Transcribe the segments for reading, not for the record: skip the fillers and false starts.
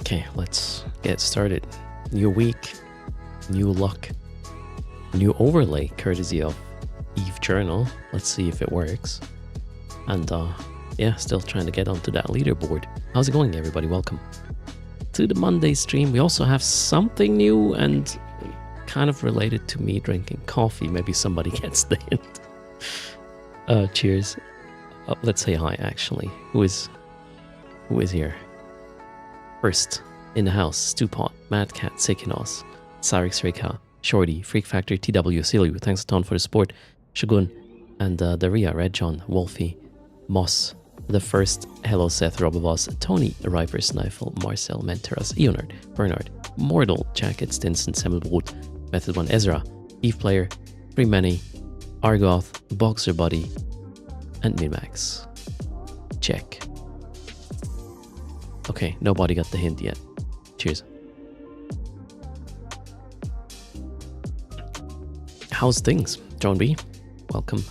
Okay, let's get started. New week, new luck, new overlay courtesy of Eve Journal. Let's see if it works. And yeah, still trying to get onto that leaderboard. How's it going, everybody? Welcome to the Monday stream. We also have something new and kind of related to me drinking coffee. Maybe somebody gets the hint. Cheers. Let's say hi, actually. Who is here? Erst in the house, Stewpot, Mad Cat, Sikinos, Sarix Rika, Shorty, Freak Factory, TW, Silu, thanks a ton for the support, Shogun, and Daria, Red John, Wolfie, Moss, The First, Hello Seth, Robovos, Tony, Riper, Snifle, Marcel, Menteras, Eonard, Bernard, Mortal, Jacket, Stinson, Semmelbrot, Method 1, Ezra, Eve Player, Free Many, Argoth, Boxer Buddy, and Midmax. Check. Okay, nobody got the hint yet. Cheers. How's things, John B? Welcome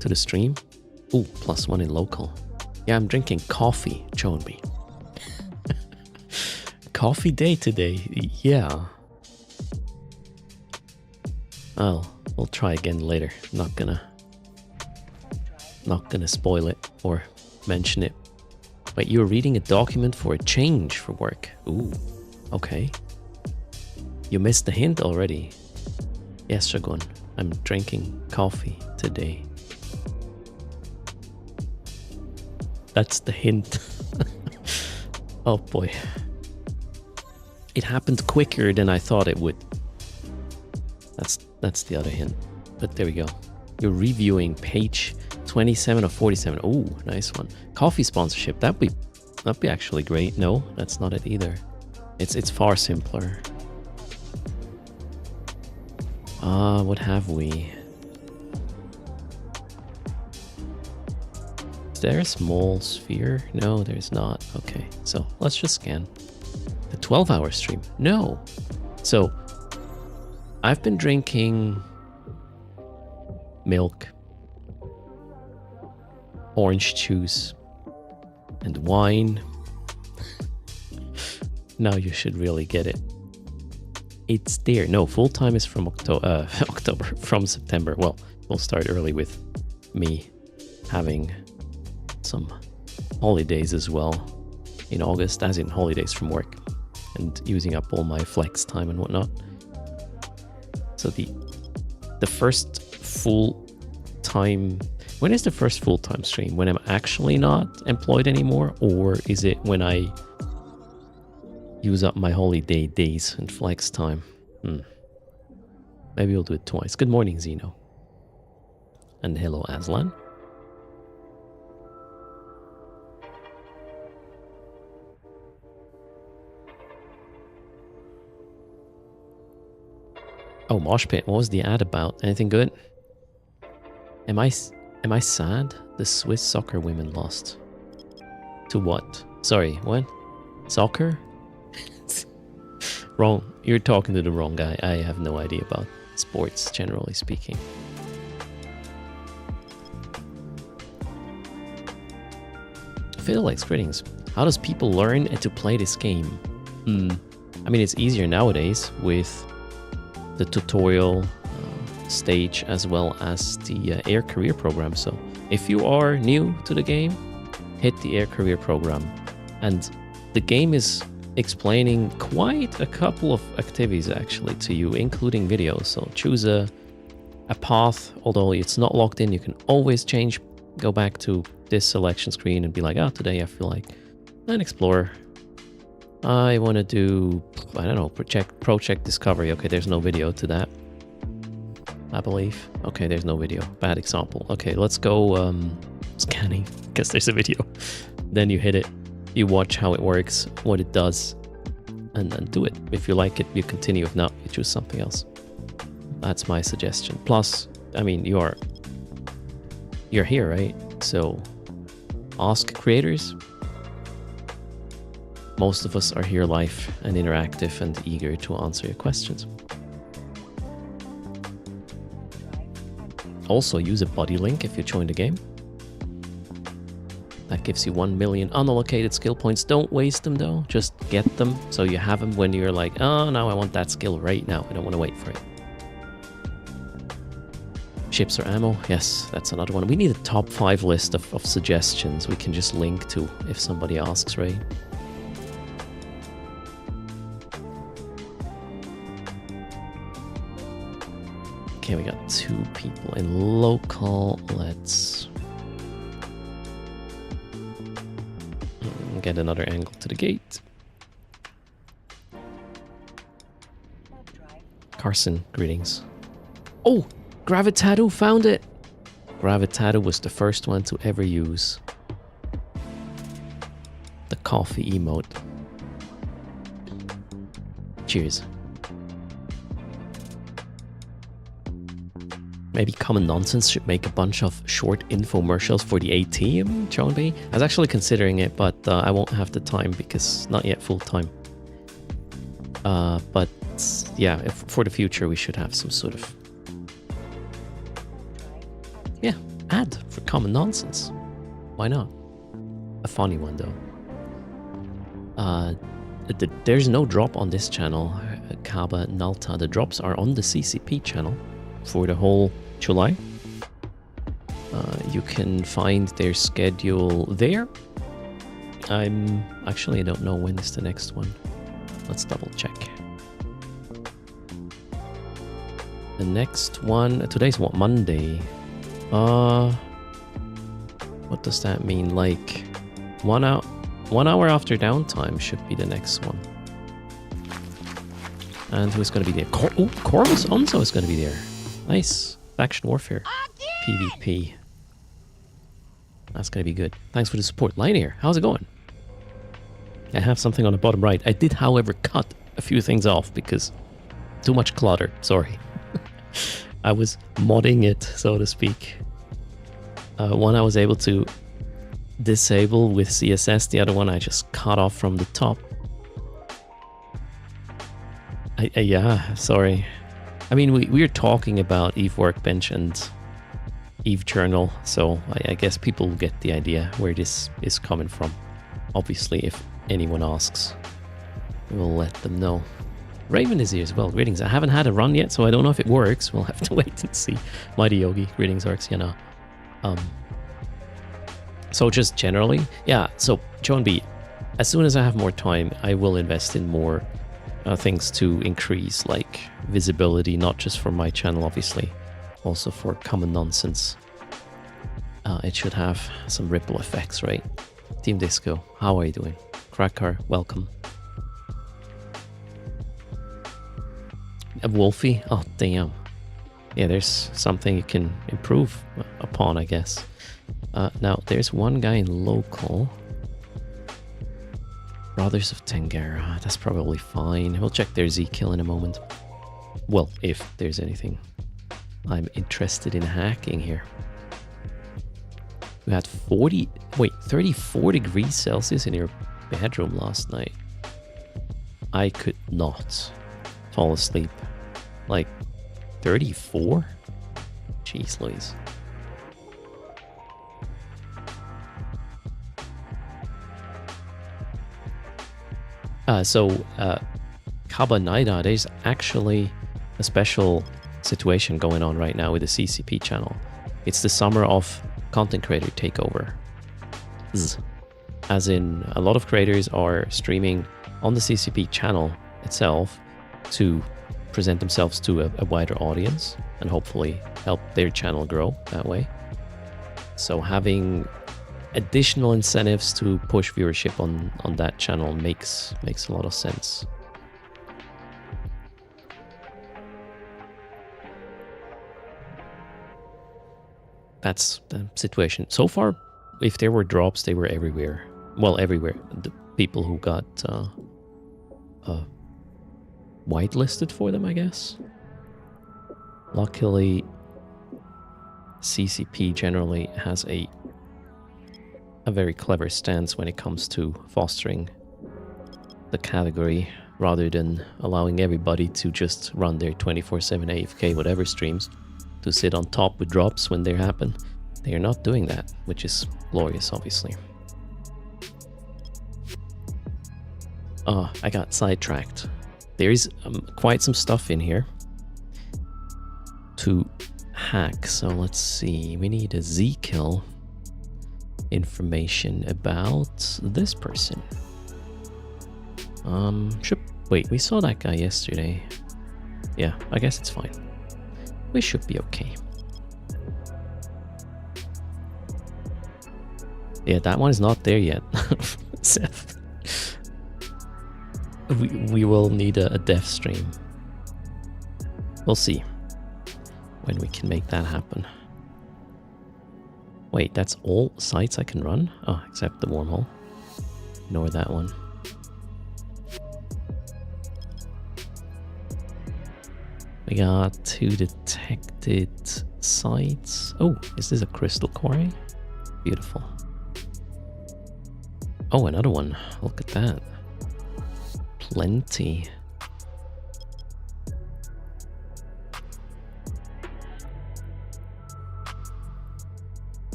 to the stream. Ooh, +1 in local. Yeah, I'm drinking coffee, John B. Coffee day today, yeah. Oh, we'll try again later. Not gonna spoil it or mention it. Wait, you're reading a document for a change for work. Ooh, okay. You missed the hint already. Yes, Shogun, I'm drinking coffee today. That's the hint. Oh boy. It happened quicker than I thought it would. That's the other hint. But there we go. You're reviewing page 27 of 47. Oh, nice one. Coffee sponsorship. That'd be actually great. No, that's not it either. It's far simpler. What have we? Is there a small sphere? No, there's not. Okay, so let's just scan. The 12-hour stream. No. So I've been drinking milk, orange juice, and wine. Now you should really get it. It's there. No, full time is from October, from September. Well, we'll start early with me having some holidays as well in August, as in holidays from work, and using up all my flex time and whatnot. So the first full time, when is the first full time stream? When I'm actually not employed anymore, or is it when I use up my holiday days and flex time? Maybe we'll do it twice. Good morning, Zeno. And hello, Aslan. Oh, Mosh Pit. What was the ad about? Anything good? Am I sad? The Swiss soccer women lost. To what? Sorry, what? Soccer? Wrong. You're talking to the wrong guy. I have no idea about sports, generally speaking. Fiddlex, greetings. How does people learn to play this game? I mean, it's easier nowadays with the tutorial stage as well as the Air Career program. So if you are new to the game, hit the Air Career program. And the game is explaining quite a couple of activities actually to you, including videos. So choose a path, although it's not locked in, you can always change, go back to this selection screen and be like, oh, today I feel like an explorer. I want to do, I don't know, project discovery. Okay, there's no video to that, I believe. Okay, there's no video. Bad example. Okay, let's go scanning, because there's a video. Then you hit it, you watch how it works, what it does, and then do it. If you like it, you continue. If not, you choose something else. That's my suggestion. Plus, I mean, you're here, right? So ask creators. Most of us are here live and interactive and eager to answer your questions. Also, use a buddy link if you join the game. That gives you 1 million unallocated skill points. Don't waste them though, just get them so you have them when you're like, oh, now I want that skill right now. I don't want to wait for it. Ships or ammo? Yes, that's another one. We need a top 5 list of suggestions we can just link to if somebody asks, right? Okay, we got 2 people in local. Let's get another angle to the gate. Carson, greetings. Oh, Gravitado found it. Gravitado was the first one to ever use the coffee emote. Cheers. Maybe Common Nonsense should make a bunch of short infomercials for the ATM, John B. I was actually considering it, but I won't have the time because not yet full time. But yeah, for the future we should have some sort of ad for Common Nonsense. Why not? A funny one though. There's no drop on this channel, Kaba Nalta. The drops are on the CCP channel for the whole July. You can find their schedule there. I don't know when is the next one. Let's double check. The next one, today's what, Monday? What does that mean? Like 1 hour after downtime should be the next one. And who's going to be there? Corvus Onzo is going to be there. Nice. Faction Warfare. PvP. That's going to be good. Thanks for the support. Linear, how's it going? I have something on the bottom right. I did, however, cut a few things off because too much clutter. Sorry. I was modding it, so to speak. One I was able to disable with CSS. The other one I just cut off from the top. Yeah, sorry. I mean, we are talking about Eve Workbench and Eve Journal, so I guess people will get the idea where this is coming from. Obviously, if anyone asks, we'll let them know. Raven is here as well. Greetings. I haven't had a run yet, so I don't know if it works. We'll have to wait and see. Mighty Yogi. Greetings, Arxiana. So just generally, yeah, so John B, as soon as I have more time, I will invest in more things to increase, like visibility, not just for my channel, obviously, also for Common Nonsense. It should have some ripple effects, right? Team Disco, how are you doing? Cracker, welcome. Wolfie, oh damn. Yeah, there's something you can improve upon, I guess. Now, there's one guy in local. Brothers of Tangara, that's probably fine. We'll check their Z-kill in a moment. Well, if there's anything I'm interested in hacking here. We had 34 degrees Celsius in your bedroom last night. I could not fall asleep. Like 34? Jeez Louise. Kaba Naida, there's actually a special situation going on right now with the CCP channel. It's the summer of content creator takeover. As in, a lot of creators are streaming on the CCP channel itself to present themselves to a wider audience and hopefully help their channel grow that way. So having additional incentives to push viewership on that channel makes a lot of sense. That's the situation. So far, if there were drops, they were everywhere. Well, everywhere. The people who got whitelisted for them, I guess. Luckily, CCP generally has a very clever stance when it comes to fostering the category rather than allowing everybody to just run their 24/7 AFK whatever streams to sit on top with drops when they happen. They are not doing that, which is glorious, obviously. I got sidetracked. There is quite some stuff in here to hack, so let's see. We need a Z-kill information about this person. Wait, we saw that guy yesterday. Yeah, I guess it's fine. We should be okay. Yeah, that one is not there yet. Seth. We will need a dev stream. We'll see when we can make that happen. Wait, that's all sites I can run? Oh, except the wormhole. Ignore that one. We got 2 detected sites. Oh, is this a crystal quarry? Beautiful. Oh, another one. Look at that. Plenty.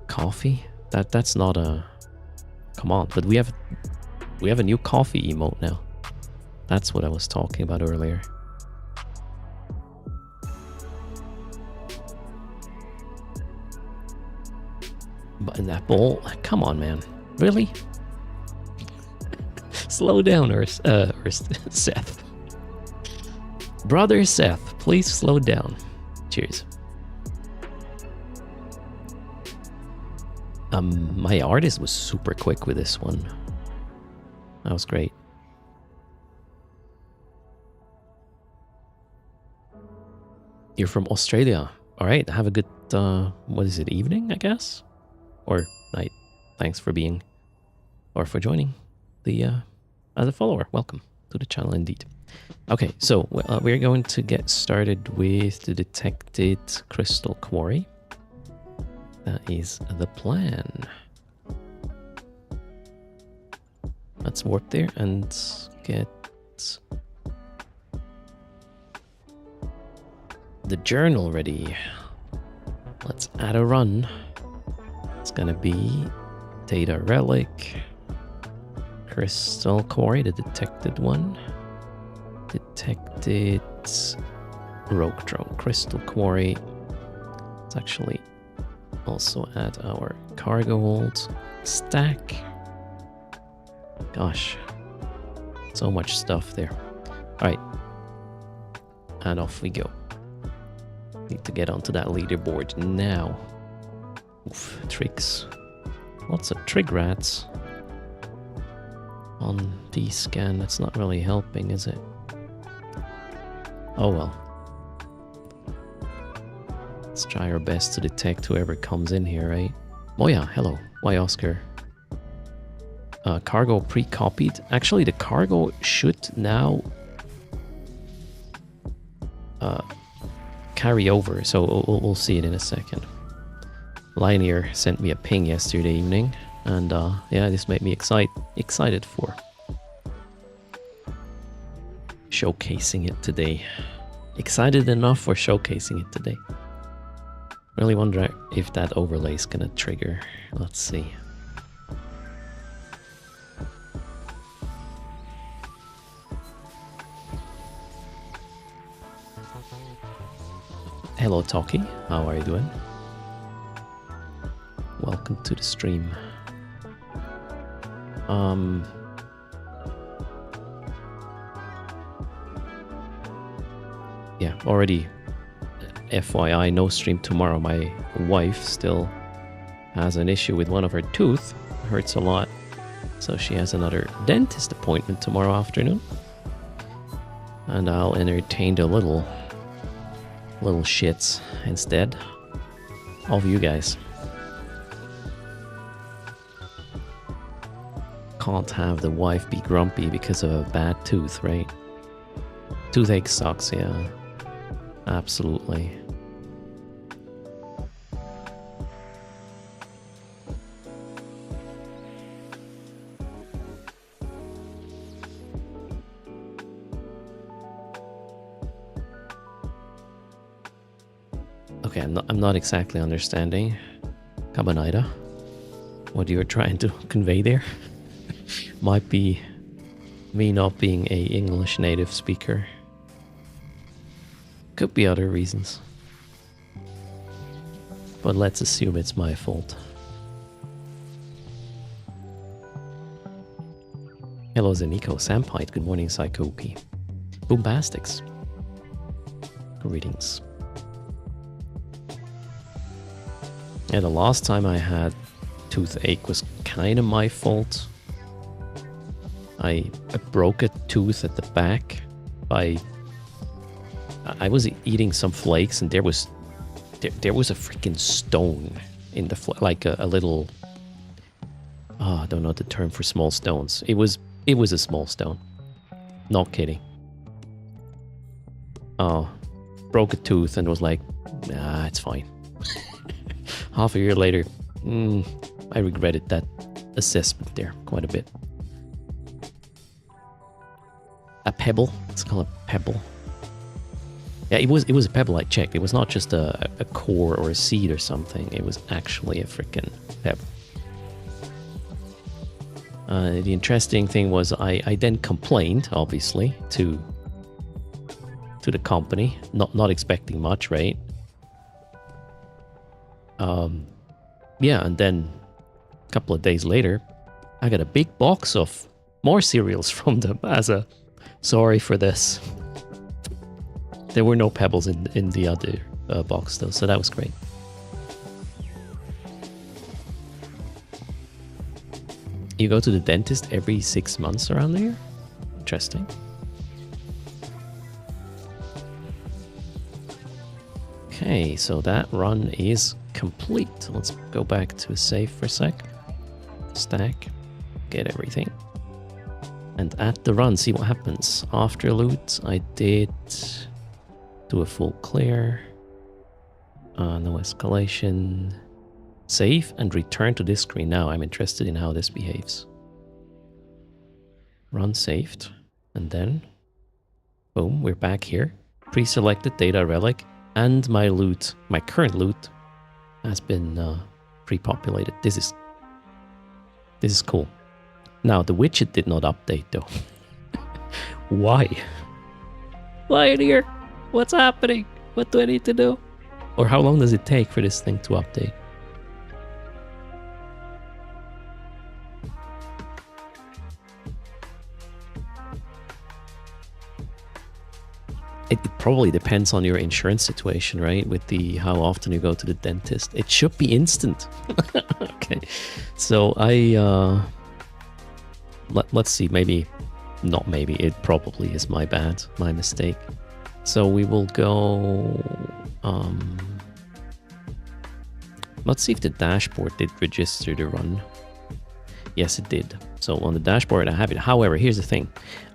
Coffee? That's not a... Come on, but we have a new coffee emote now. That's what I was talking about earlier. But in that bowl, come on, man. Really? Slow down, Seth. Brother Seth, please slow down. Cheers. My artist was super quick with this one. That was great. You're from Australia. All right, have a good, what is it, evening, I guess? Or night. Thanks for being, or for joining the, as a follower. Welcome to the channel indeed. Okay, so we're going to get started with the detected crystal quarry. That is the plan. Let's warp there and get the journal ready. Let's add a run. It's gonna be data relic, crystal quarry, the detected one. Detected rogue drone, crystal quarry. Let's actually also add our cargo hold stack. Gosh, so much stuff there. All right, and off we go. Need to get onto that leaderboard now. Oof, tricks. Lots of trig rats on D-scan. That's not really helping, is it? Oh well. Let's try our best to detect whoever comes in here, right? Oh yeah, hello. Why Oscar? Cargo pre-copied. Actually, the cargo should now carry over, so we'll see it in a second. Linear sent me a ping yesterday evening, and yeah, this made me excited for showcasing it today. Excited enough for showcasing it today. Really wonder if that overlay is gonna trigger. Let's see. Hello Talkie, how are you doing? Welcome to the stream. Yeah, already FYI, no stream tomorrow. My wife still has an issue with one of her tooth. Hurts a lot. So she has another dentist appointment tomorrow afternoon. And I'll entertain the little shits instead of you guys. Can't have the wife be grumpy because of a bad tooth, right? Toothache sucks, yeah. Absolutely. Okay, I'm not exactly understanding, Cabanita, what you're trying to convey there. Might be me not being a English native speaker. Could be other reasons. But let's assume it's my fault. Hello Zeniko, Sampite, good morning Psychoki. Boombastics. Greetings. Yeah, the last time I had toothache was kind of my fault. I broke a tooth at the back by... I was eating some flakes and there was a freaking stone in the like a little... Oh, I don't know the term for small stones. It was a small stone. Not kidding. Oh, broke a tooth and was like, nah, it's fine. Half a year later, I regretted that assessment there quite a bit. A pebble. Let's call it pebble. Yeah, it was a pebble I checked. It was not just a core or a seed or something. It was actually a freaking pebble. The interesting thing was I then complained, obviously, to the company, not expecting much, right? Yeah, and then a couple of days later, I got a big box of more cereals from them as a sorry for this. There were no pebbles in the other box though, so that was great. You go to the dentist every 6 months around there? Interesting. Okay, so that run is complete. Let's go back to save for a sec. Stack. Get everything. And at the run, see what happens. After loot, I did do a full clear. No escalation. Save and return to this screen. Now I'm interested in how this behaves. Run saved. And then, boom, we're back here. Pre-selected data relic. And my loot, my current loot, has been pre-populated. This is cool. Now, the widget did not update though. Why? Why dear? What's happening? What do I need to do? Or how long does it take for this thing to update? It probably depends on your insurance situation, right? With the how often you go to the dentist. It should be instant. Okay. So let's see, maybe, not maybe, it probably is my bad, my mistake. So we will go, let's see if the dashboard did register the run. Yes, it did. So on the dashboard I have it. However, here's the thing.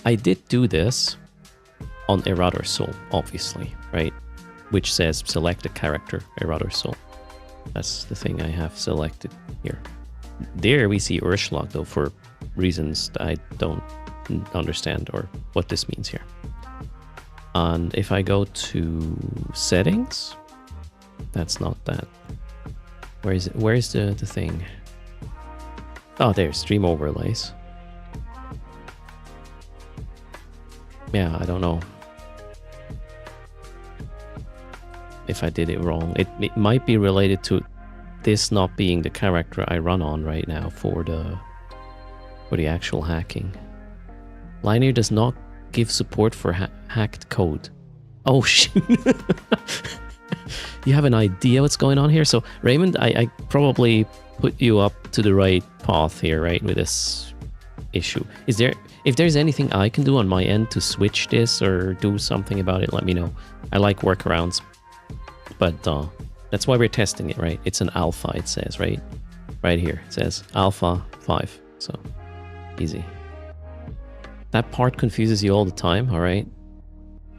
I did do this on Erator Soul, obviously, right? Which says select a character, Erator Soul. That's the thing I have selected here. There we see Urschlag though, for reasons that I don't understand or what this means here. And if I go to settings, that's not that. Where is it? Where is the thing? Oh, there's stream overlays. Yeah, I don't know if I did it wrong. It might be related to this not being the character I run on right now for the actual hacking. Linear does not give support for hacked code. Oh shit. You have an idea what's going on here? So Raymond, I probably put you up to the right path here, right, with this issue. If there's anything I can do on my end to switch this or do something about it, let me know. I like workarounds. But that's why we're testing it, right? It's an alpha, it says, right? Right here, it says alpha 5. So, easy. That part confuses you all the time, all right?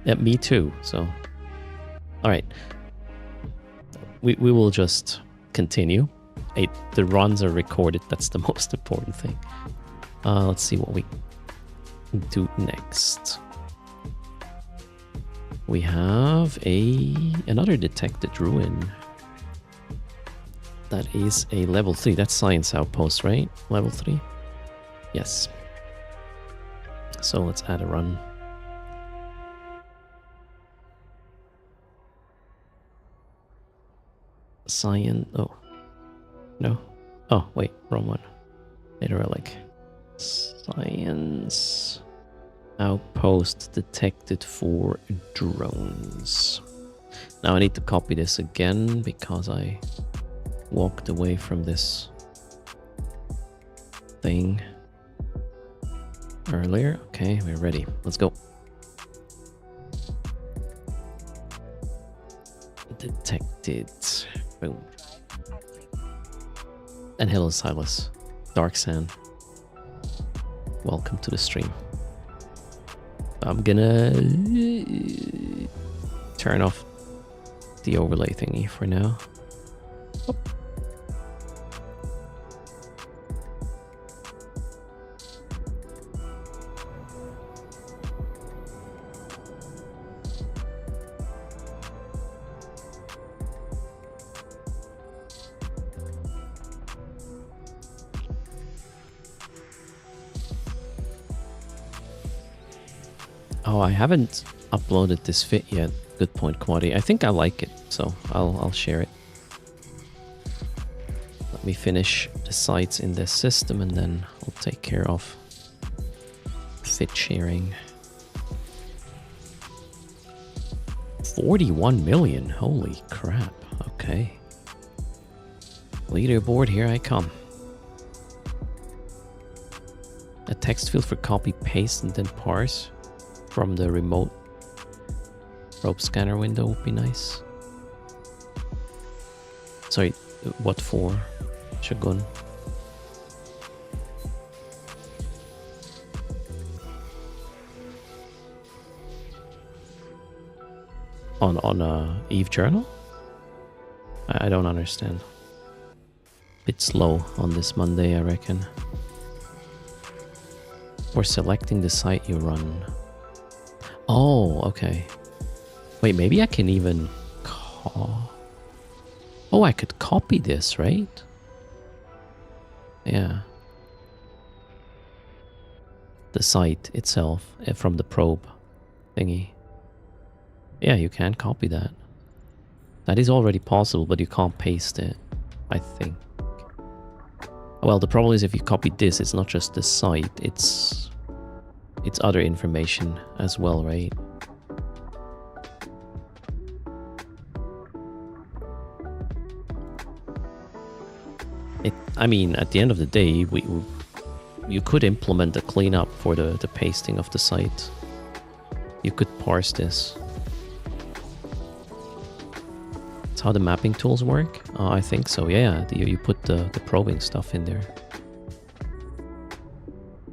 Yeah, me too, so... All right. We will just continue. The runs are recorded, that's the most important thing. Let's see what we do next. We have another detected ruin. That is a level 3. That's Science Outpost, right? Level 3? Yes. So let's add a run. Science... Oh. No. Oh, wait. Wrong one. Data relic. Science... Outpost detected for drones. Now I need to copy this again because I walked away from this thing. earlier. Okay, we're ready. Let's go. Detected. Boom. And hello, Silas. Dark Sand. Welcome to the stream. I'm gonna turn off the overlay thingy for now. Oh, I haven't uploaded this fit yet. Good point, Quaddy. I think I like it, so I'll share it. Let me finish the sites in this system and then I'll take care of fit sharing. 41 million, holy crap. Okay. Leaderboard, here I come. A text field for copy, paste, and then parse from the remote rope scanner window would be nice. Sorry, what for? Shogun. On Eve Journal? I don't understand. Bit slow on this Monday, I reckon. Or selecting the site you run. Oh, okay. Wait, maybe I can even oh, I could copy this, right? Yeah. The site itself from the probe thingy. Yeah, you can copy that. That is already possible, but you can't paste it, I think. Well, the problem is if you copy this, it's not just the site, it's other information as well, right? I mean, at the end of the day, you could implement a cleanup for the pasting of the site. You could parse this. That's how the mapping tools work? I think so, yeah. You put the probing stuff in there.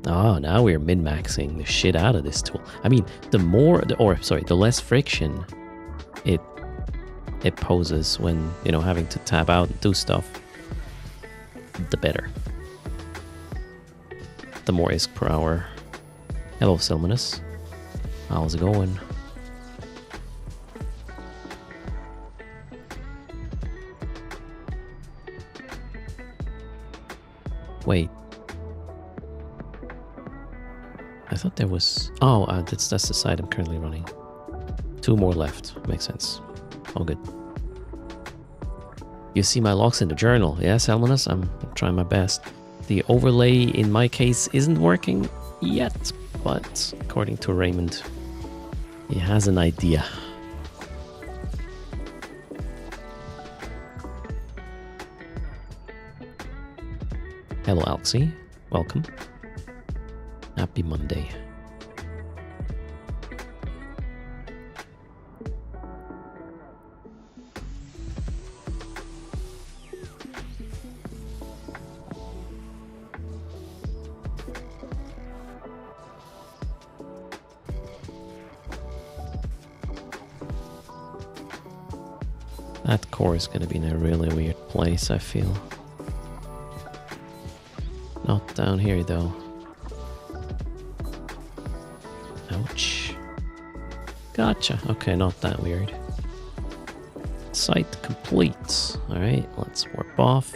Oh, now we're min-maxing the shit out of this tool. I mean, the less friction it poses when, you know, having to tab out and do stuff, the better. The more ISK per hour. Hello, Silmanus. How's it going? Wait. I thought there was... Oh, that's the site I'm currently running. 2 more left. Makes sense. All good. You see my logs in the journal. Yeah, Salmonus, I'm trying my best. The overlay in my case isn't working yet, but according to Raymond, he has an idea. Hello, Alxie. Welcome. Happy Monday. That core is going to be in a really weird place, I feel. Not down here, though. Ouch. Gotcha. Okay, not that weird. Site complete. Alright, let's warp off.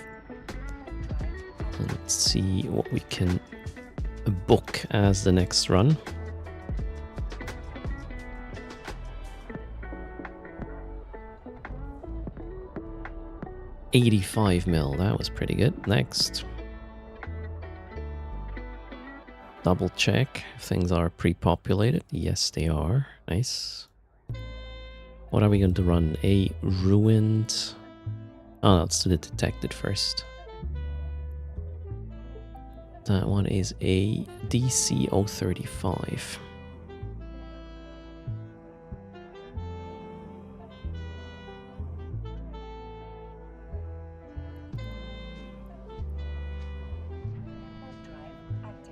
And let's see what we can book as the next run. $85 million, that was pretty good. Next. Double check if things are pre-populated. Yes, they are. Nice. What are we going to run? A ruined... Oh, let's do the detected first. That one is a DC-035.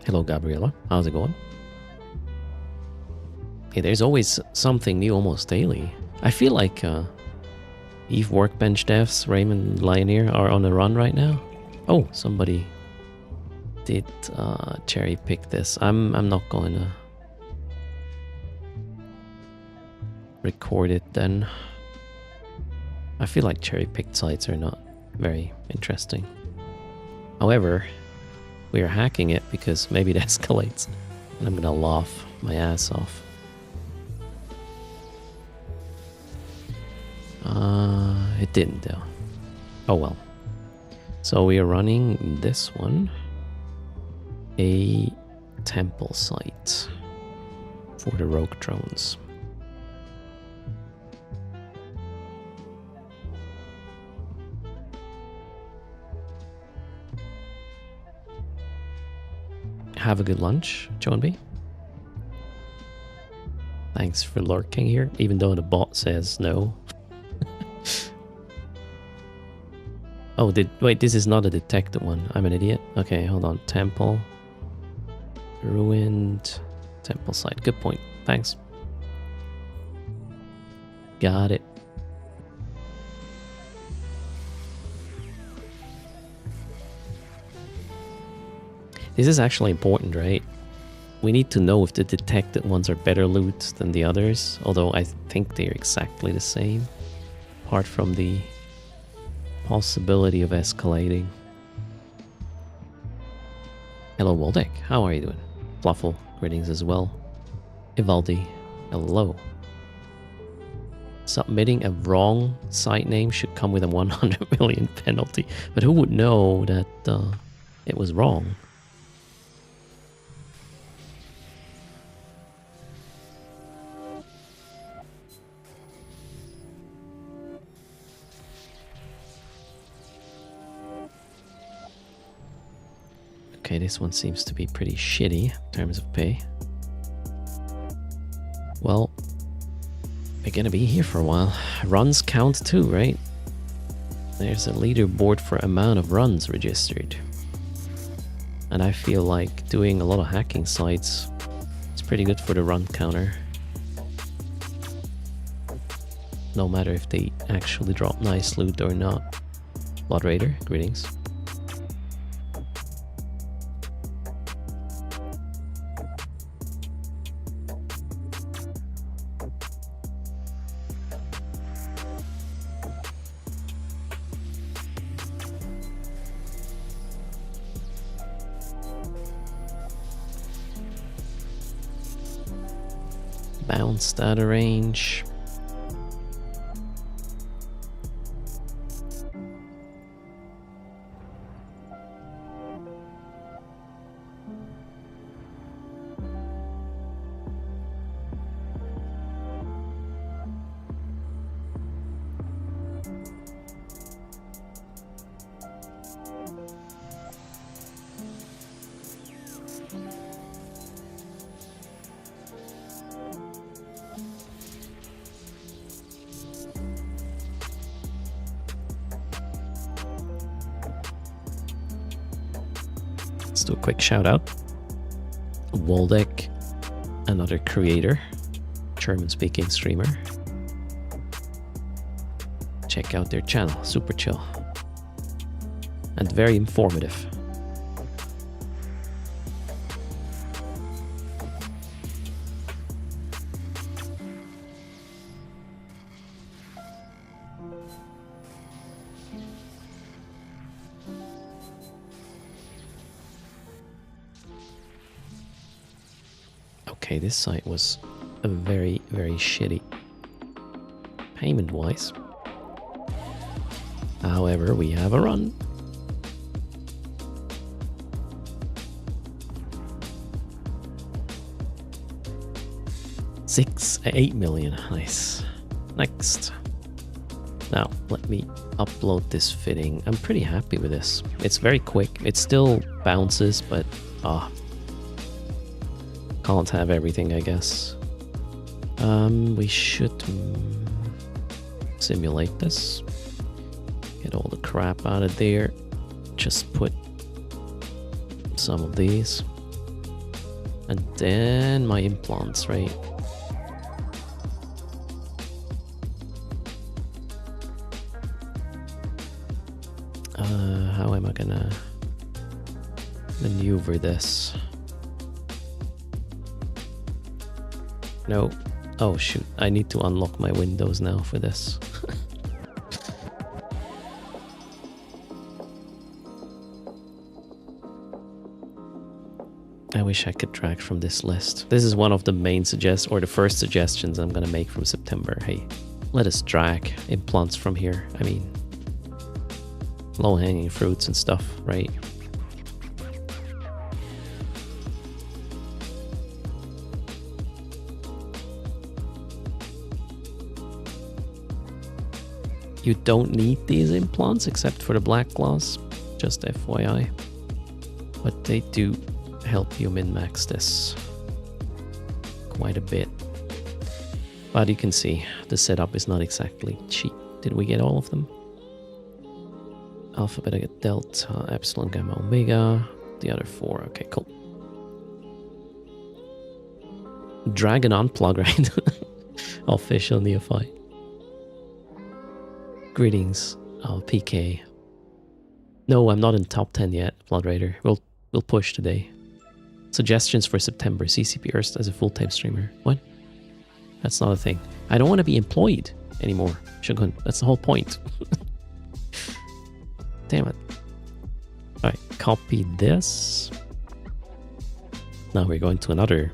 Hello, Gabriella. How's it going? Hey, there's always something new almost daily. I feel like Eve Workbench devs, Raymond Lioneer, are on a run right now. Oh, somebody did cherry pick this. I'm not going to record it then. I feel like cherry picked sites are not very interesting. However, we are hacking it because maybe it escalates and I'm gonna laugh my ass off. It didn't though. Oh well. So we are running this one, a temple site for the rogue drones. Have a good lunch, John B. Thanks for lurking here, even though the bot says no. Oh, wait, this is not a detected one. I'm an idiot. Okay, hold on. Temple. Ruined temple site. Good point. Thanks. Got it. This is actually important, right? We need to know if the detected ones are better loot than the others, although I think they're exactly the same, apart from the possibility of escalating. Hello, Waldeck. How are you doing? Fluffle, greetings as well. Ivaldi, hello. Submitting a wrong site name should come with a 100 million penalty, but who would know that it was wrong? Okay, this one seems to be pretty shitty in terms of pay. Well, we're gonna be here for a while. Runs count too, right? There's a leaderboard for amount of runs registered. And I feel like doing a lot of hacking sites is pretty good for the run counter. No matter if they actually drop nice loot or not. Blood Raider, greetings. Bounced out of range. Let's do a quick shout out. Waldeck, another creator, German speaking streamer. Check out their channel, super chill and very informative. Okay, this site was a very, very shitty payment-wise. However, we have a run. 8 million. Nice. Next. Now, let me upload this fitting. I'm pretty happy with this. It's very quick. It still bounces, but can't have everything, I guess. We should simulate this. Get all the crap out of there. Just put some of these. And then my implants, right? How am I gonna maneuver this? No. Oh shoot, I need to unlock my windows now for this. I wish I could drag from this list. This is one of the main the first suggestions I'm gonna make from September. Hey, let us drag implants from here. I mean, low-hanging fruits and stuff, right? You don't need these implants except for the black gloss, just FYI. But they do help you min-max this quite a bit. But you can see the setup is not exactly cheap. Did we get all of them? Alpha, beta, delta, epsilon, gamma, omega. The other 4. Okay, cool. Drag and unplug, right? Official neophyte. Greetings, PK. No, I'm not in top 10 yet, Blood Raider. We'll push today. Suggestions for September. CCP Erst as a full-time streamer. What? That's not a thing. I don't want to be employed anymore, Shogun. That's the whole point. Damn it. Alright, copy this. Now we're going to another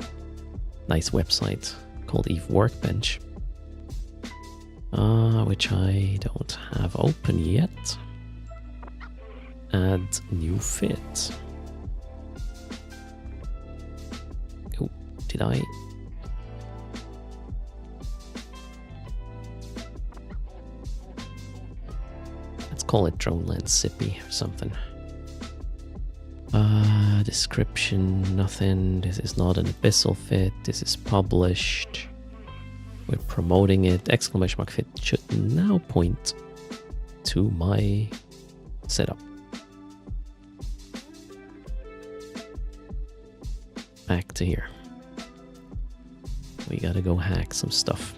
nice website called Eve Workbench. Which I don't have open yet. Add new fit. Oh, did I? Let's call it Drone Lens Sippy or something. Description, nothing. This is not an abyssal fit. This is published. We're promoting it. Exclamation mark fit should now point to my setup. Back to here. We gotta go hack some stuff.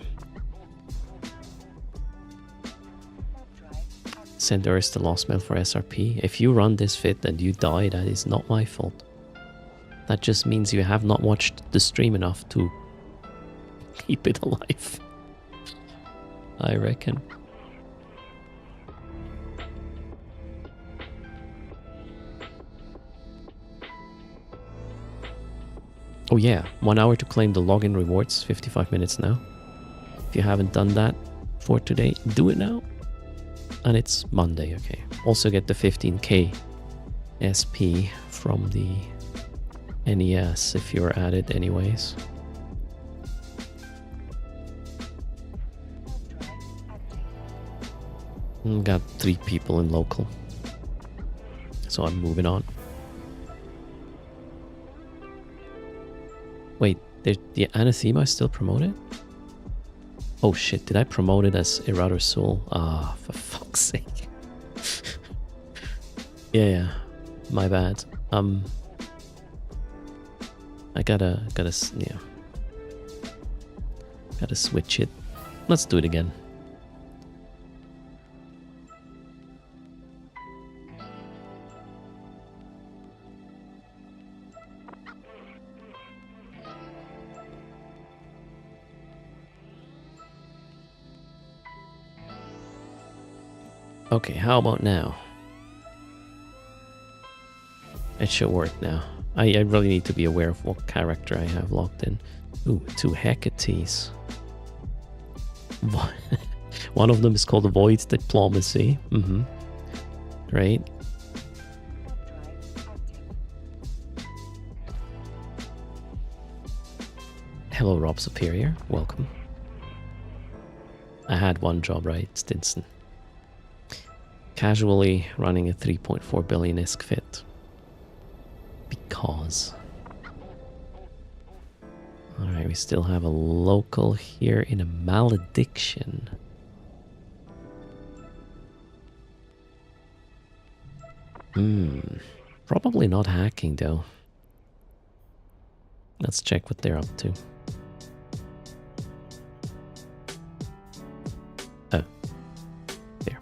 Send Erst the lost mail for SRP. If you run this fit and you die, that is not my fault. That just means you have not watched the stream enough to keep it alive, I reckon. Oh yeah, 1 hour to claim the login rewards, 55 minutes now. If you haven't done that for today, do it now. And it's Monday, okay. Also get the 15k SP from the NES if you're at it anyways. Got 3 people in local. So I'm moving on. Wait, the Anathema is still promoted? Oh shit, did I promote it as Errata Soul? Ah, for fuck's sake. yeah, my bad. I gotta switch it. Let's do it again. Okay, how about now? It should work now. I really need to be aware of what character I have locked in. Ooh, 2 Hecates. One of them is called Void Diplomacy. Great. Hello, Rob Superior. Welcome. I had one job, right? Stinson. casually running a 3.4 billion ISK fit. Because. Alright, we still have a local here in a malediction. Probably not hacking though. Let's check what they're up to. Oh. There.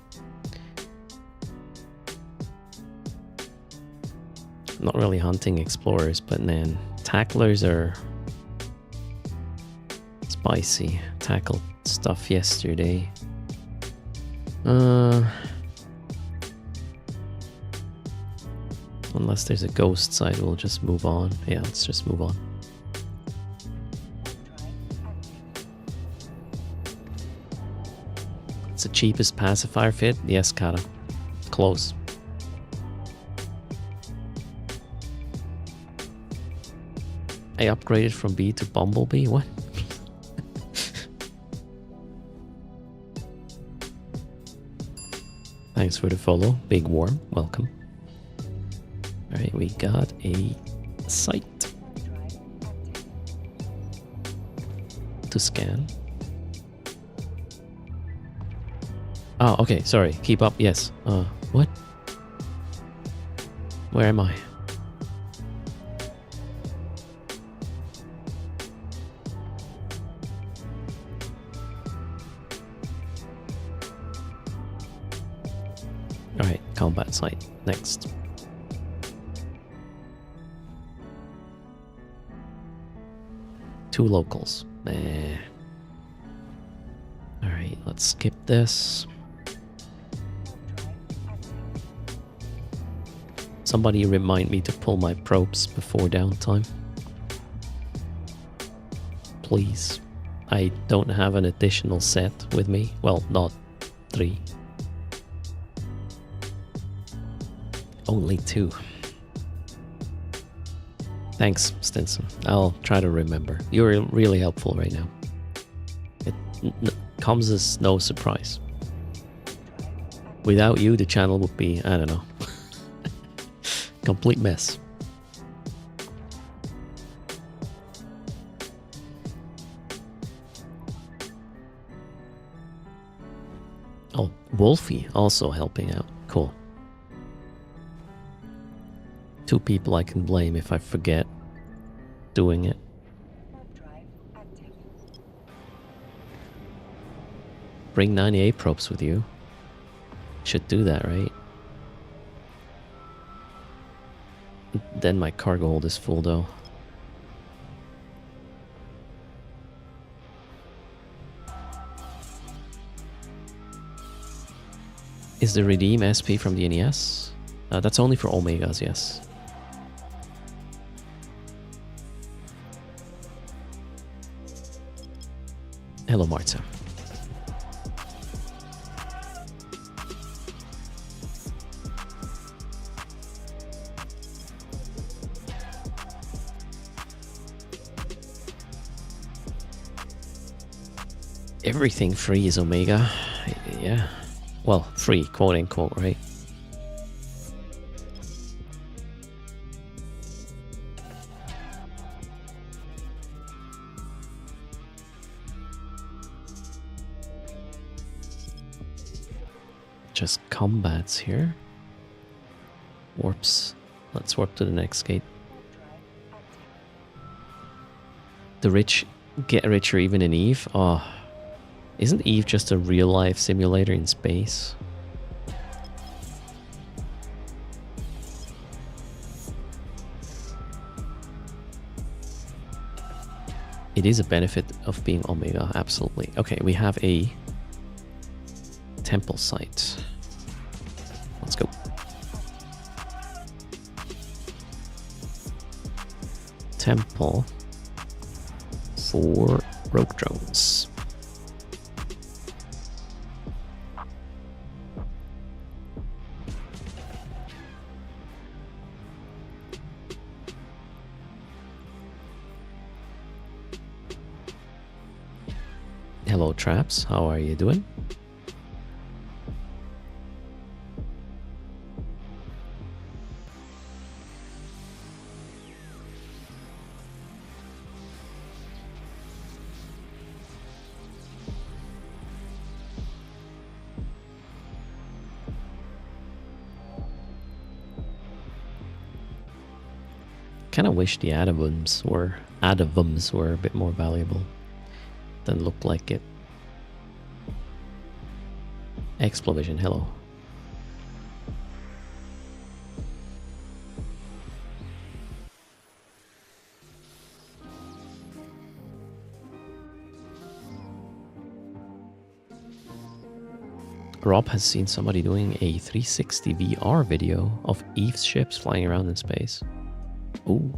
Not really hunting explorers, but man, tacklers are spicy. Tackled stuff yesterday. Unless there's a ghost side, we'll just move on. Yeah, let's just move on. It's the cheapest pacifier fit? Yes, Kata. Close. I upgraded from bee to bumblebee? What? Thanks for the follow. Big Worm, welcome. Alright, we got a site to scan. Oh, okay, sorry. Keep up, yes. What? Where am I? Alright, combat site. Next. Two locals. Alright, let's skip this. Somebody remind me to pull my probes before downtime. Please. I don't have an additional set with me. Well, not 3. Only 2. Thanks, Stinson. I'll try to remember. You're really helpful right now. It comes as no surprise. Without you, the channel would be, I don't know, complete mess. Oh, Wolfie also helping out. Cool. 2 people I can blame if I forget doing it. Bring 98 probes with you. Should do that, right? Then my cargo hold is full though. Is the redeem SP from the NES? That's only for Omegas, yes. Hello, Marta. Everything free is Omega. Yeah. Well, free, quote unquote, right? Just combats here. Warps. Let's warp to the next gate. The rich get richer even in Eve. Oh, isn't Eve just a real life simulator in space? It is a benefit of being Omega, absolutely. Okay, we have a temple site. Let's go. Temple for rogue drones. Hello, Traps. How are you doing? Kind of wish the additives were a bit more valuable. Doesn't look like it. Explovision, hello. Rob has seen somebody doing a 360 VR video of Eve's ships flying around in space. Ooh.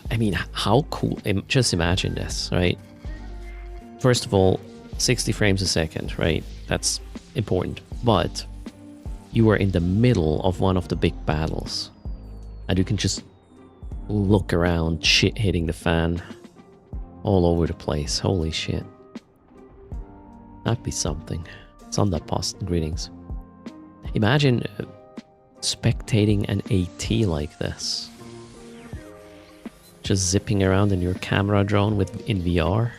I mean, how cool. Just imagine this, right? First of all, 60 frames a second, right? That's important. But you are in the middle of one of the big battles. And you can just look around, shit hitting the fan all over the place. Holy shit. That'd be something. It's on that Boston Greetings. Imagine spectating an AT like this. Just zipping around in your camera drone in VR.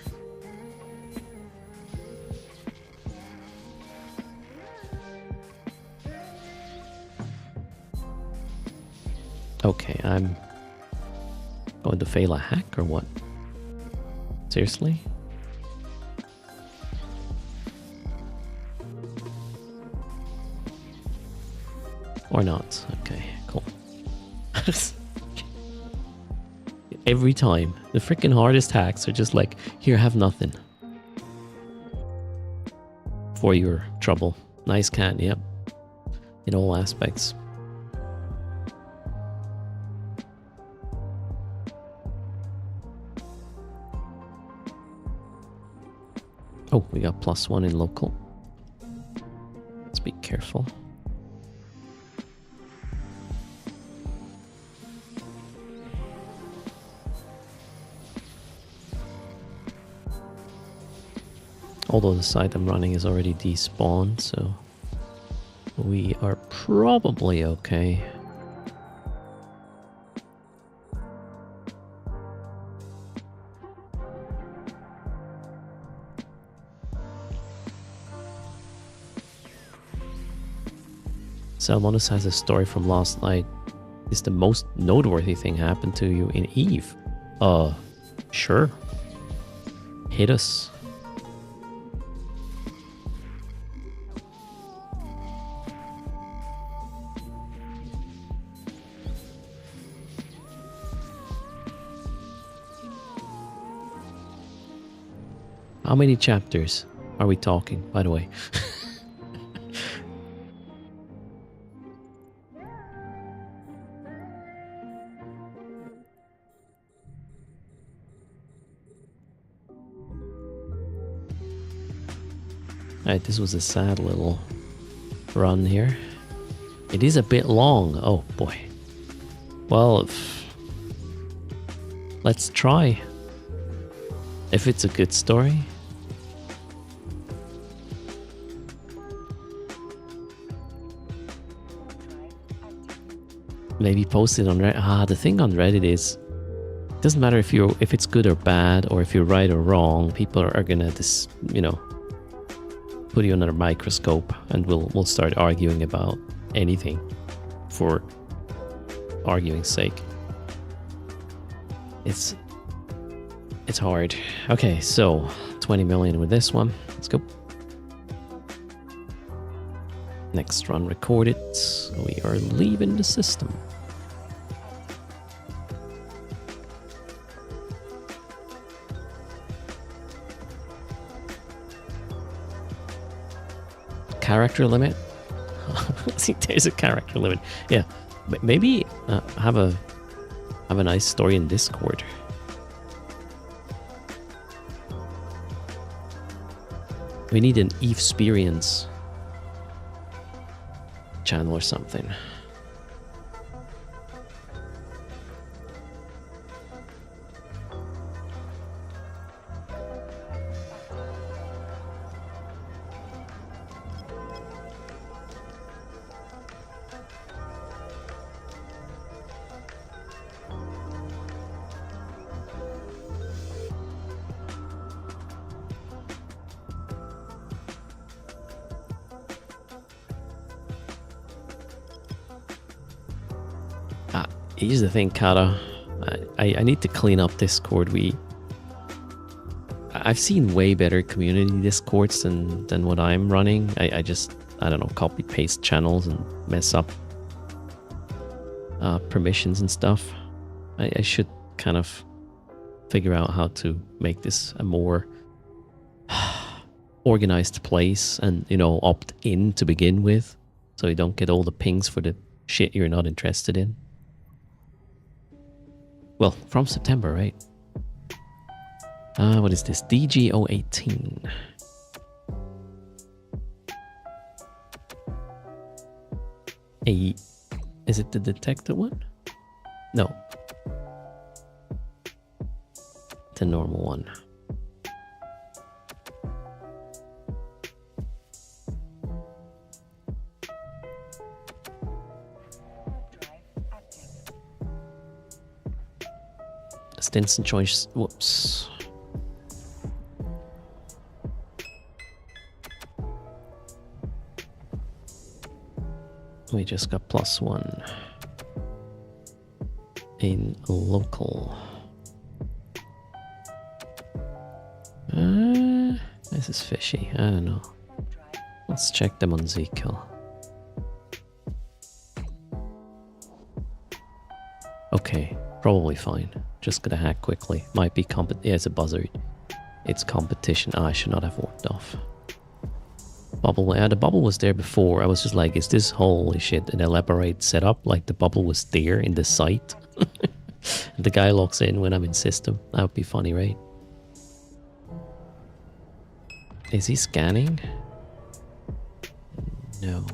Okay, I'm going to fail a hack or what? Seriously? Or not. Okay, cool. Every time, the freaking hardest hacks are just like, here, have nothing. For your trouble. Nice cat, yep. In all aspects. Oh, we got +1 in local. Let's be careful. Although the site I'm running is already despawned, so we are probably okay. Salmonis has a story from last night. Is the most noteworthy thing happened to you in Eve? Sure. Hit us. How many chapters are we talking, by the way? Alright, this was a sad little run here. It is a bit long. Oh boy. Well, let's try. If it's a good story. Maybe post it on Reddit. The thing on Reddit is, it doesn't matter if it's good or bad, or if you're right or wrong. People are gonna put you under a microscope, and we'll start arguing about anything for arguing's sake. It's hard. Okay, so 20 million with this one. Let's go. Next run recorded. We are leaving the system. Character limit? I think there's a character limit. Yeah, maybe have a nice story in Discord. We need an Eve-sperience channel or something. Here's the thing, Kata. I need to clean up Discord. I've seen way better community Discords than what I'm running. I don't know, copy paste channels and mess up permissions and stuff. I should kind of figure out how to make this a more organized place and, you know, opt in to begin with, so you don't get all the pings for the shit you're not interested in. Well, from September, right? What is this? DG018. Is it the detected one? No. The normal one. Stinson choice. Whoops. We just got +1 in local. This is fishy. I don't know. Let's check them on Zkill. Okay, probably fine. Just gonna hack quickly. Might be yeah, it's a buzzard. It's competition. I should not have walked off. Bubble, the bubble was there before. I was just like, is this, holy shit, an elaborate setup? Like the bubble was there in the site. And the guy logs in when I'm in system. That would be funny, right? Is he scanning? No.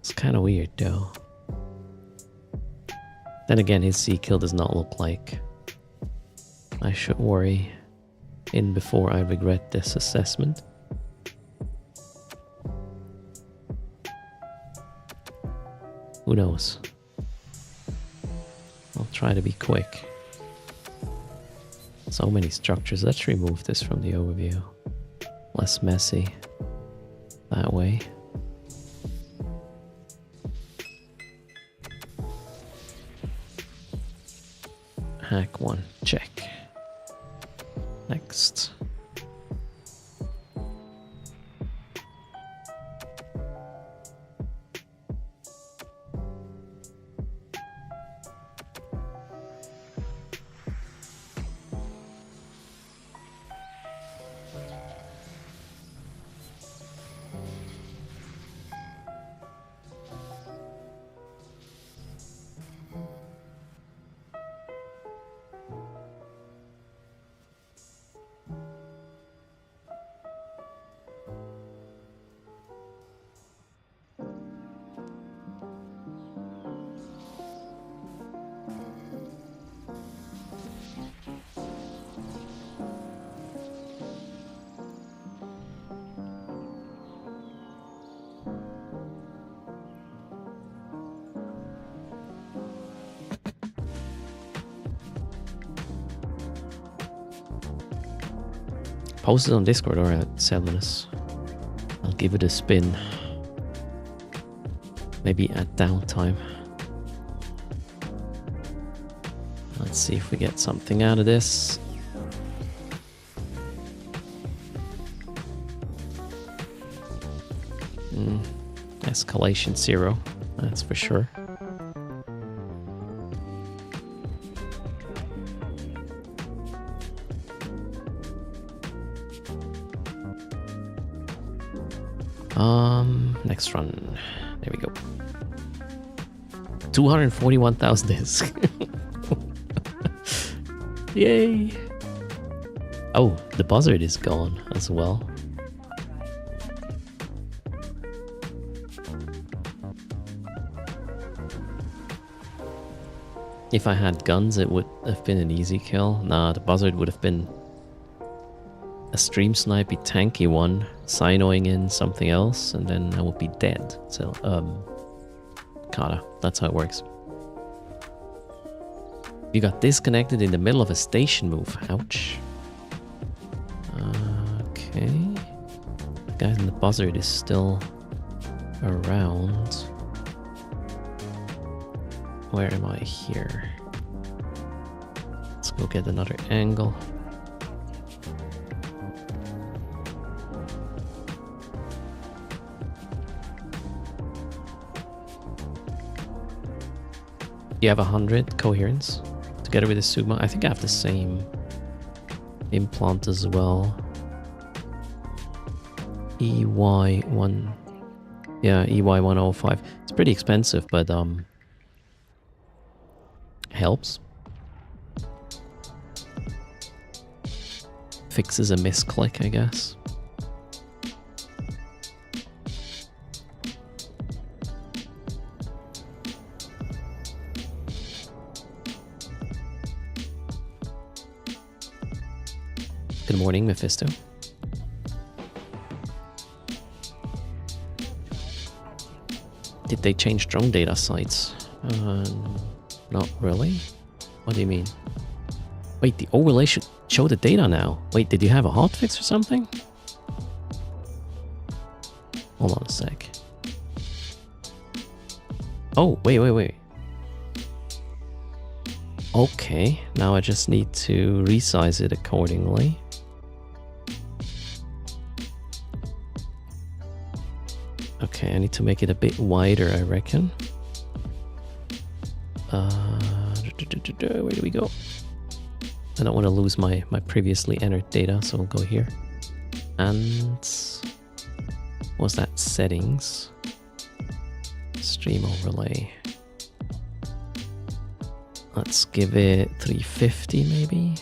It's kind of weird though. Then again, his Zkill does not look like I should worry in before I regret this assessment. Who knows? I'll try to be quick. So many structures. Let's remove this from the overview. Less messy that way. Hack 1, check. Next. Post it on Discord or at Selminus. I'll give it a spin. Maybe at downtime. Let's see if we get something out of this. Escalation 0, that's for sure. Next run. There we go. 241,000 discs. Yay! Oh, the buzzard is gone as well. If I had guns, it would have been an easy kill. Nah, the buzzard would have been a stream snipey tanky one, sinoing in something else, and then I would be dead. So, Kata, that's how it works. You got disconnected in the middle of a station move. Ouch. Okay. The guy in the buzzard is still around. Where am I here? Let's go get another angle. You have 100 coherence together with the Sigma. I think I have the same implant as well. EY1. Yeah, EY105. It's pretty expensive, but helps. Fixes a misclick, I guess. Good morning, Mephisto. Did they change drone data sites? Not really. What do you mean? Wait, the overlay should show the data now. Wait, did you have a hotfix or something? Hold on a sec. Oh, wait. Okay, now I just need to resize it accordingly. Okay, I need to make it a bit wider, I reckon. Where do we go? I don't want to lose my previously entered data, so we'll go here. And what's that? Settings. Stream overlay. Let's give it 350 maybe.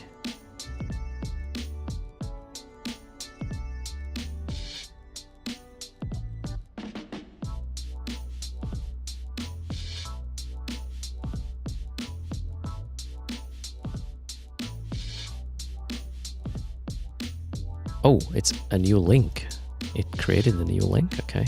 Oh, it's a new link. It created a new link, okay.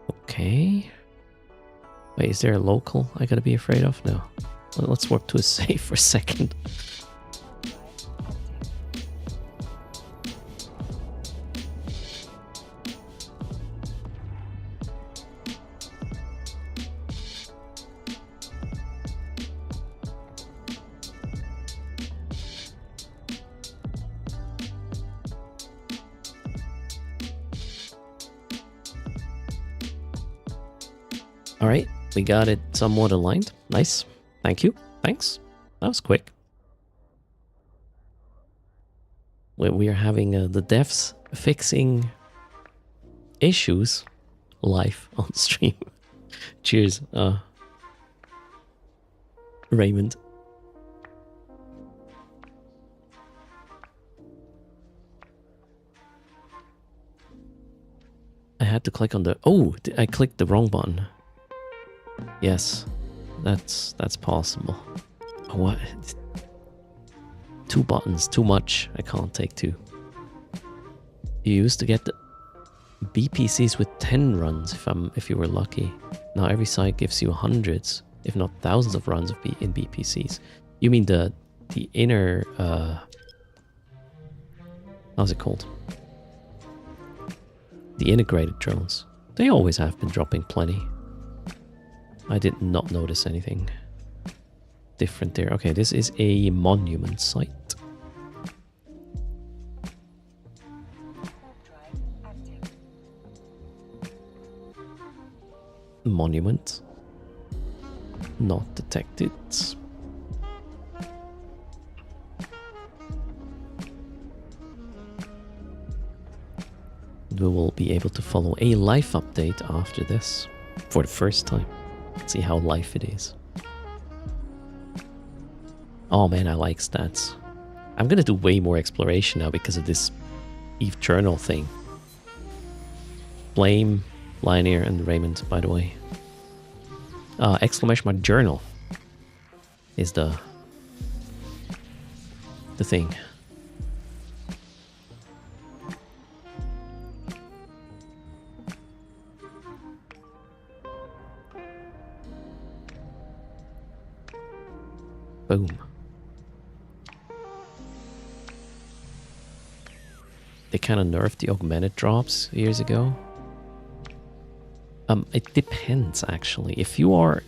Okay. Wait, is there a local I gotta be afraid of? No. Well, let's warp to a safe for a second. All right, we got it somewhat aligned. Nice. Thank you. Thanks. That was quick. We are having the devs fixing issues live on stream. Cheers, Raymond. I had to click on the... Oh, I clicked the wrong button. Yes, that's possible. What? 2 buttons, too much. I can't take 2. You used to get the BPCs with 10 runs if you were lucky. Now every site gives you hundreds, if not thousands of runs in BPCs. You mean the inner how's it called? The integrated drones. They always have been dropping plenty. I did not notice anything different there. Okay, this is a monument site. Monument. Not detected. We will be able to follow a life update after this for the first time. See how life it is. Oh man, I like stats. I'm gonna do way more exploration now because of this Eve Journal thing. Blame Linear and Raymond, by the way. Exclamation mark journal is the thing. Boom. They kind of nerfed the augmented drops years ago. It depends, actually. If you are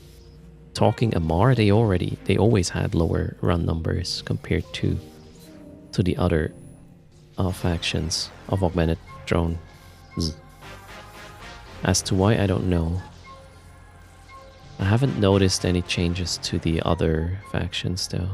talking Amar, they always had lower run numbers compared to the other factions of augmented drones. As to why, I don't know. I haven't noticed any changes to the other factions, though.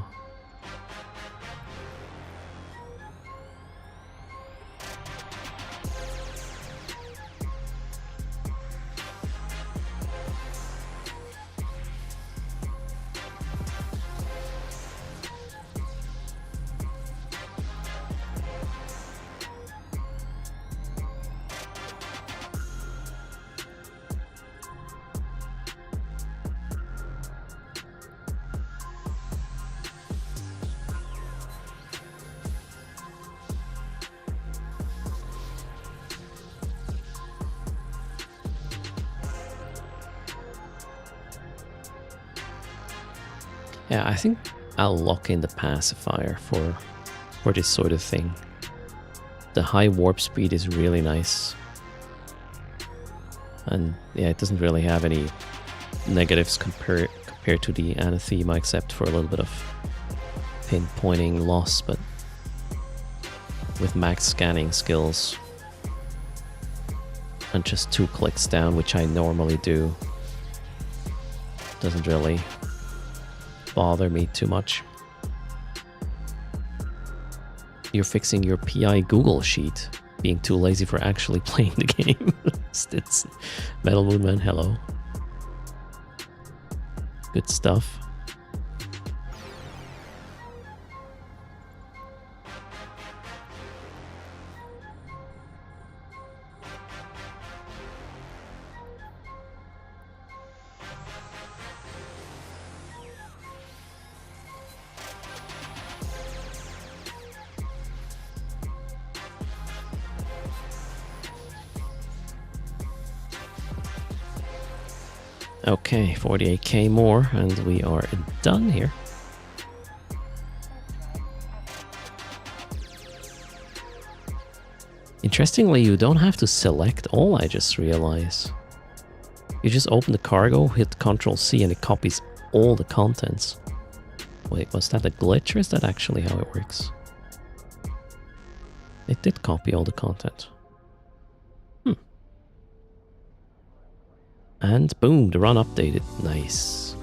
Yeah, I think I'll lock in the pacifier for this sort of thing. The high warp speed is really nice. And yeah, it doesn't really have any negatives compared to the anathema, except for a little bit of pinpointing loss, but with max scanning skills and just 2 clicks down, which I normally do, doesn't really bother me too much. You're fixing your PI Google sheet, being too lazy for actually playing the game. It's Metal Moonman, hello. Good stuff. Okay, 48k more, and we are done here. Interestingly, you don't have to select all, I just realized. You just open the cargo, hit Ctrl-C, and it copies all the contents. Wait, was that a glitch, or is that actually how it works? It did copy all the content. And boom, the run updated. Nice.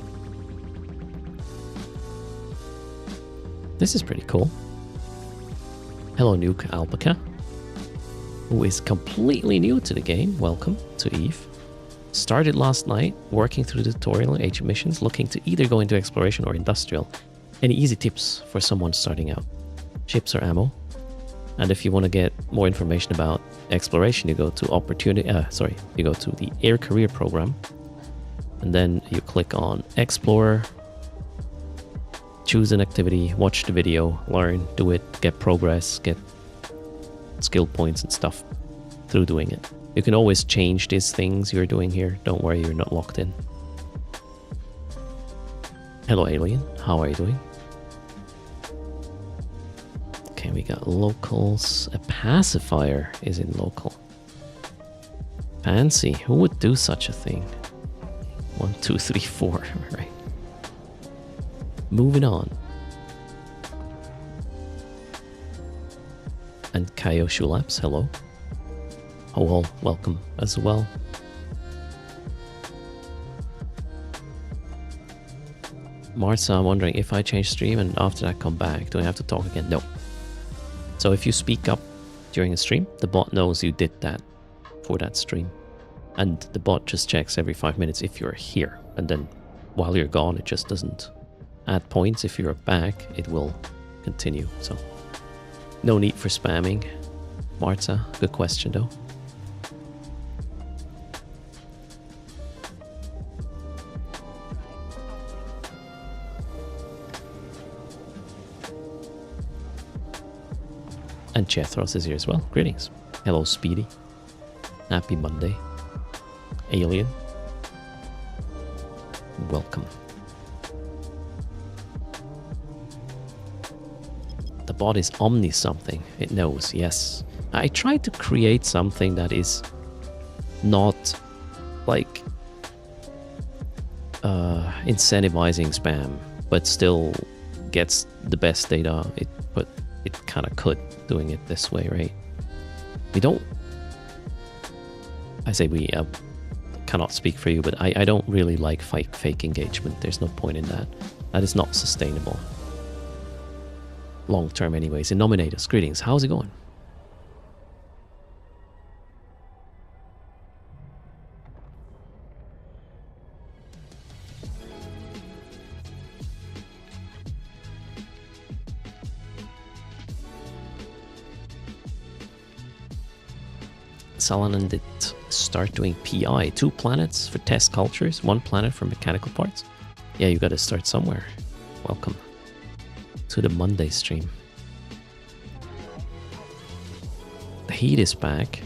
This is pretty cool. Hello, Nuke Alpaca, who is completely new to the game. Welcome to EVE. Started last night, working through the tutorial and agent missions, looking to either go into exploration or industrial. Any easy tips for someone starting out? Chips or ammo? And if you want to get more information about exploration, you go to you go to the Air Career Program, and then you click on Explorer, choose an activity, watch the video, learn, do it, get progress, get skill points and stuff through doing it. You can always change these things you're doing here. Don't worry, you're not locked in. Hello, Alien. How are you doing? Okay, we got locals. A pacifier is in local. Fancy. Who would do such a thing? 1, 2, 3, 4. Right. Moving on. And Kaio Shulaps, hello. Oh, welcome as well. Martha, I'm wondering if I change stream and after that come back, do I have to talk again? No. So if you speak up during a stream, the bot knows you did that for that stream. And the bot just checks every 5 minutes if you're here. And then while you're gone, it just doesn't add points. If you're back, it will continue. So no need for spamming. Marta, good question though. And Chethros is here as well. Greetings. Hello, Speedy. Happy Monday. Alien. Welcome. bot is omni something. It knows, yes. I tried to create something that is not like incentivizing spam, but still gets the best data. But it kind of could doing it this way, right? We don't. I say we cannot speak for you, but I don't really like fake engagement. There's no point in that. That is not sustainable. Long term, anyways. Innominators, greetings. How's it going? Salonen did start doing PI. 2 planets for test cultures, 1 planet for mechanical parts. Yeah, you gotta start somewhere. Welcome to the Monday stream. The heat is back.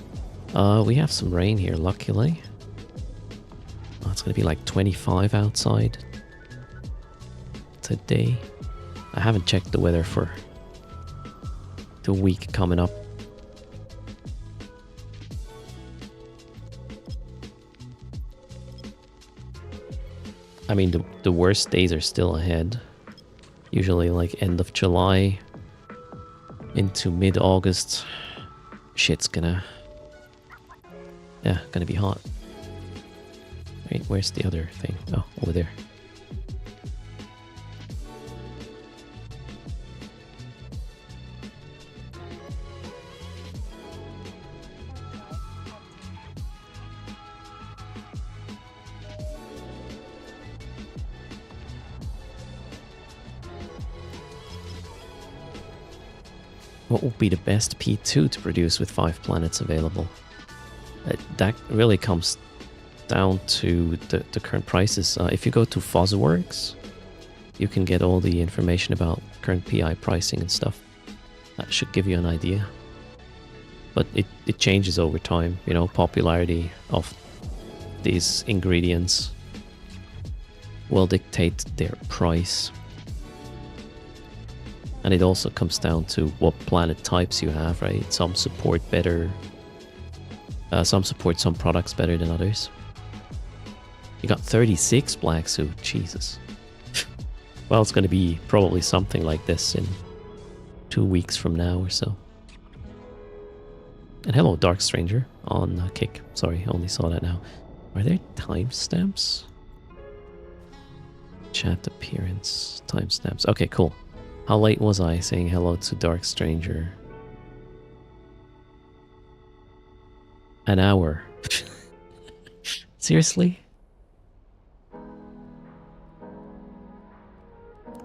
We have some rain here, luckily. Oh, it's gonna be like 25 outside today. I haven't checked the weather for the week coming up. I mean, the worst days are still ahead. Usually like end of July into mid-August. Shit's gonna be hot. Wait, where's the other thing? Oh, over there. What would be the best P2 to produce with 5 planets available? That really comes down to the current prices. If you go to Fuzzworks, you can get all the information about current PI pricing and stuff. That should give you an idea. But it changes over time, you know, popularity of these ingredients will dictate their price. And it also comes down to what planet types you have, right? Some support better, some support some products better than others. You got 36 black suit, Jesus. Well, it's going to be probably something like this in 2 weeks from now or so. And hello, Dark Stranger on Kick. Sorry, I only saw that now. Are there timestamps? Chat appearance, timestamps. Okay, cool. How late was I saying hello to Dark Stranger? An hour. Seriously?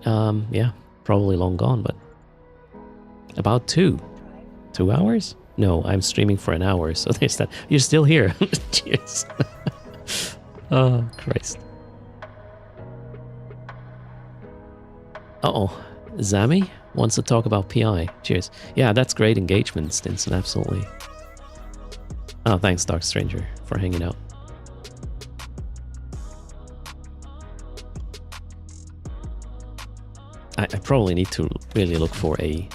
Yeah, probably long gone, but about 2 hours? No, I'm streaming for an hour, so there's that. You're still here. Cheers. Oh, Christ. Uh-oh. Zami wants to talk about PI. Cheers. Yeah, that's great engagement, Stinson, absolutely. Oh, thanks, Dark Stranger, for hanging out. I probably need to really look for a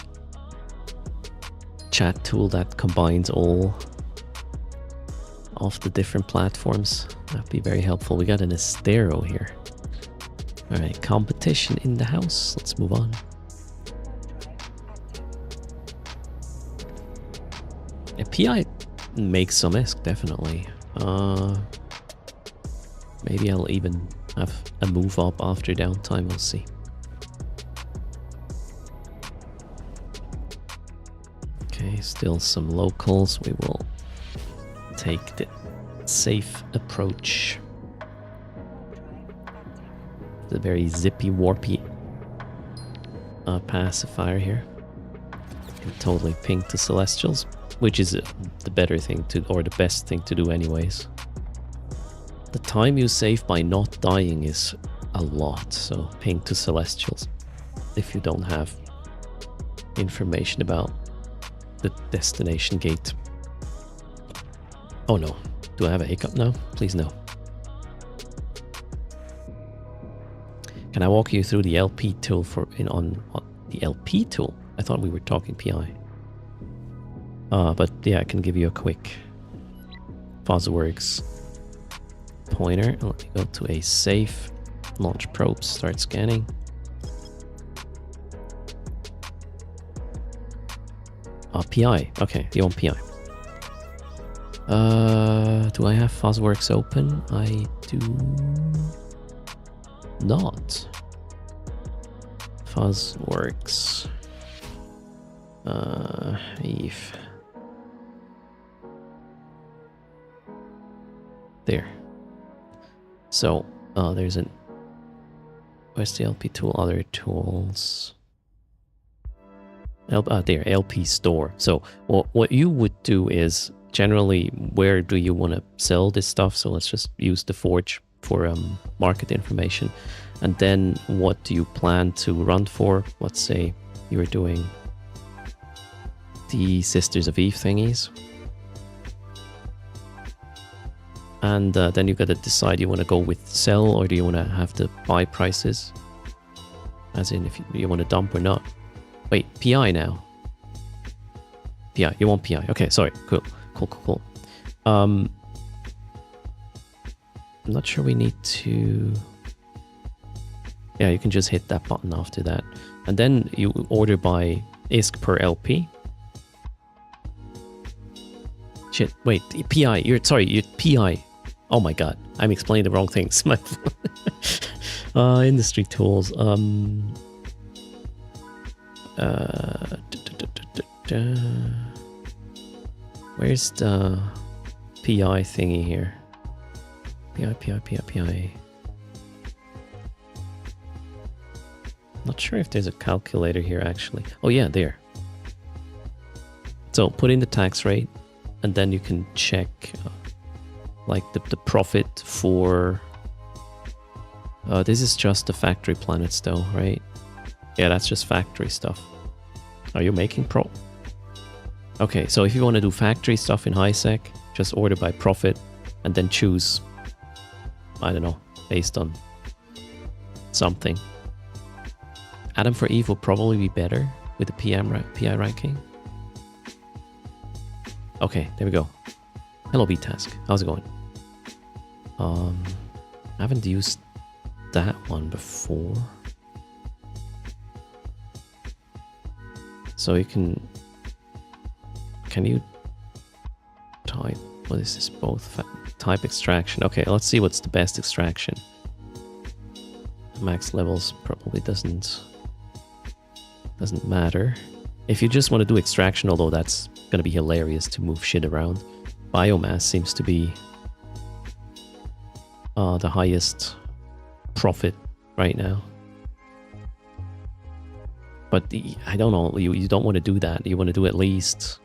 chat tool that combines all of the different platforms. That'd be very helpful. We got an Estero here. Alright, competition in the house. Let's move on. A PI makes some ESC, definitely. Maybe I'll even have a move up after downtime, we'll see. Okay, still some locals. We will take the safe approach. The very zippy, warpy pacifier here. Can totally ping to Celestials, which is the better thing to, or the best thing to do anyways. The time you save by not dying is a lot, so ping to Celestials if you don't have information about the destination gate. Oh no, do I have a hiccup now? Please no. Can I walk you through the LP tool on the LP tool? I thought we were talking PI. But yeah, I can give you a quick FOSWorks pointer. Let me go to a safe, launch probes, start scanning. PI. Okay, you want PI. Do I have FOSWorks open? I do not. FOSWorks. Eve. There. So, there's an where's the LP tool? Other tools. There, LP store. So, what you would do is generally, where do you want to sell this stuff? So let's just use the Forge for market information. And then what do you plan to run for? Let's say you're doing the Sisters of Eve thingies. And then you got to decide, you want to go with sell or do you want to have the buy prices? As in if you want to dump or not. Wait, PI now. PI, you want PI. Okay, sorry, cool. I'm not sure we need to... Yeah, you can just hit that button after that. And then you order by ISK per LP. Shit, wait, PI, you're PI. Oh my god, I'm explaining the wrong things. Industry tools. Where's the PI thingy here? PI. Not sure if there's a calculator here actually. Oh yeah, there. So put in the tax rate and then you can check like the profit for... this is just the factory planets though, right? Yeah, that's just factory stuff. Are you making pro? Okay, so if you want to do factory stuff in HiSec, just order by profit and then choose, I don't know, based on something. Adam for Eve will probably be better with the PI ranking. Okay, there we go. Hello BTask, how's it going? I haven't used that one before. So you can you type, what is this, both type extraction? Okay, let's see what's the best extraction. Max levels probably doesn't matter. If you just want to do extraction, although that's gonna be hilarious to move shit around, biomass seems to be the highest profit right now. But I don't know, you don't want to do that. You want to do at least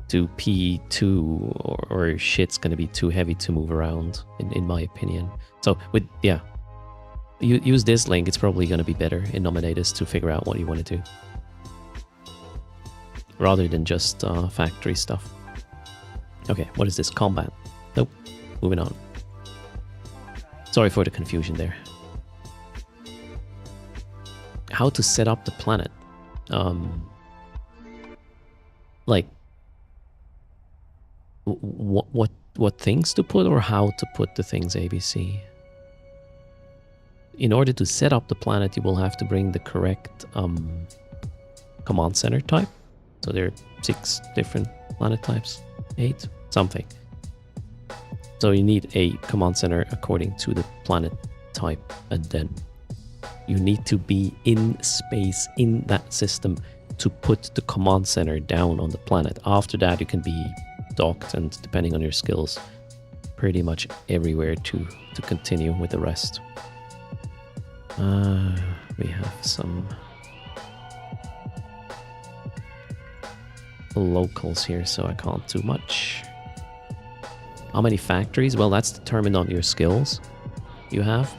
do P2 or shit's going to be too heavy to move around, in my opinion. So, you use this link, it's probably going to be better in Nominatus to figure out what you want to do. Rather than just factory stuff. Okay, what is this? Combat. Nope. Moving on. Sorry for the confusion there. How to set up the planet. Like what things to put or how to put the things, ABC. In order to set up the planet, you will have to bring the correct command center type. So there are 6 different planet types, 8, something. So you need a command center according to the planet type, and then you need to be in space in that system to put the command center down on the planet. After that, you can be docked and, depending on your skills, pretty much everywhere to continue with the rest. We have some locals here, so I can't do much. How many factories? Well, that's determined on your skills you have.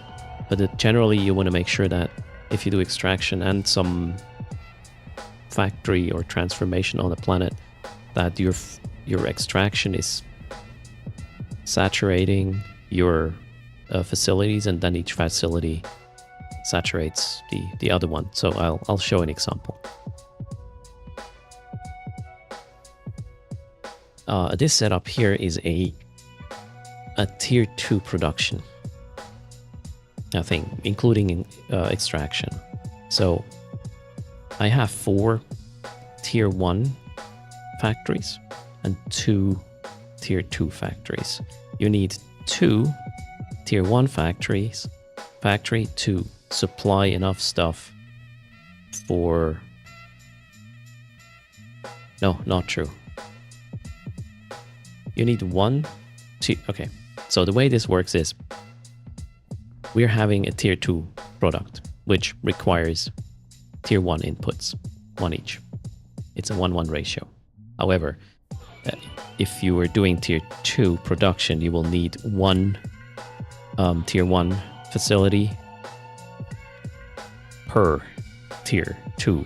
But generally, you want to make sure that if you do extraction and some factory or transformation on the planet, that your extraction is saturating your facilities, and then each facility saturates the other one. So I'll show an example. This setup here is a tier 2 production thing, including extraction. So I have 4 tier 1 factories and 2 tier 2 factories. You need 2 tier 1 factory to supply enough stuff for... No, not true. You need 1, 2... Okay, so the way this works is we're having a tier 2 product, which requires tier 1 inputs, 1 each. It's a 1-1 ratio. However, if you were doing tier 2 production, you will need 1 tier 1 facility per tier 2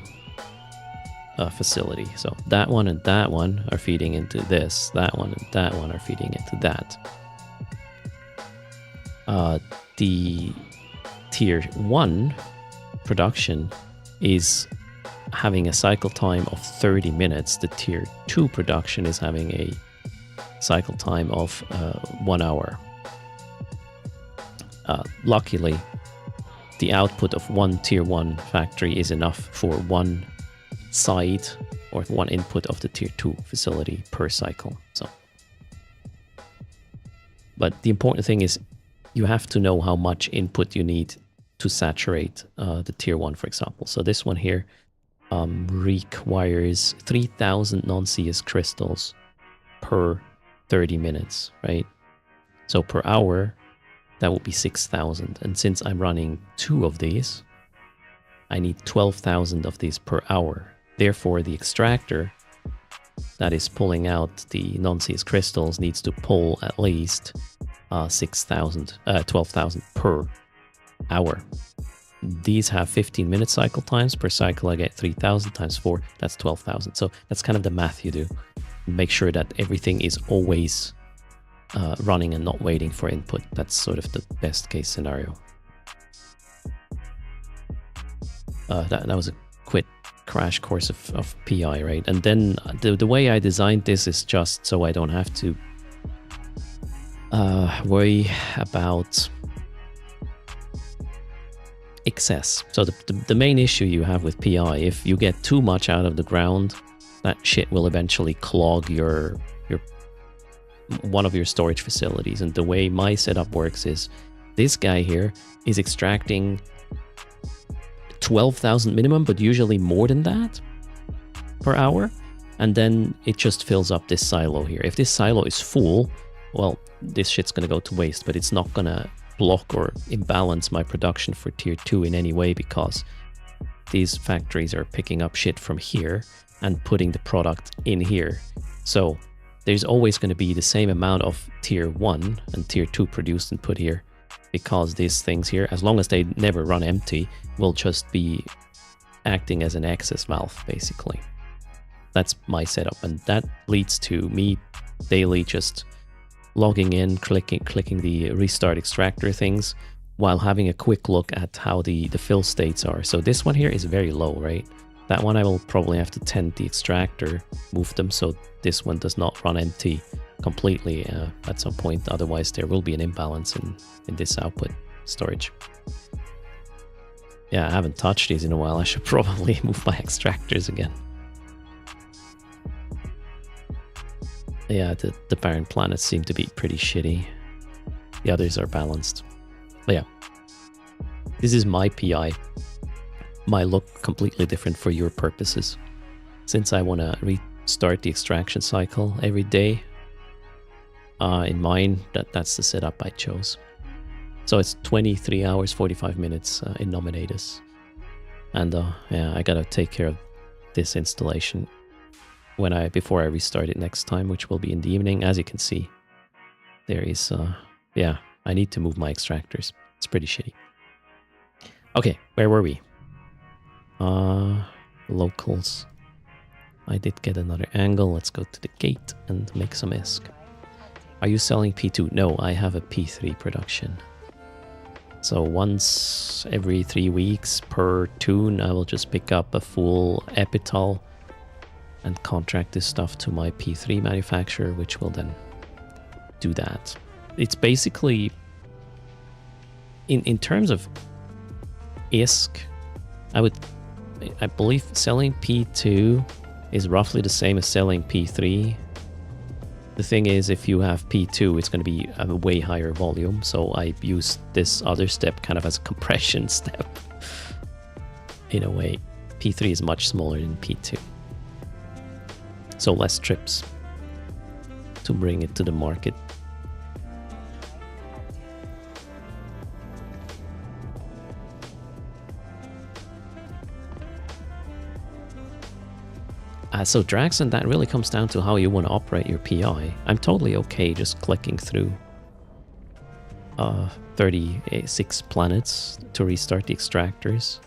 facility. So that one and that one are feeding into this, that one and that one are feeding into that. The tier 1 production is having a cycle time of 30 minutes. The tier 2 production is having a cycle time of 1 hour. Luckily, the output of one tier 1 factory is enough for one side or one input of the tier 2 facility per cycle. So, but the important thing is you have to know how much input you need to saturate the tier 1, for example. So this one here requires 3,000 non-CS crystals per 30 minutes, right? So per hour, that would be 6,000. And since I'm running 2 of these, I need 12,000 of these per hour. Therefore, the extractor that is pulling out the non-CS crystals needs to pull at least 12,000 per hour. These have 15-minute cycle times. Per cycle, I get 3,000 times 4. That's 12,000. So that's kind of the math you do. Make sure that everything is always running and not waiting for input. That's sort of the best case scenario. That was a quick crash course of PI, right? And then the way I designed this is just so I don't have to worry about excess. So the main issue you have with PI, if you get too much out of the ground, that shit will eventually clog your one of your storage facilities. And the way my setup works is this guy here is extracting 12,000 minimum, but usually more than that per hour. And then it just fills up this silo here. If this silo is full, well, this shit's gonna go to waste, but it's not gonna block or imbalance my production for tier 2 in any way, because these factories are picking up shit from here and putting the product in here. So there's always going to be the same amount of tier 1 and tier 2 produced and put here, because these things here, as long as they never run empty, will just be acting as an access valve, basically. That's my setup, and that leads to me daily just logging in, clicking the restart extractor things, while having a quick look at how the fill states are. So this one here is very low, right? That one I will probably have to tend the extractor, move them so this one does not run empty completely at some point. Otherwise there will be an imbalance in this output storage. Yeah, I haven't touched these in a while. I should probably move my extractors again. Yeah, the barren planets seem to be pretty shitty. The others are balanced. But yeah, this is my PI. Might look completely different for your purposes. Since I want to restart the extraction cycle every day, in mine, that's the setup I chose. So it's 23 hours, 45 minutes in Nominatus. And yeah, I gotta take care of this installation before I restart it next time, which will be in the evening. As you can see, there is, yeah, I need to move my extractors. It's pretty shitty. Okay, where were we? Locals. I did get another angle. Let's go to the gate and make some ISK. Are you selling P2? No, I have a P3 production. So once every 3 weeks per tune, I will just pick up a full epital and contract this stuff to my P3 manufacturer, which will then do that. It's basically, in terms of ISK, I believe selling P2 is roughly the same as selling P3. The thing is, if you have P2, it's going to be a way higher volume, so I use this other step kind of as a compression step. In a way, P3 is much smaller than P2. So less trips to bring it to the market. So Draxon, that really comes down to how you want to operate your PI. I'm totally okay just clicking through 36 planets to restart the extractors.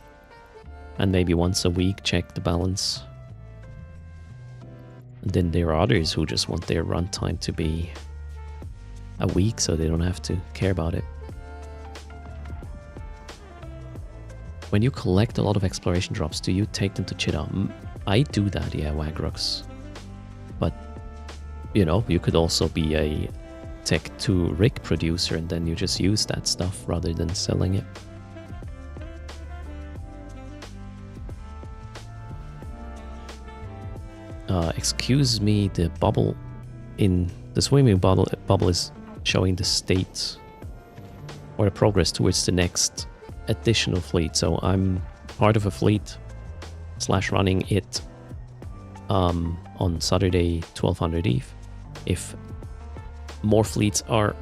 And maybe once a week check the balance. And then there are others who just want their runtime to be a week so they don't have to care about it. When you collect a lot of exploration drops, do you take them to Chida? I do that, yeah, Wagrux. But, you know, you could also be a Tech 2 rig producer and then you just use that stuff rather than selling it. Excuse me, the bubble in the swimming bubble is showing the state or the progress towards the next additional fleet. So I'm part of a fleet / running it on Saturday 1200 Eve. If more fleets are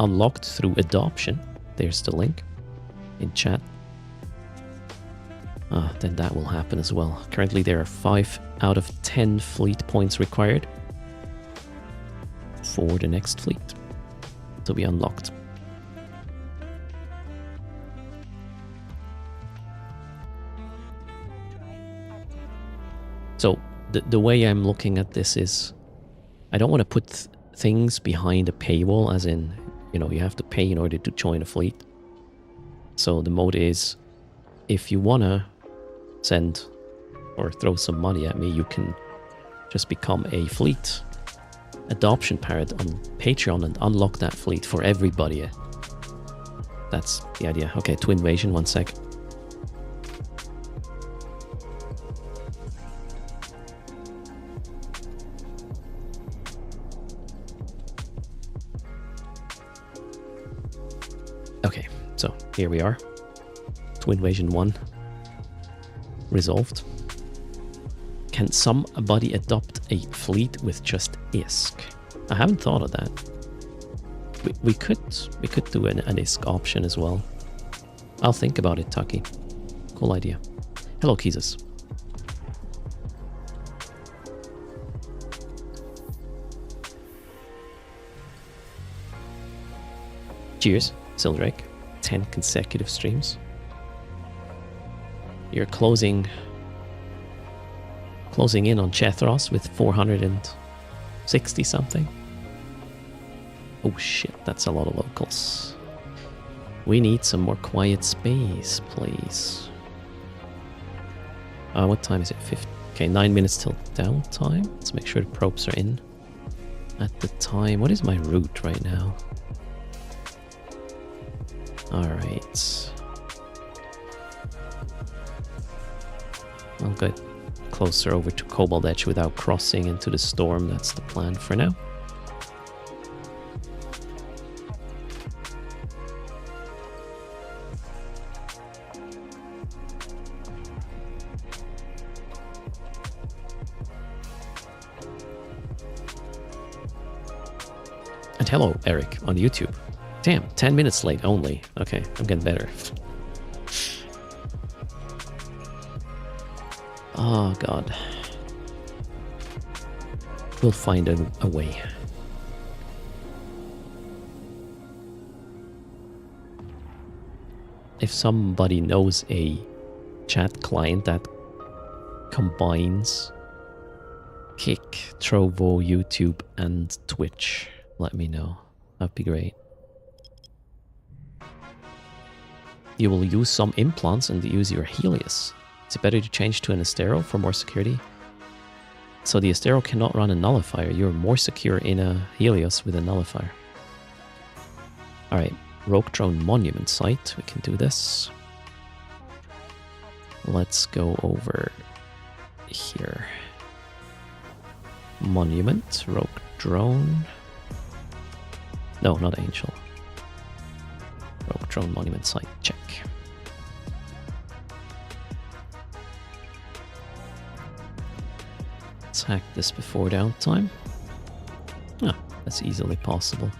unlocked through adoption, there's the link in chat, then that will happen as well. Currently there are 5 out of 10 fleet points required for the next fleet to be unlocked. So the way I'm looking at this is, I don't want to put things behind a paywall, as in, you know, you have to pay in order to join a fleet. So the mode is, if you want to send or throw some money at me, you can just become a fleet adoption parrot on Patreon and unlock that fleet for everybody. That's the idea. Okay, Twin Invasion, 1 sec. Okay, so here we are. Twin Invasion 1 resolved. Can somebody adopt a fleet with just ISK? I haven't thought of that. We could do an ISK option as well. I'll think about it, Taki. Cool idea. Hello, Keezus. Cheers, Sildrake. 10 consecutive streams. You're closing in on Chethros with 460 something. Oh shit, that's a lot of locals. We need some more quiet space, please. What time is it? Okay, 9 minutes till downtime. Let's make sure the probes are in at the time. What is my route right now? Alright. I'll get closer over to Cobalt Edge without crossing into the storm. That's the plan for now. And hello, Eric, on YouTube. Damn, 10 minutes late only. Okay, I'm getting better. Oh, God. We'll find a way. If somebody knows a chat client that combines Kick, Trovo, YouTube, and Twitch, let me know. That'd be great. You will use some implants and use your Helios. Is it better to change to an Astero for more security? So the Astero cannot run a nullifier. You're more secure in a Helios with a nullifier. Alright, Rogue Drone Monument Site. We can do this. Let's go over here. Monument, Rogue Drone. No, not Angel. Rogue Drone Monument Site, check. Let's hack this before downtime. Ah, that's easily possible.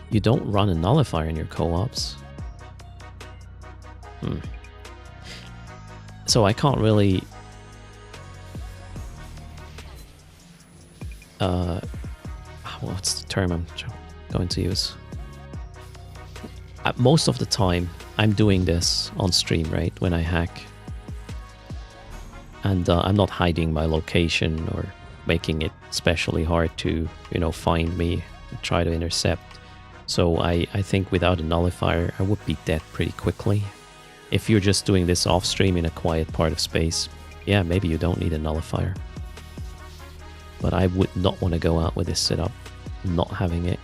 You don't run a nullifier in your co-ops. So I can't really... what's the term I'm going to use? Most of the time, I'm doing this on stream, right? When I hack. And I'm not hiding my location or making it especially hard to, you know, find me and try to intercept. So I think without a nullifier, I would be dead pretty quickly. If you're just doing this off stream in a quiet part of space, yeah, maybe you don't need a nullifier. But I would not want to go out with this setup, not having it.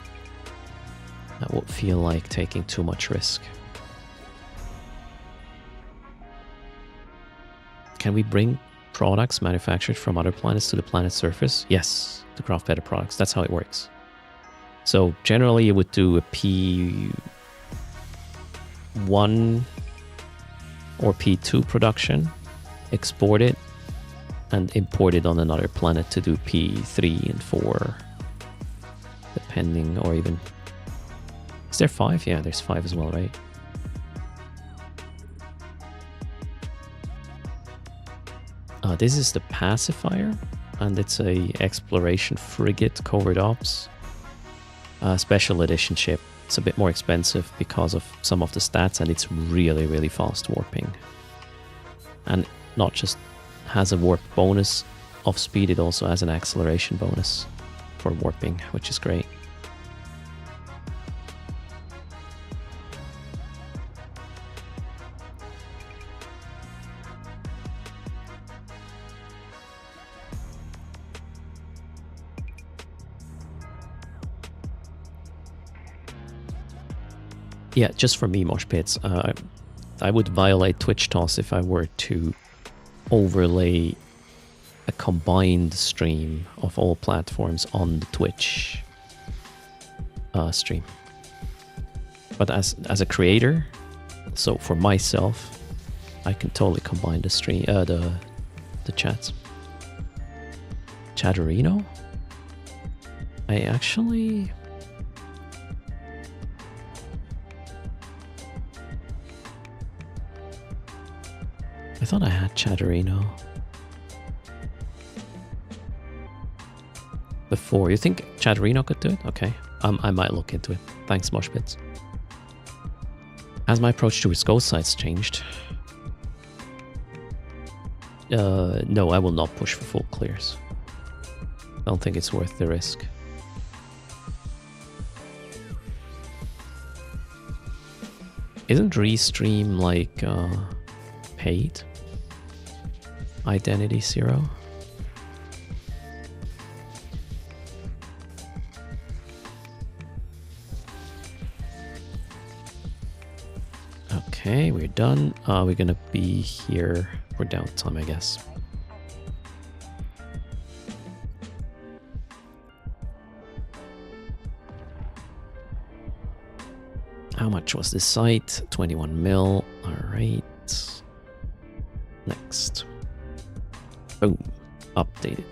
That would feel like taking too much risk. Can we bring products manufactured from other planets to the planet's surface? Yes, to craft better products. That's how it works. So generally you would do a P1 or P2 production, export it, and import it on another planet to do P3 and 4, depending, or even... Is there 5? Yeah, there's 5 as well, right? This is the pacifier, and it's a exploration frigate covert ops. Special edition ship. It's a bit more expensive because of some of the stats, and it's really, really fast warping. And not just has a warp bonus of speed, it also has an acceleration bonus for warping, which is great. Yeah, just for me, Mosh Pits, I would violate Twitch toss if I were to overlay a combined stream of all platforms on the Twitch stream. But as a creator, so for myself, I can totally combine the stream, the chats. Chatterino? I actually... I thought I had Chatterino before. You think Chatterino could do it? Okay, I might look into it. Thanks, Moshpits. Has my approach to its ghost sites changed? No, I will not push for full clears. I don't think it's worth the risk. Isn't Restream like paid? Identity 0? Okay, we're done. We're gonna be here for downtime, I guess. How much was this site? 21 mil. All right. Next. Boom. Updated.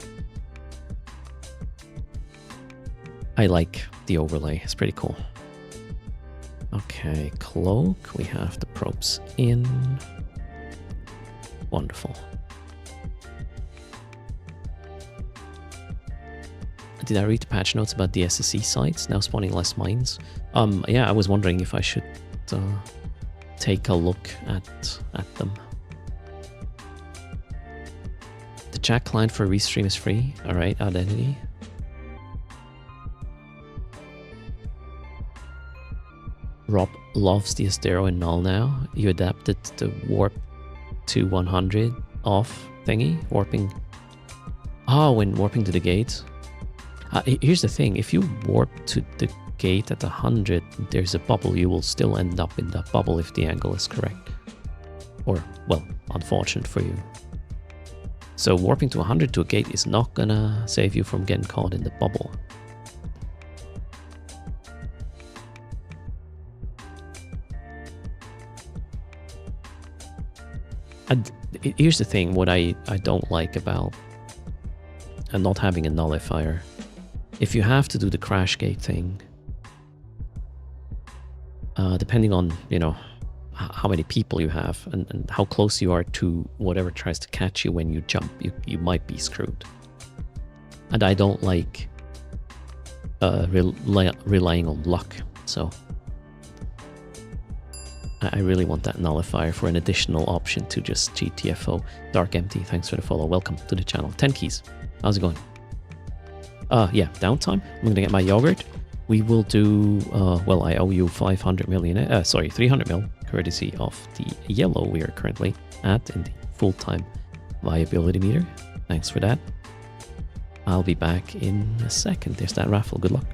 I like the overlay. It's pretty cool. Okay, cloak. We have the probes in. Wonderful. Did I read the patch notes about the SSE sites now spawning less mines? Yeah, I was wondering if I should take a look at them. The chat client for Restream is free. All right, identity. Rob loves the Astero in null now. You adapted the warp to 100 off thingy, warping. Oh, when warping to the gate. Here's the thing, if you warp to the gate at 100, there's a bubble. You will still end up in that bubble if the angle is correct. Or, well, unfortunate for you. So warping to 100 to a gate is not gonna save you from getting caught in the bubble. And here's the thing, what I don't like about not having a nullifier. If you have to do the crash gate thing, depending on, you know, how many people you have and how close you are to whatever tries to catch you when you jump, you might be screwed. And I don't like relying on luck, so I really want that nullifier for an additional option to just GTFO. Dark Empty, thanks for the follow. Welcome to the channel. 10 keys. How's it going? Yeah, downtime. I'm gonna get my yogurt. We will do, well, I owe you 500 million, sorry, 300 mil, courtesy of the yellow we are currently at in the full-time viability meter. Thanks for that. I'll be back in a second. There's that raffle. Good luck.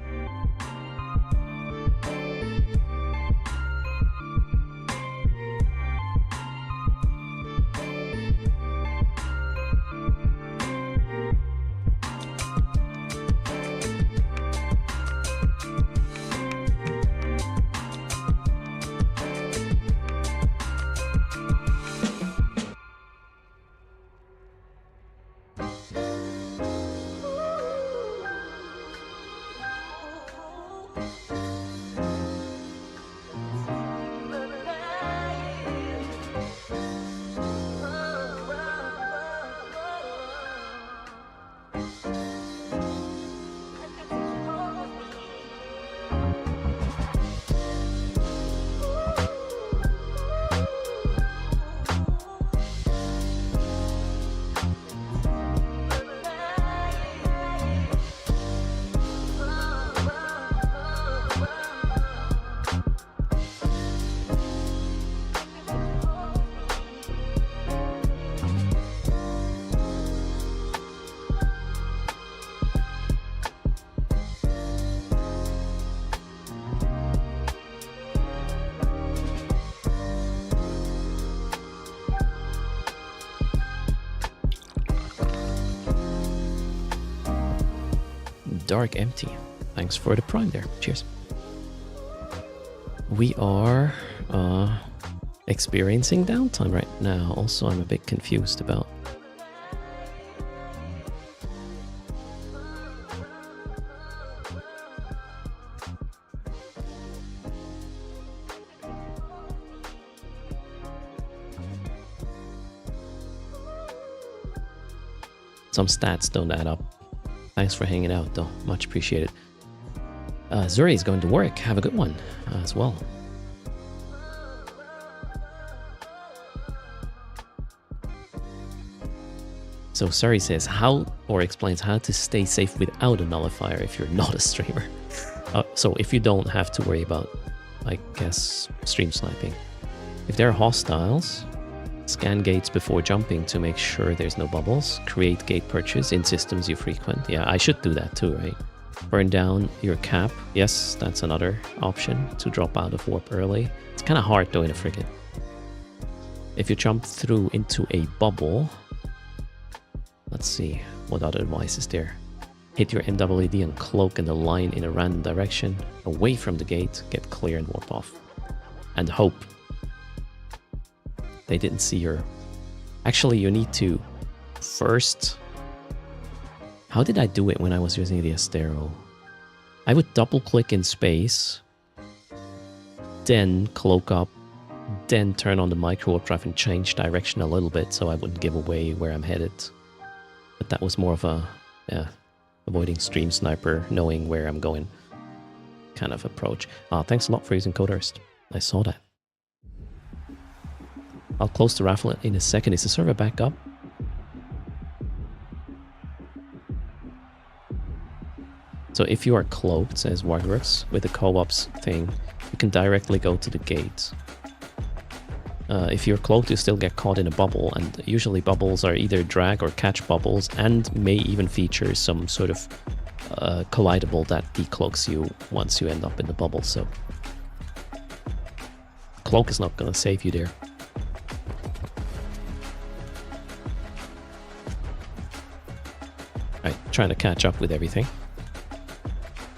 Dark Empty, thanks for the prime there. Cheers. We are experiencing downtime right now. Also, I'm a bit confused about some stats don't add up. Thanks for hanging out, though. Much appreciated. Zuri is going to work. Have a good one as well. So Suri says how, or explains how to stay safe without a nullifier if you're not a streamer. So if you don't have to worry about, I guess, stream sniping. If there are hostiles, scan gates before jumping to make sure there's no bubbles. Create gate perches in systems you frequent. Yeah, I should do that too, right? Burn down your cap. Yes, that's another option to drop out of warp early. It's kind of hard though in a frigate. If you jump through into a bubble, let's see, what other advice is there? Hit your NWD and cloak in the line in a random direction, away from the gate, get clear and warp off. And hope they didn't see your... Actually, you need to first... How did I do it when I was using the Astero? I would double click in space, then cloak up, then turn on the micro warp drive and change direction a little bit so I wouldn't give away where I'm headed. But that was more of a, yeah, avoiding stream sniper, knowing where I'm going kind of approach. Thanks a lot for using code erst. I saw that. I'll close the raffle in a second. Is the server back up? So if you are cloaked, says Wargworks, with the co-ops thing, you can directly go to the gate. If you're cloaked, you still get caught in a bubble, and usually bubbles are either drag or catch bubbles, and may even feature some sort of collidable that decloaks you once you end up in the bubble, so cloak is not gonna save you there. Alright, trying to catch up with everything.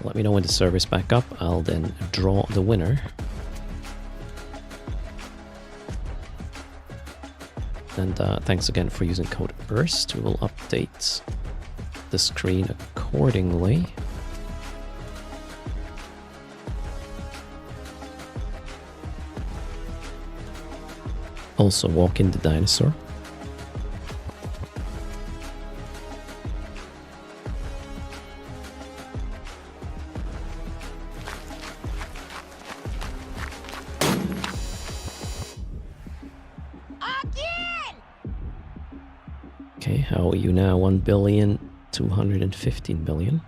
Let me know when the server's back up, I'll then draw the winner. And thanks again for using code erst. We will update the screen accordingly. Also walk in the dinosaur. Okay, how are you now? 1,215,000,000.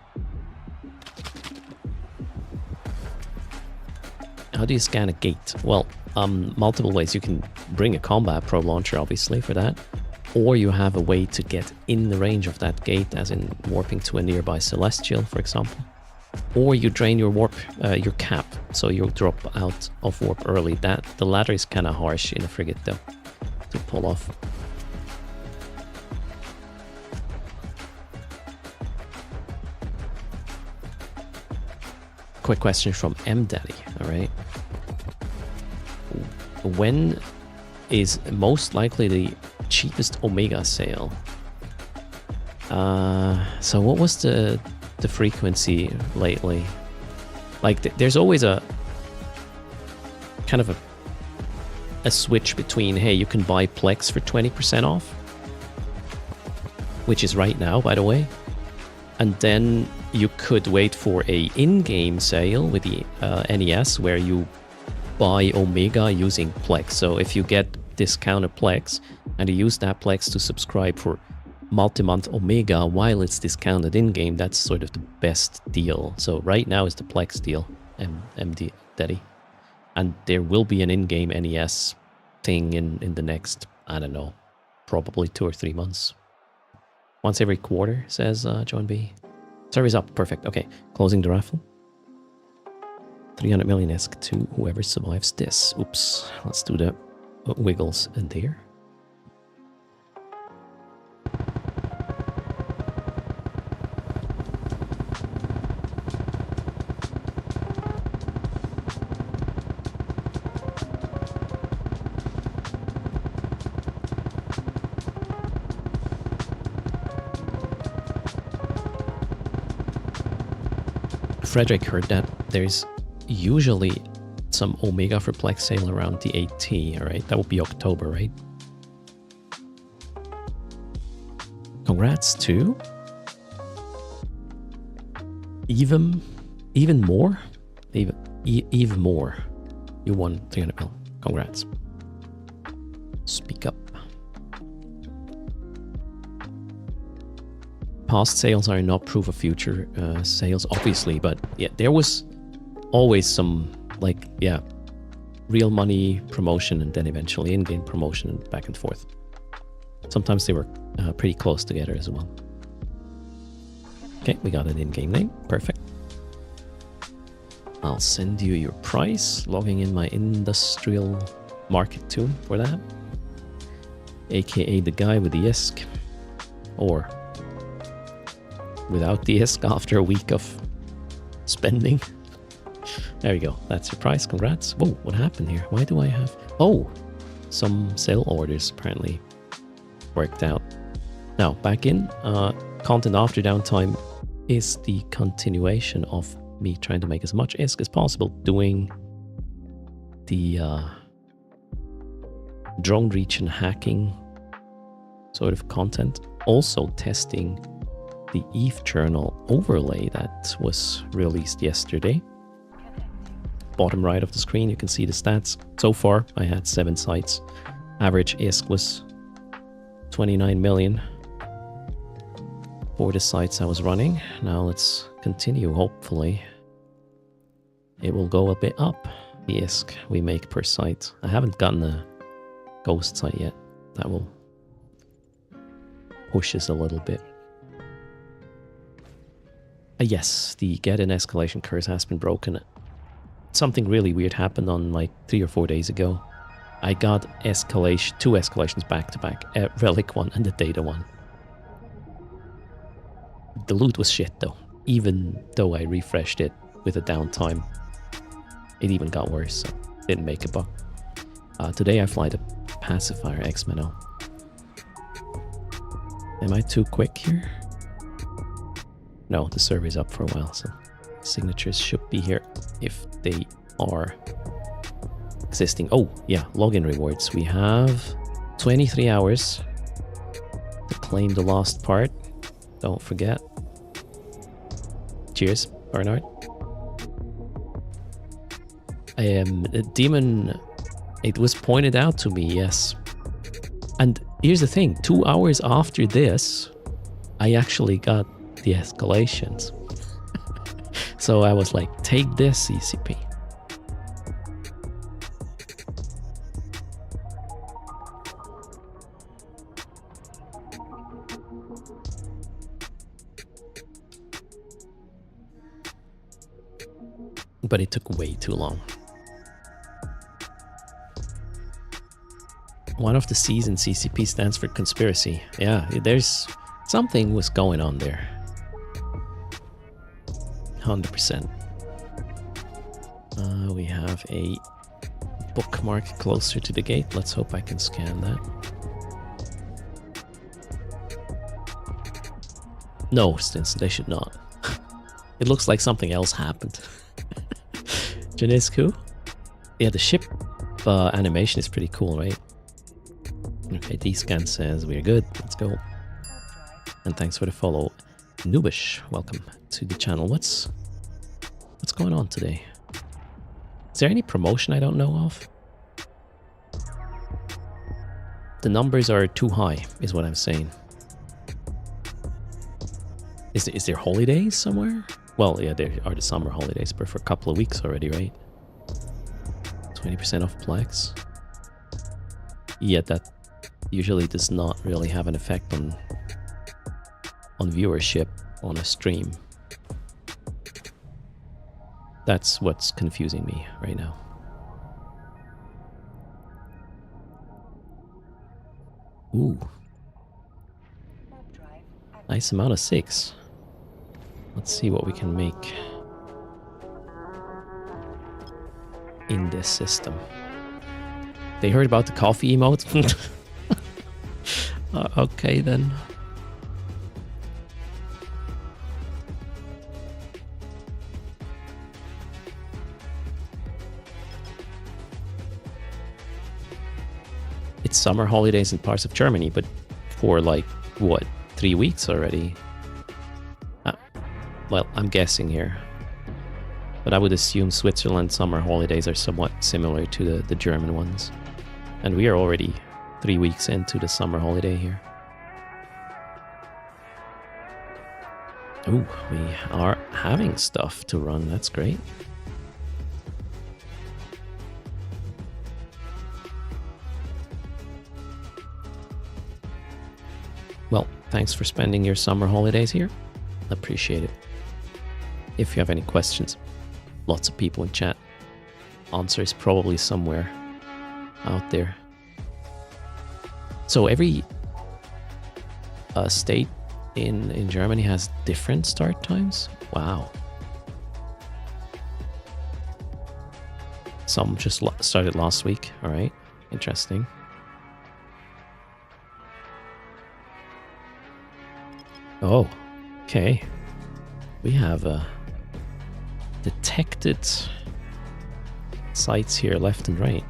How do you scan a gate? Well, multiple ways. You can bring a combat probe launcher, obviously, for that. Or you have a way to get in the range of that gate, as in warping to a nearby celestial, for example. Or you drain your warp, your cap, so you'll drop out of warp early. The latter is kind of harsh in a frigate, though, to pull off. Quick question from M Daddy. All right, when is most likely the cheapest Omega sale? So what was the frequency lately? Like there's always a kind of a switch between, hey, you can buy Plex for 20% off, which is right now, by the way, and then you could wait for a in-game sale with the NES where you buy Omega using Plex. So if you get discounted Plex and you use that Plex to subscribe for multi-month Omega while it's discounted in-game, that's sort of the best deal. So right now is the Plex deal, MD Daddy. And there will be an in-game NES thing in the next, I don't know, probably 2 or 3 months. Once every quarter, says John B. Service up, perfect. Okay, closing the raffle. 300 million ESC to whoever survives this. Oops, let's do the wiggles in there. Frederick heard that there's usually some Omega for Plex sale around the 8T, alright? That would be October, right? Congrats to even more? Even more. You won 300 mil. Congrats. Speak up. Past sales are not proof of future sales, obviously, but yeah, there was always some, like, yeah, real money promotion and then eventually in-game promotion and back and forth. Sometimes they were pretty close together as well. Okay, we got an in-game name. Perfect. I'll send you your price, logging in my industrial market tune for that. AKA the guy with the ISK. Or without the ISK after a week of spending. There you go. That's your price. Congrats. Whoa, what happened here? Why do I have... Oh, some sale orders apparently worked out. Now, back in. Content after downtime is the continuation of me trying to make as much ISK as possible, doing the drone region hacking sort of content. Also testing the EVE journal overlay that was released yesterday. Bottom right of the screen, you can see the stats. So far, I had 7 sites. Average ISK was 29 million for the sites I was running. Now let's continue. Hopefully, it will go a bit up. the ISK we make per site. I haven't gotten a ghost site yet. That will push us a little bit. Yes, the get an escalation curse has been broken. Something really weird happened on like 3 or 4 days ago. I got two escalations back to back. Relic one and the data one. The loot was shit though. Even though I refreshed it with a downtime, it even got worse, so didn't make a buck. Today I fly the Pacifier X-Meno. Am I too quick here? No, the survey's up for a while, so signatures should be here if they are existing. Oh, yeah, login rewards. We have 23 hours to claim the lost part. Don't forget. Cheers, Bernard. Demon, it was pointed out to me, yes. And here's the thing, 2 hours after this, I actually got the escalations. So I was like, take this, CCP. But it took way too long. One of the C's in CCP stands for conspiracy. Yeah, there's something was going on there. 100%. We have a bookmark closer to the gate. Let's hope I can scan that. No, Stinson, they should not. It looks like something else happened. Janisku? Yeah, the ship animation is pretty cool, right? Okay, D-Scan says we're good. Let's go. And thanks for the follow. Nubish, welcome to the channel. What's going on today? Is there any promotion I don't know of? The numbers are too high, is what I'm saying. Is there holidays somewhere? Well, yeah, there are the summer holidays, but for a couple of weeks already, right? 20% off Plex. Yeah, that usually does not really have an effect on viewership on a stream. That's what's confusing me right now. Ooh. Nice amount of 6. Let's see what we can make in this system. They heard about the coffee emote? Okay then. It's summer holidays in parts of Germany, but for like, what, 3 weeks already? Well, I'm guessing here. But I would assume Switzerland summer holidays are somewhat similar to the German ones. And we are already 3 weeks into the summer holiday here. Ooh, we are having stuff to run. That's great. Well, thanks for spending your summer holidays here. Appreciate it. If you have any questions, lots of people in chat. Answer is probably somewhere out there. So every state in Germany has different start times? Wow. Some just started last week. All right. Interesting. Oh, okay. We have detected sites here left and right.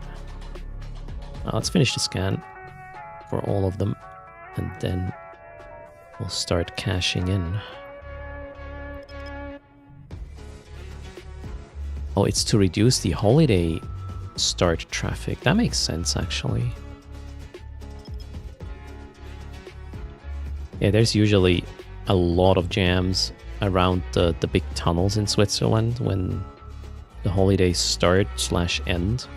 Let's finish the scan for all of them, and then we'll start cashing in. Oh, it's to reduce the holiday start traffic. That makes sense, actually. Yeah, there's usually a lot of jams around the big tunnels in Switzerland when the holiday start / end.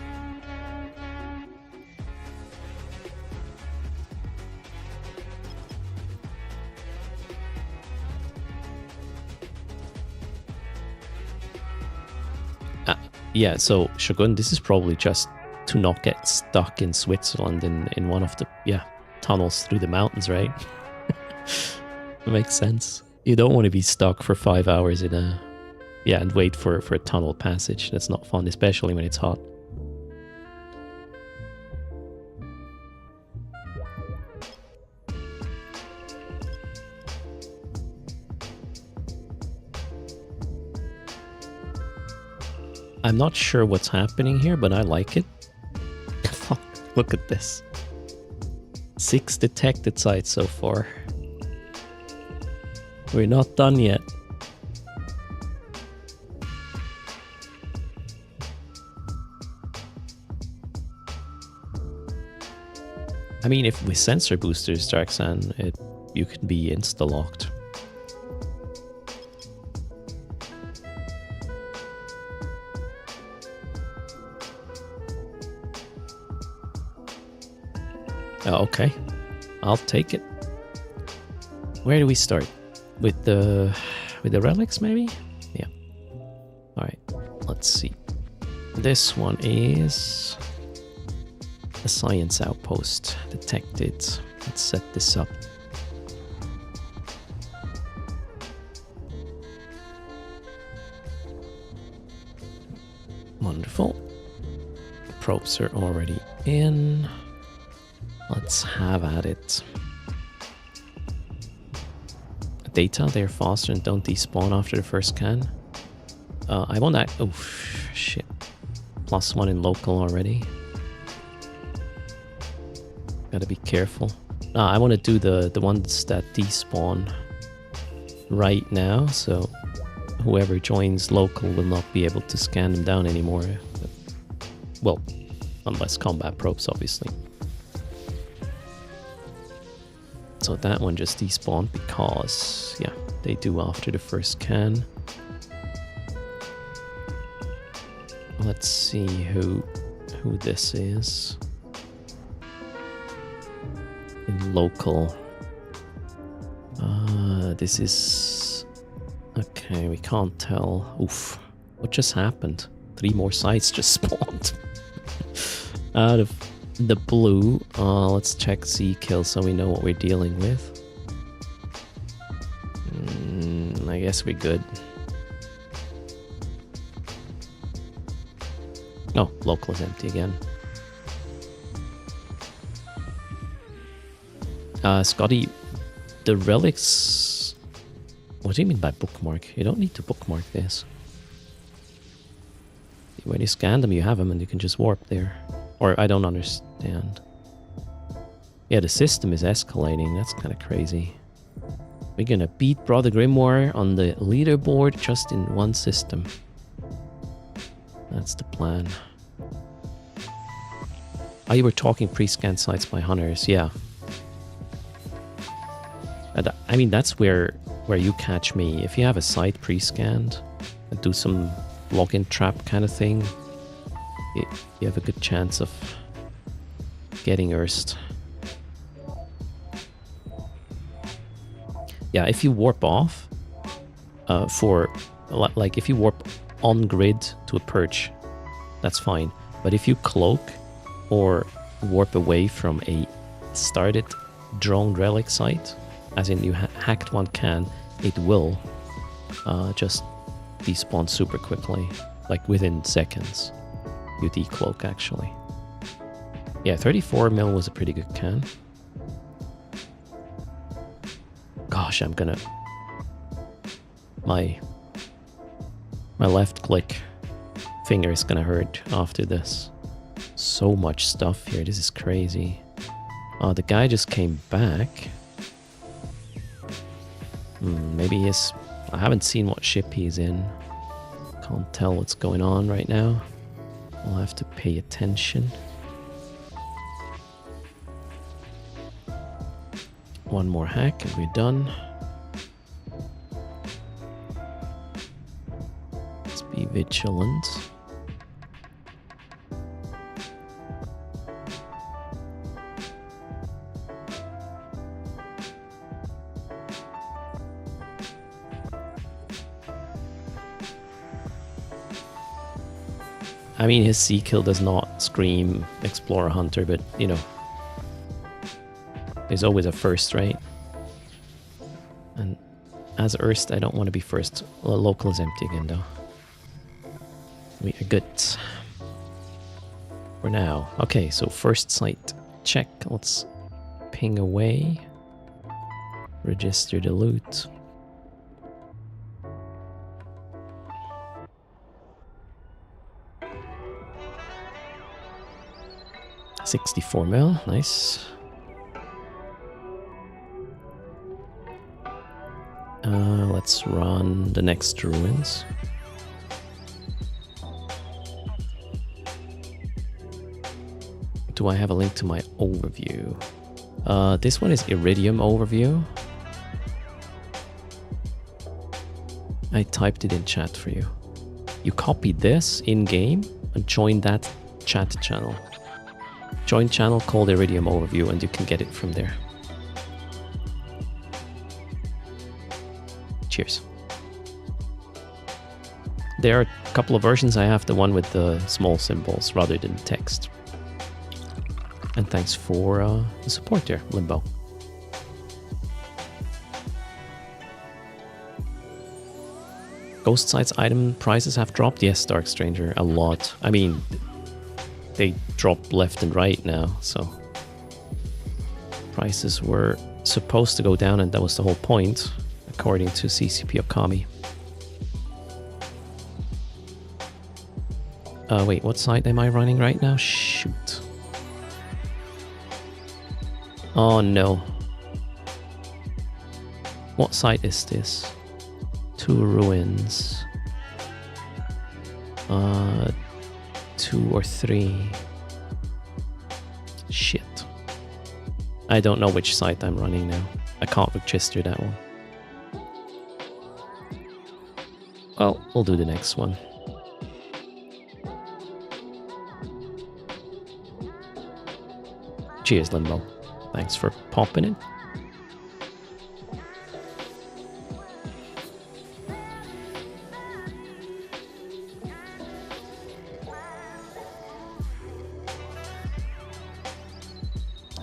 Yeah, so Shogun, this is probably just to not get stuck in Switzerland in one of the tunnels through the mountains, right? It makes sense. You don't want to be stuck for 5 hours in a and wait for a tunnel passage. That's not fun, especially when it's hot. I'm not sure what's happening here, but I like it. Fuck, look at this. 6 detected sites so far. We're not done yet. I mean, if with sensor boosters, Darksan, you can be insta-locked. Oh, okay, I'll take it. Where do we start? With the relics, maybe? Yeah. All right. Let's see. This one is a science outpost detected. Let's set this up. Wonderful. Probes are already in. Let's have at it. Data, they're faster and don't despawn after the first scan. I want that. Oh, shit. +1 in local already. Gotta be careful. I want to do the ones that despawn right now, so whoever joins local will not be able to scan them down anymore. Well, unless combat probes, obviously. So that one just despawned because, yeah, they do after the first scan. Let's see who this is. In local. This is... Okay, we can't tell. Oof. What just happened? 3 more sites just spawned. Out of the blue. Let's check Z kill so we know what we're dealing with. I guess we're good. Oh, local is empty again. Scotty, the relics... What do you mean by bookmark? You don't need to bookmark this. When you scan them, you have them and you can just warp there. Or I don't understand. Yeah, the system is escalating. That's kind of crazy. We're gonna beat Brother Grimoire on the leaderboard just in one system. That's the plan. Oh, you were talking pre-scan sites by hunters. Yeah. I mean, that's where you catch me. If you have a site pre-scanned and do some login trap kind of thing, you have a good chance of getting erst. Yeah, if you warp off like if you warp on grid to a perch, that's fine. But if you cloak or warp away from a started drone relic site, as in you hacked one can, it will just despawn super quickly, like within seconds. You decloak actually. Yeah, 34 mil was a pretty good can. Gosh, I'm gonna... My left click finger is gonna hurt after this. So much stuff here, this is crazy. The guy just came back. Maybe he's... I haven't seen what ship he's in. Can't tell what's going on right now. I'll have to pay attention. One more hack and we're done. Let's be vigilant. I mean, his C kill does not scream Explorer Hunter, but, you know, there's always a first, right? And as Erst, I don't want to be first. Local is empty again, though. We are good. For now. Okay, so first site check. Let's ping away. Register the loot. $64 mil, nice. Let's run the next ruins. Do I have a link to my overview? This one is Iridium overview. I typed it in chat for you. You copy this in-game and join that chat channel. Join channel called Iridium overview and you can get it from there. Cheers. There are a couple of versions. I have the one with the small symbols rather than text. And thanks for the support there, Limbo. Ghost sites item prices have dropped. Yes, Dark Stranger, a lot. I mean, they drop left and right now, so prices were supposed to go down, and that was the whole point, according to CCP Okami. Wait, what site am I running right now? Shoot. Oh no. What site is this? 2 ruins. 2 or 3. Shit. I don't know which site I'm running now. I can't register that one. Well, we'll do the next one. Cheers, Limbo. Thanks for popping in.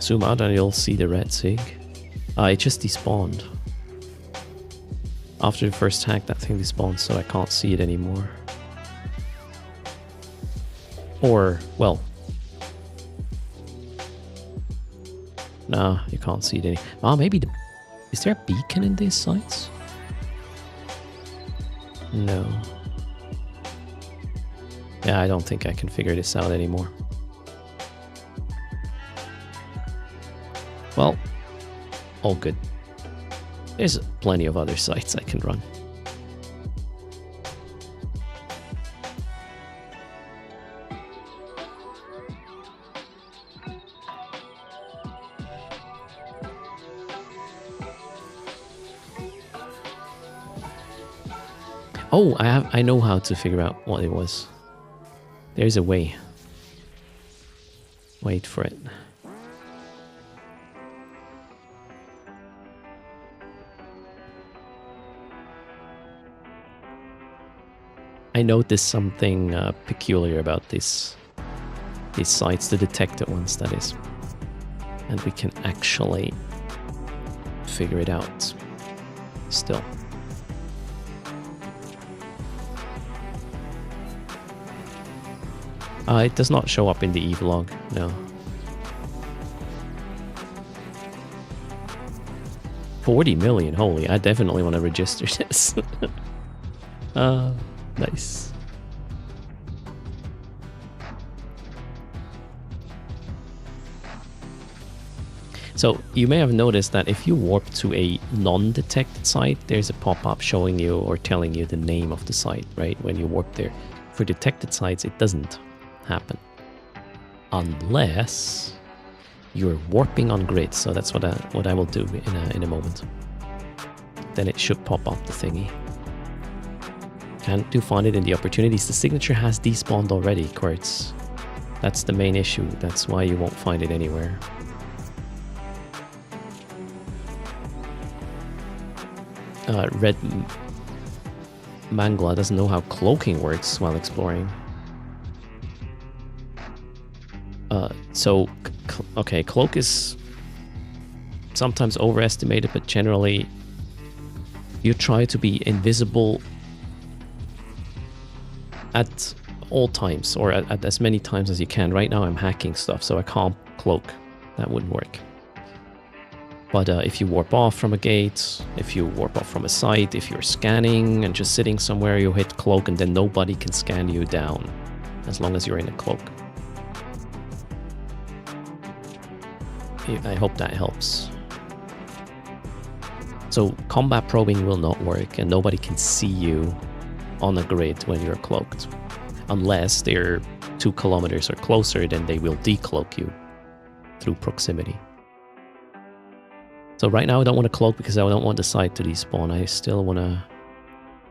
Zoom out and you'll see the red sig. It just despawned. After the first hack, that thing despawned, so I can't see it anymore. Or, well... Nah, you can't see it any... Ah, maybe the... Is there a beacon in these sites? No. Yeah, I don't think I can figure this out anymore. Well, all good. There's plenty of other sites I can run. Oh, I know how to figure out what it was. There's a way. Wait for it. I noticed something peculiar about these sites, the detected ones, that is. And we can actually figure it out still. It does not show up in the e-vlog, no. 40 million, holy, I definitely want to register this. Nice. So you may have noticed that if you warp to a non-detected site, there's a pop-up showing you or telling you the name of the site, right? When you warp there. For detected sites, it doesn't happen unless you're warping on grid. So that's what I will do in a moment. Then it should pop up the thingy. Can't do find it in the opportunities. The signature has despawned already, Quartz. That's the main issue. That's why you won't find it anywhere. Red Mangla doesn't know how cloaking works while exploring. Okay, cloak is sometimes overestimated, but generally you try to be invisible at all times, or at as many times as you can. Right now I'm hacking stuff, so I can't cloak. That wouldn't work. But if you warp off from a gate, if you warp off from a site, if you're scanning and just sitting somewhere, you hit cloak and then nobody can scan you down as long as you're in a cloak. I hope that helps. So combat probing will not work and nobody can see you on a grid when you're cloaked. Unless they're 2 kilometers or closer, then they will decloak you through proximity. So right now I don't want to cloak because I don't want the site to despawn. I still want to...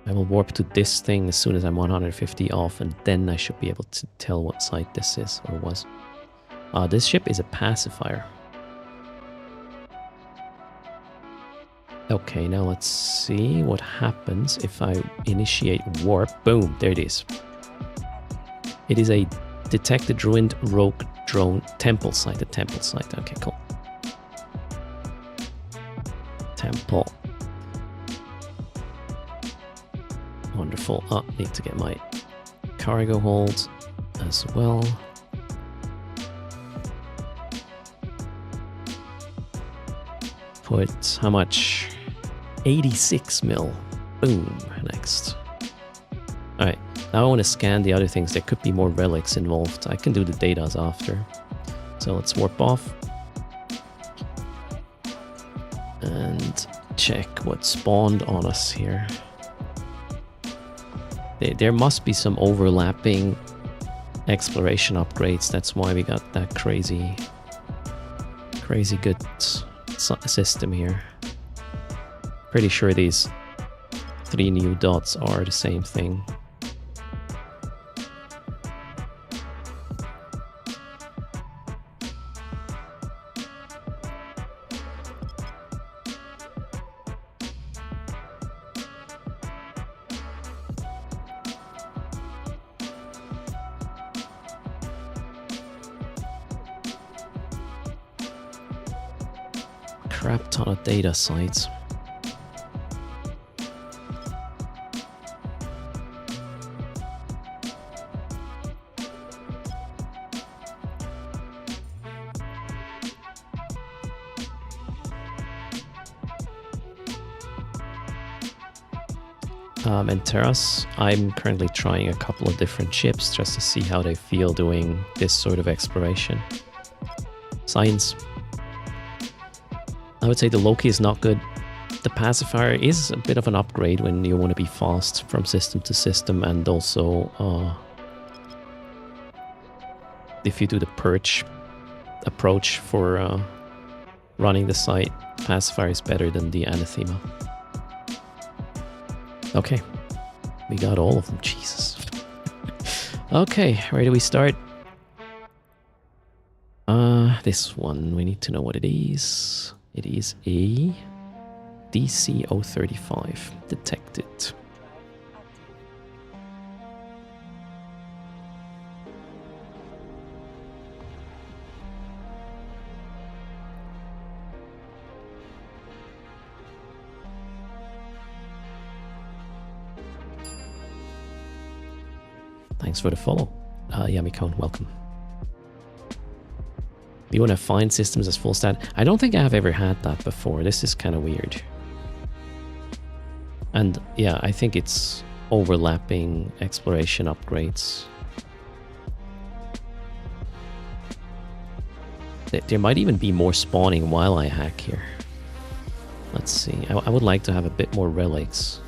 I will warp to this thing as soon as I'm 150 off, and then I should be able to tell what site this is, or was. This ship is a pacifier. Okay, now let's see what happens if I initiate warp. Boom, there it is. It is a detected ruined rogue drone temple site. A temple site. Okay, cool. Temple. Wonderful. Need to get my cargo hold as well. Put how much? 86 mil. Boom. Next. Alright. Now I want to scan the other things. There could be more relics involved. I can do the datas after. So let's warp off. And check what spawned on us here. There must be some overlapping exploration upgrades. That's why we got that crazy good system here. Pretty sure these 3 new dots are the same thing. Crap ton of data sites. And Terras, I'm currently trying a couple of different ships just to see how they feel doing this sort of exploration. Science. I would say the Loki is not good. The pacifier is a bit of an upgrade when you want to be fast from system to system, and also if you do the perch approach for running the site, pacifier is better than the anathema. Okay, we got all of them. Jesus. Okay, where do we start? This one, we need to know what it is. It is a DC-035 detected. Thanks for the follow. Yamicone, welcome. You want to find systems as full stat? I don't think I have ever had that before. This is kind of weird. And yeah, I think it's overlapping exploration upgrades. There might even be more spawning while I hack here. Let's see. I would like to have a bit more relics.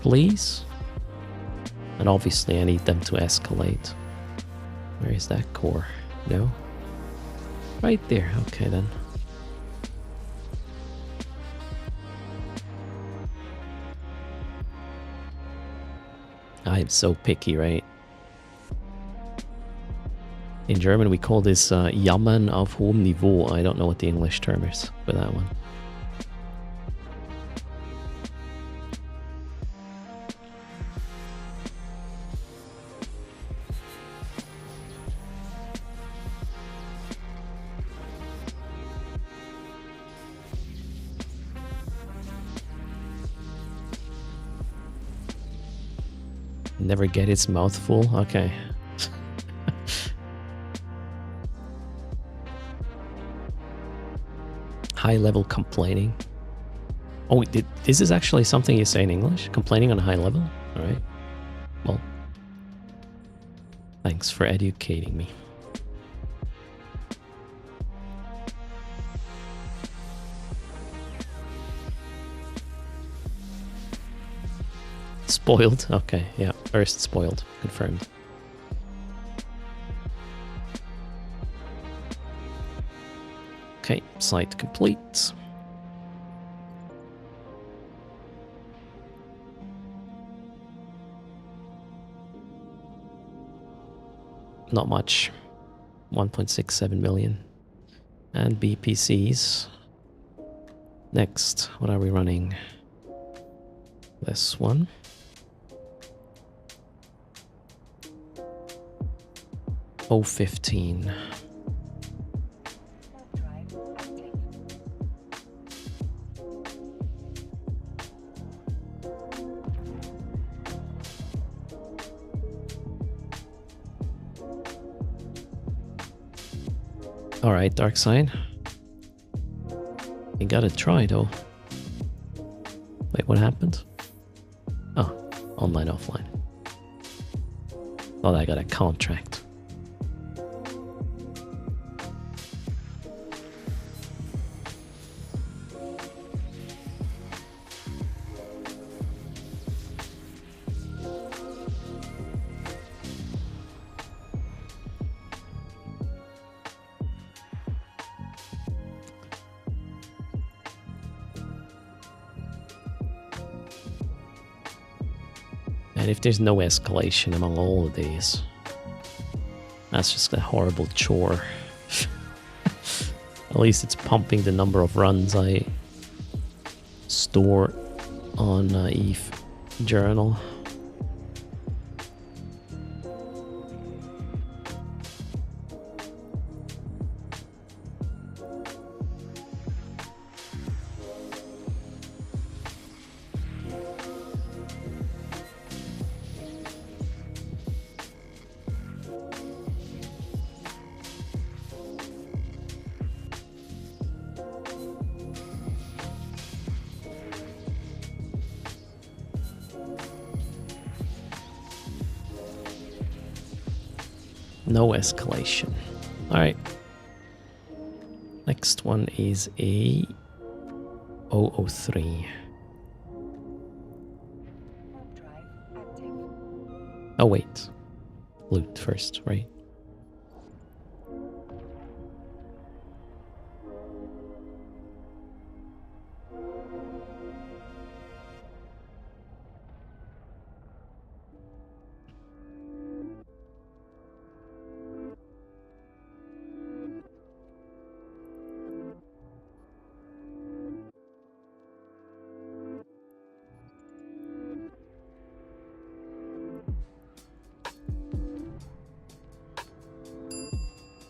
Please? And obviously I need them to escalate. Where is that core? No? Right there. Okay then. I am so picky, right? In German we call this Jammern auf hohem Niveau. I don't know what the English term is for that one. never get its mouth full. Okay. High level complaining. Oh, this is actually something you say in English? Complaining on a high level? Alright. Well, thanks for educating me. Spoiled? Okay, yeah. Erst spoiled. Confirmed. Okay, site complete. Not much. 1.67 million. And BPCs. Next, what are we running? This one. Oh, 15. Alright, dark side. You gotta try though. Wait, what happened? Oh, online, offline. Thought I got a contract. And if there's no escalation among all of these, that's just a horrible chore. At least it's pumping the number of runs I store on EVE Journal. No escalation. Alright. Next one is a 003. Oh wait. Loot first, right?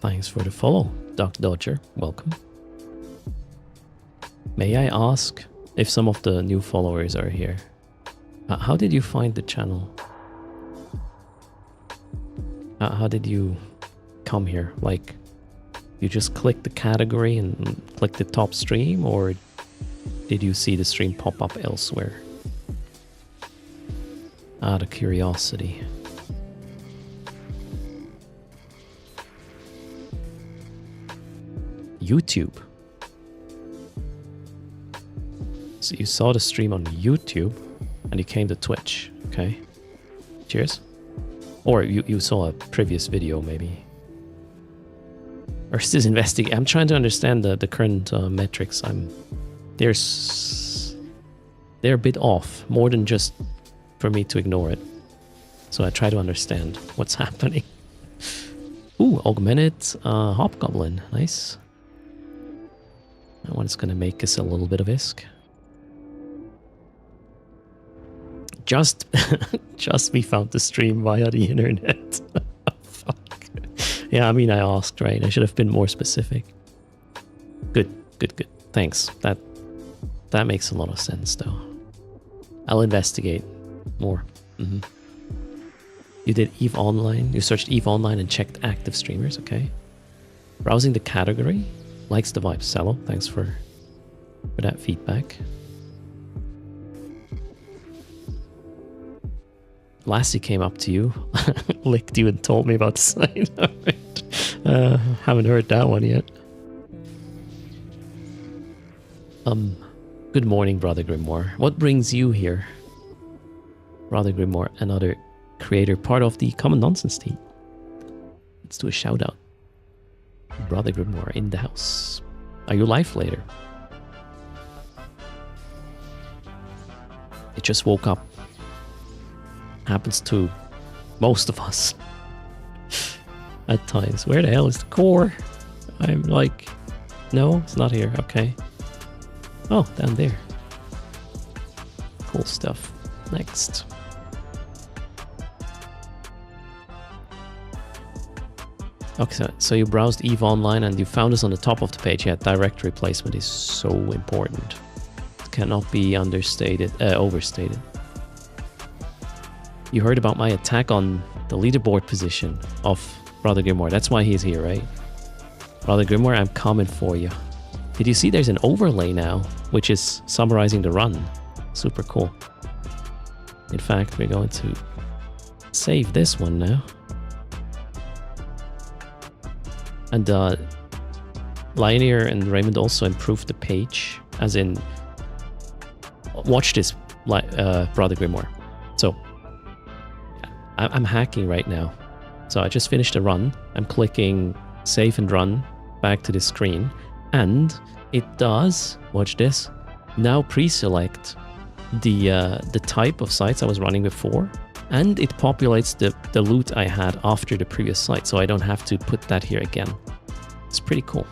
Thanks for the follow, Doc Dodger. Welcome. May I ask if some of the new followers are here? How did you find the channel? How did you come here? Like, you just clicked the category and click the top stream, or did you see the stream pop up elsewhere? Out of curiosity. YouTube. So you saw the stream on YouTube and you came to Twitch. Okay. Cheers. Or you saw a previous video maybe. Or is investigating? I'm trying to understand the current metrics. They're a bit off, more than just for me to ignore it. So I try to understand what's happening. Ooh, augmented hobgoblin. Nice. That one's gonna make us a little bit of ISK. Just we found the stream via the internet. Fuck. Yeah, I mean, I asked, right? I should have been more specific. Good. Thanks. That makes a lot of sense, though. I'll investigate more. You did Eve Online. You searched Eve Online and checked active streamers. Okay. Browsing the category. Likes the vibe. Cello. Thanks for that feedback. Lassie came up to you, licked you, and told me about the sign. Alright. Haven't heard that one yet. Good morning, Brother Grimoire. What brings you here? Brother Grimoire, another creator, part of the Common Nonsense team. Let's do a shout out. Brother Grimoire in the house. Are you live later? It just woke up. Happens to most of us at times. Where the hell is the core? I'm like, no, it's not here. Okay. Oh, down there. Cool stuff. Next. Okay, so you browsed Eve Online and you found us on the top of the page. Yeah, directory placement is so important. It cannot be overstated. You heard about my attack on the leaderboard position of Brother Grimoire. That's why he's here, right? Brother Grimoire, I'm coming for you. Did you see there's an overlay now, which is summarizing the run? Super cool. In fact, we're going to save this one now. And Lionier and Raymond also improved the page, as in, watch this, Brother Grimoire. So, I'm hacking right now. So I just finished a run. I'm clicking save and run back to the screen. And it does, watch this, now pre-select the type of sites I was running before. And it populates the loot I had after the previous site. So I don't have to put that here again. It's pretty cool.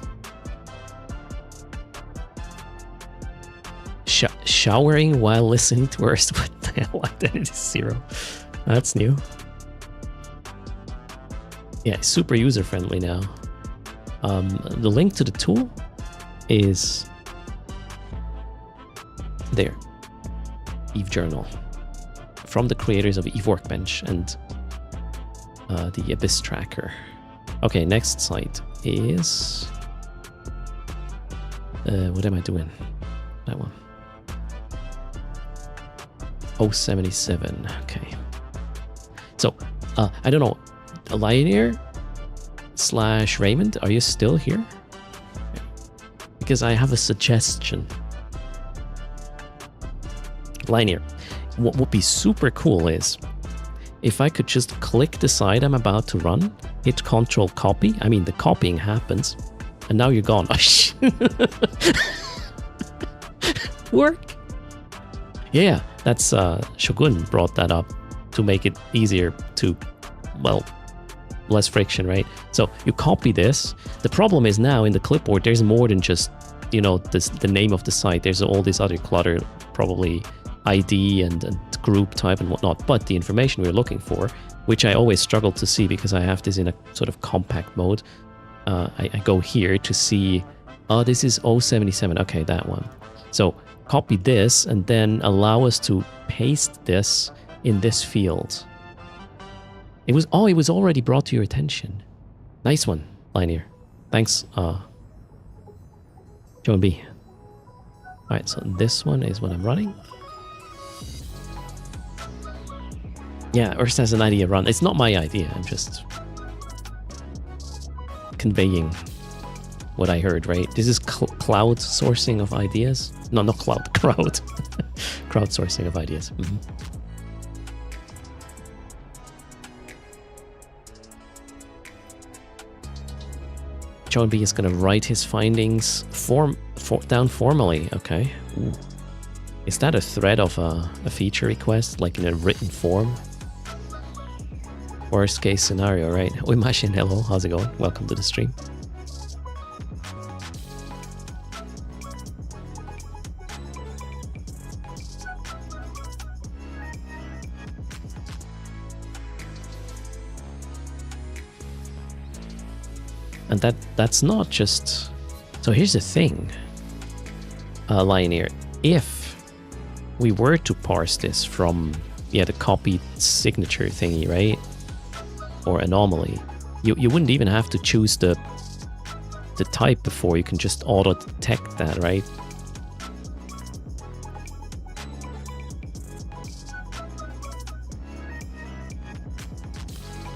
Showering while listening to Erst. What the hell? Identity 0. That's new. Yeah, super user-friendly now. The link to the tool is there. Eve Journal. From the creators of Eve Workbench and the Abyss Tracker. Okay, next site is... what am I doing? That one. 077, okay. So, I don't know, Lionier / Raymond, are you still here? Because I have a suggestion. Lionier, what would be super cool is if I could just click the site I'm about to run, hit Control Copy. I mean, the copying happens, and now you're gone. Work. Yeah, that's Shogun brought that up to make it easier to, well, less friction, right? So you copy this. The problem is now in the clipboard, there's more than just, you know, the name of the site. There's all this other clutter, probably ID and group type and whatnot. But the information we're looking for, which I always struggle to see because I have this in a sort of compact mode. I go here to see, oh, this is 077. Okay, that one. So copy this and then allow us to paste this in this field. It was already brought to your attention. Nice one, Lionier. Thanks, Joan B. Alright, so this one is what I'm running. Yeah, Erst has an idea run. It's not my idea, I'm just conveying what I heard, right? This is cloud sourcing of ideas. No, not cloud, crowd. Crowdsourcing of ideas. Mm-hmm. John B is going to write his findings down formally. Okay. Ooh. Is that a thread of a feature request, like in a written form? Worst case scenario, right? Uimashin, hello, how's it going? Welcome to the stream. And that's not just... So here's the thing, Lionier. If we were to parse this from, the copied signature thingy, right? or anomaly. You wouldn't even have to choose the type before. You can just auto detect that, right?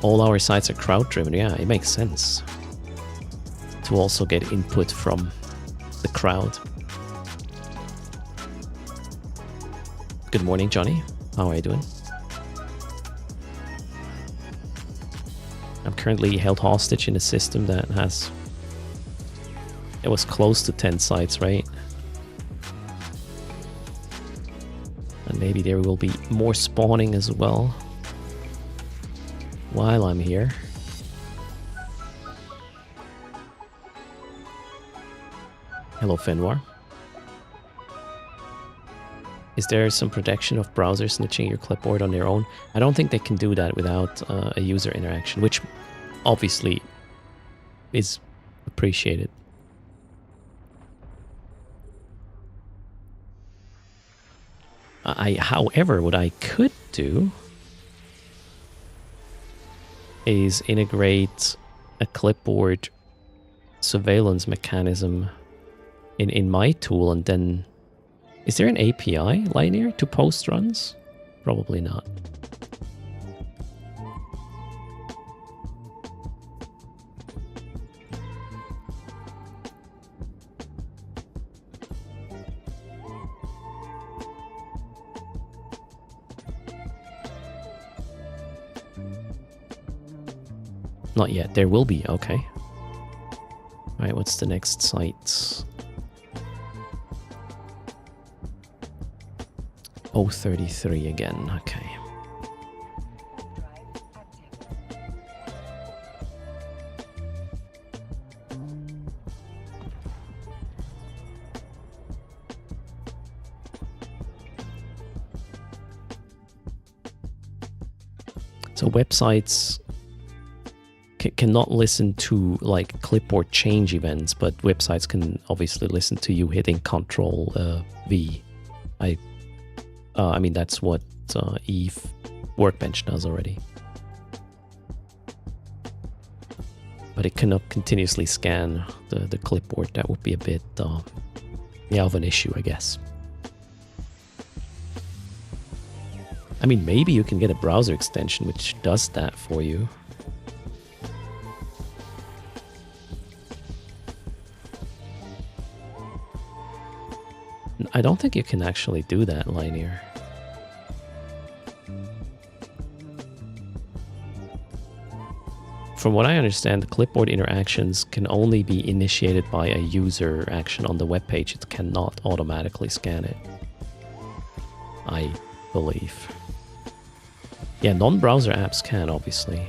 All our sites are crowd driven. Yeah, it makes sense to also get input from the crowd. Good morning, Johnny. How are you doing? I'm currently held hostage in a system that has... It was close to 10 sites, right? And maybe there will be more spawning as well while I'm here. Hello, Fenwar. Is there some protection of browsers snitching your clipboard on their own? I don't think they can do that without a user interaction, which obviously is appreciated. However, what I could do is integrate a clipboard surveillance mechanism in my tool, and then... Is there an API, Linear, to post runs? Probably not. Not yet. There will be. Okay. All right, what's the next site? 033 again. Okay. So websites cannot listen to like clipboard change events, but websites can obviously listen to you hitting Control V. I mean, that's what Eve Workbench does already. But it cannot continuously scan the clipboard. That would be a bit yeah, of an issue, I guess. I mean, maybe you can get a browser extension which does that for you. I don't think you can actually do that, Linear. From what I understand, the clipboard interactions can only be initiated by a user action on the web page. It cannot automatically scan it, I believe. Yeah, non-browser apps can, obviously.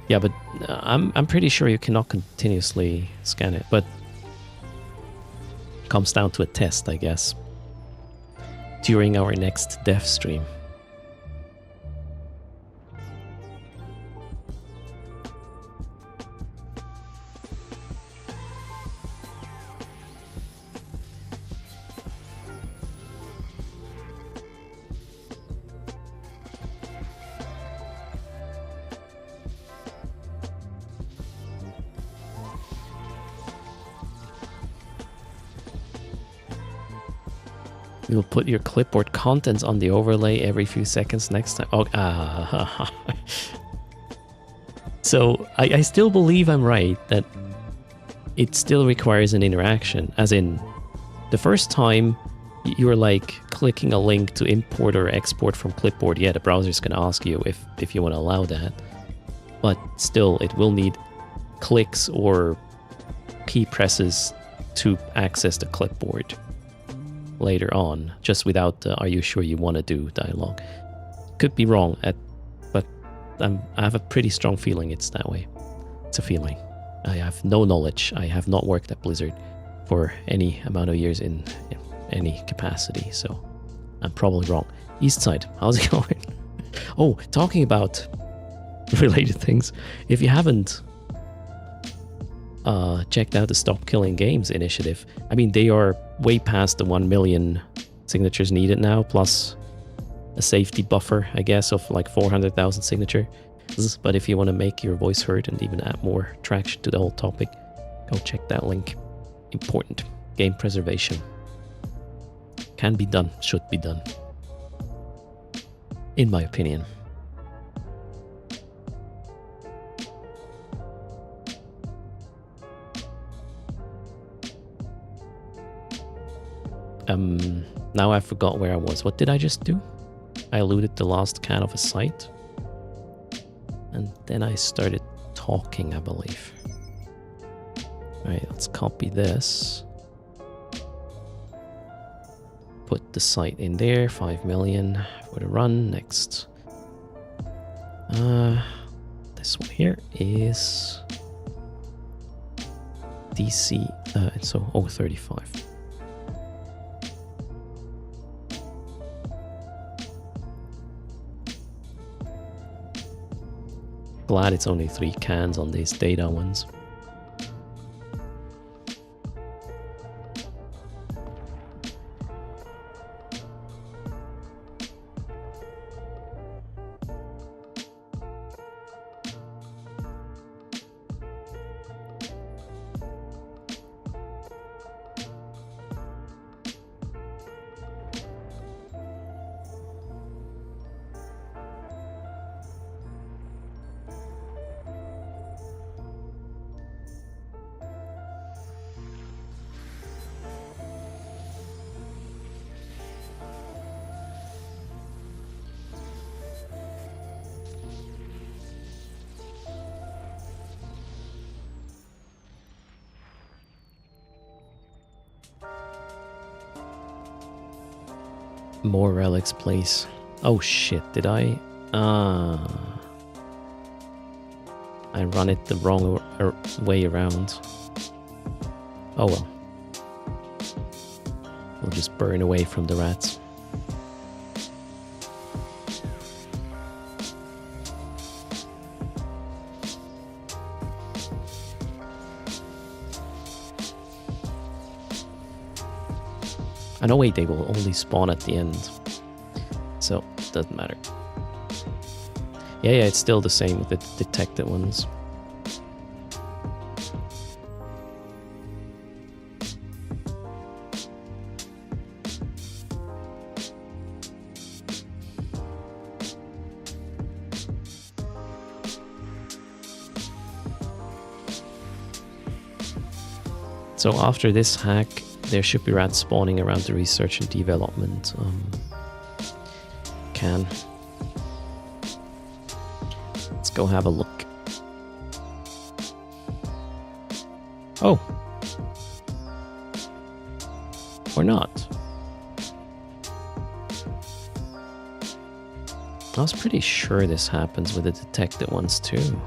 Yeah, but I'm pretty sure you cannot continuously scan it, but it comes down to a test, I guess, during our next dev stream. You'll put your clipboard contents on the overlay every few seconds next time. Oh, So I still believe I'm right that it still requires an interaction. As in, the first time you're like clicking a link to import or export from clipboard, yeah, the browser's going to ask you if you want to allow that. But still, it will need clicks or key presses to access the clipboard later on, just without the "Are you sure you want to do" dialogue. Could be wrong, but I have a pretty strong feeling it's that way. It's a feeling. I have no knowledge. I have not worked at Blizzard for any amount of years in any capacity, so I'm probably wrong. Eastside, how's it going? Oh, talking about related things, if you haven't checked out the Stop Killing Games initiative, I mean, they are way past the 1 million signatures needed now, plus a safety buffer, I guess, of like 400,000 signatures. But if you want to make your voice heard and even add more traction to the whole topic, go check that link. Important. Game preservation. Can be done, should be done. In my opinion. Now I forgot where I was. What did I just do? I looted the last can of a site. And then I started talking, I believe. Alright, let's copy this. Put the site in there, 5 million for the run. Next. This one here is DC, so 035. Glad it's only 3 cans on these data ones. More relics, please. Oh shit, did I? I run it the wrong way around. Oh well. We'll just burn away from the rats. I know, wait, they will only spawn at the end. So, it doesn't matter. Yeah, it's still the same with the detected ones. So after this hack, there should be rats spawning around the research and development can. Let's go have a look. Oh. Or not. I was pretty sure this happens with the detected ones too.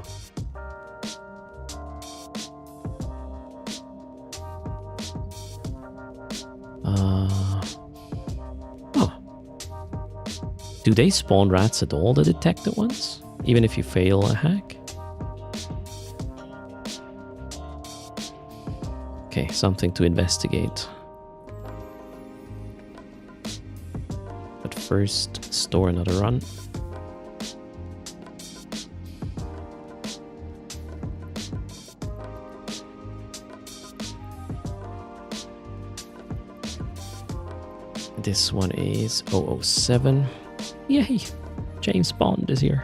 Do they spawn rats at all, the detected ones? Even if you fail a hack? Okay, something to investigate. But first, store another run. This one is 007. Yay! James Bond is here.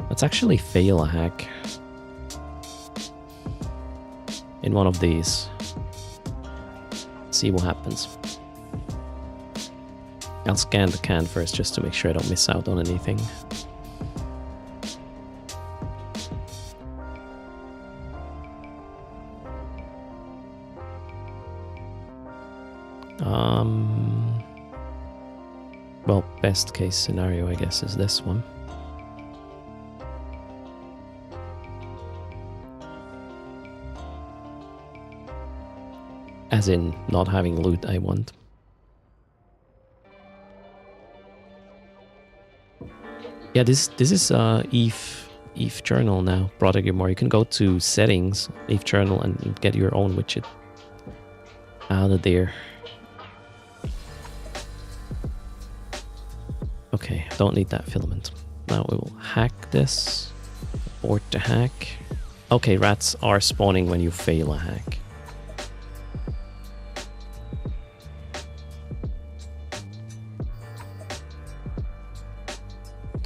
Let's actually fail a hack in one of these. See what happens. I'll scan the can first just to make sure I don't miss out on anything. Well, best case scenario, I guess, is this one. As in, not having loot I want. Yeah, this is Eve ETH journal now. Brother Gilmore, you can go to settings, ETH journal, and get your own widget out of there. Okay, don't need that filament. Now we will hack this. Abort the hack. Okay, rats are spawning when you fail a hack.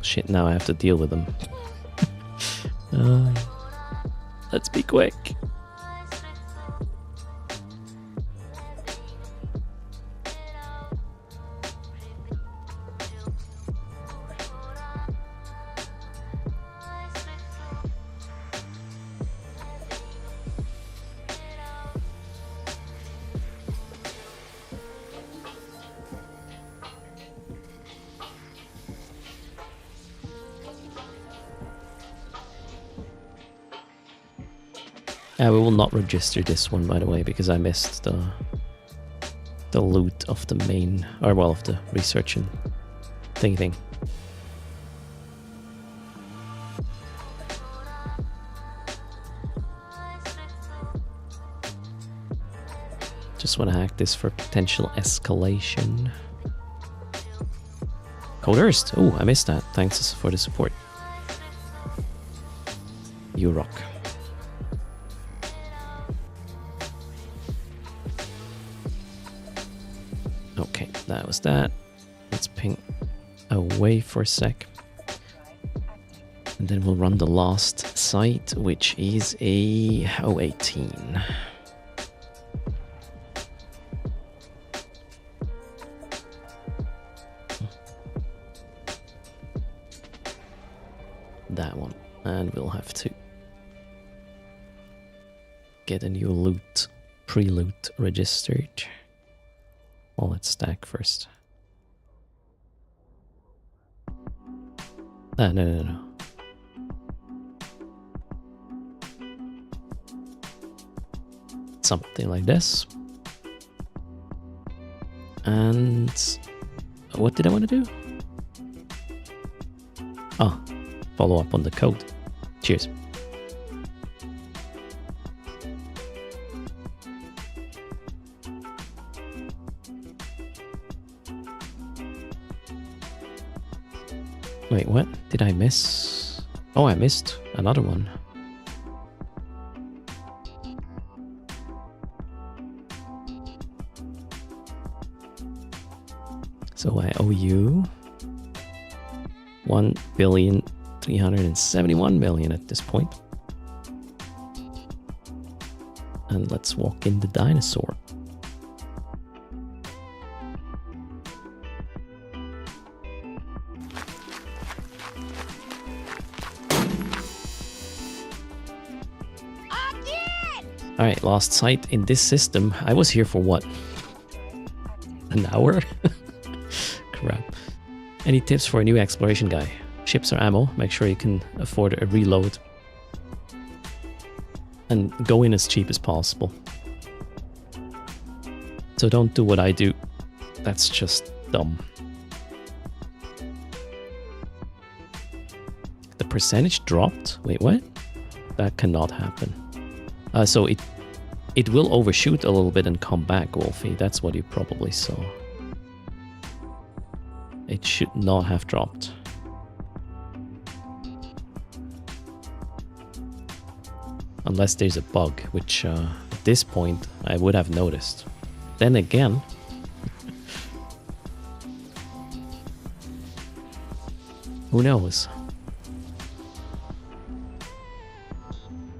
Shit, now I have to deal with them. Let's be quick. We will not register this one, by the way, because I missed the loot of the main, or well, of the research and thing. Just want to hack this for potential escalation. Code Erst. Oh, I missed that. Thanks for the support. You rock. Okay, that was that. Let's ping away for a sec. And then we'll run the last site, which is a 018. That one. And we'll have to get a new loot, pre-loot registered. Well, let's stack first. No. Something like this. And what did I want to do? Oh, follow up on the code. Cheers. Wait, what? Did I miss? Oh, I missed another one. So I owe you 1,371,000,000 at this point. And let's walk in the dinosaur. Alright, last site in this system. I was here for what? An hour? Crap. Any tips for a new exploration guy? Ships or ammo? Make sure you can afford a reload. And go in as cheap as possible. So don't do what I do. That's just dumb. The percentage dropped? Wait, what? That cannot happen. So it will overshoot a little bit and come back, Wolfie. That's what you probably saw. It should not have dropped. Unless there's a bug, which at this point I would have noticed. Then again... who knows?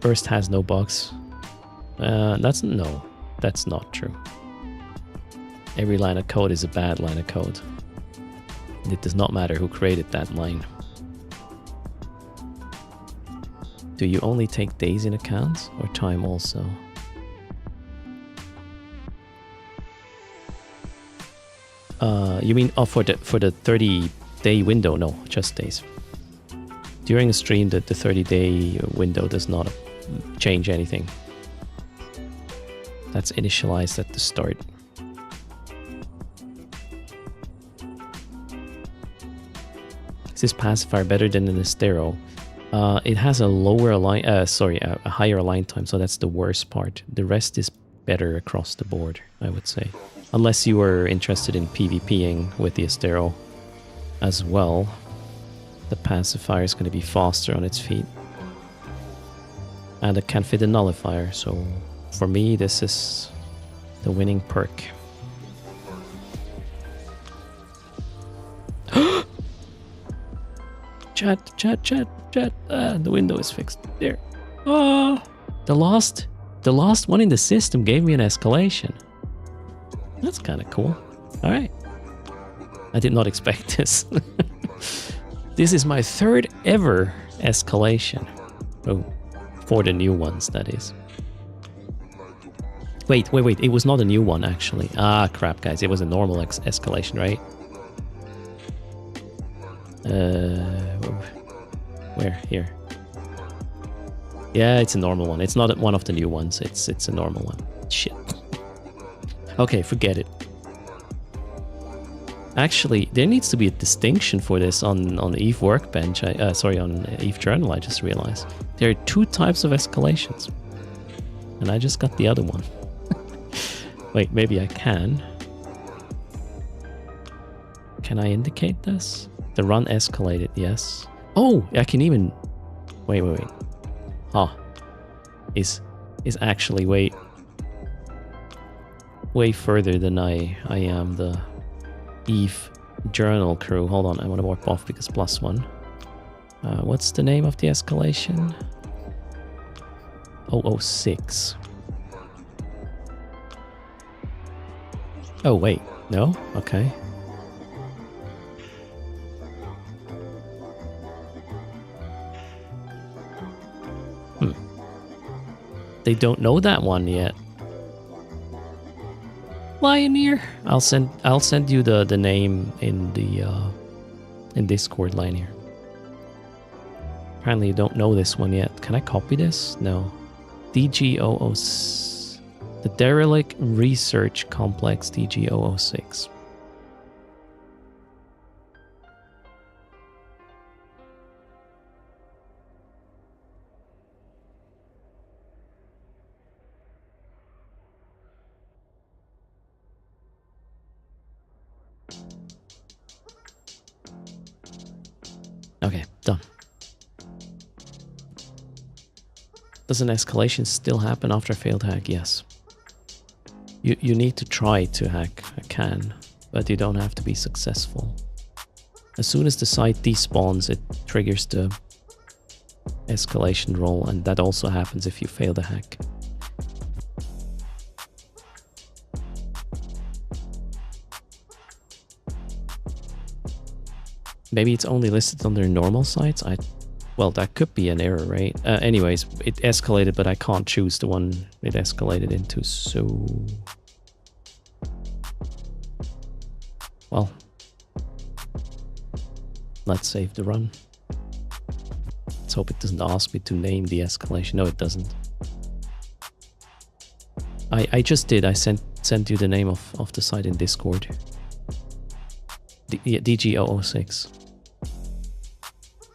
Erst has no bugs. That's not true. Every line of code is a bad line of code. And it does not matter who created that line. Do you only take days in account or time also? You mean for the 30-day window? No, just days. During a stream, the 30-day window does not change anything. That's initialized at the start. Is this pacifier better than an Estero? It has a lower align, a higher align time, so that's the worst part. The rest is better across the board, I would say. Unless you were interested in PvPing with the Estero as well. The pacifier is going to be faster on its feet. And it can fit a nullifier, so for me this is the winning perk. Chat. The window is fixed. There. Oh, the last one in the system gave me an escalation. That's kind of cool. All right. I did not expect this. This is my third ever escalation. Oh, for the new ones, that is. Wait. It was not a new one, actually. Ah, crap, guys. It was a normal escalation, right? Where? Here. Yeah, it's a normal one. It's not one of the new ones. It's a normal one. Shit. Okay, forget it. Actually, there needs to be a distinction for this on Eve Workbench. On Eve Journal, I just realized. There are 2 types of escalations. And I just got the other one. Wait, maybe I can. Can I indicate this? The run escalated, yes. Oh, I can even... Wait. Huh. Is actually way further than I am the Eve Journal crew. Hold on, I want to warp off because +1. What's the name of the escalation? 006. Oh, wait. No? Okay. They don't know that one yet. Lioneer. I'll send you the name in the in Discord, Lioneer. Apparently you don't know this one yet. Can I copy this? No. DG006. The Derelict Research Complex DG006. Okay, done. Does an escalation still happen after a failed hack? Yes. You need to try to hack a can, but you don't have to be successful. As soon as the site despawns, it triggers the escalation roll, and that also happens if you fail the hack. Maybe it's only listed on their normal sites? Well, that could be an error, right? Anyways, it escalated, but I can't choose the one it escalated into, so... Well... Let's save the run. Let's hope it doesn't ask me to name the escalation. No, it doesn't. I just did. I sent you the name of the site in Discord. DG006.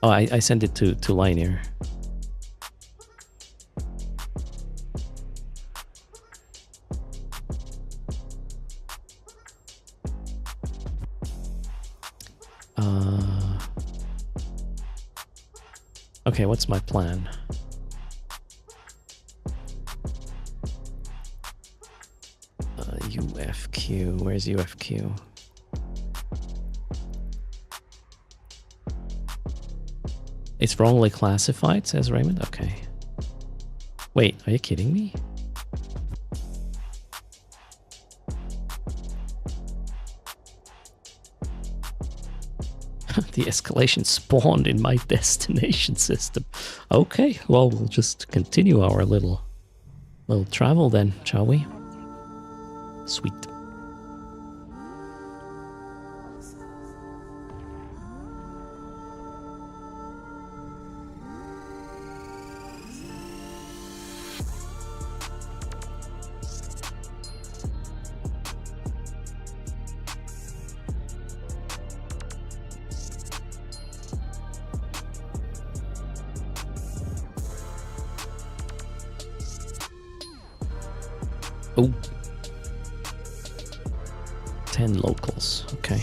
Oh, I sent it to Lioneer. Okay, what's my plan? UFQ, where's UFQ? It's wrongly classified, says Raymond. Okay. Wait, are you kidding me? The escalation spawned in my destination system. Okay, well, we'll just continue our little travel then, shall we? Sweet. Oh. 10 locals. Okay.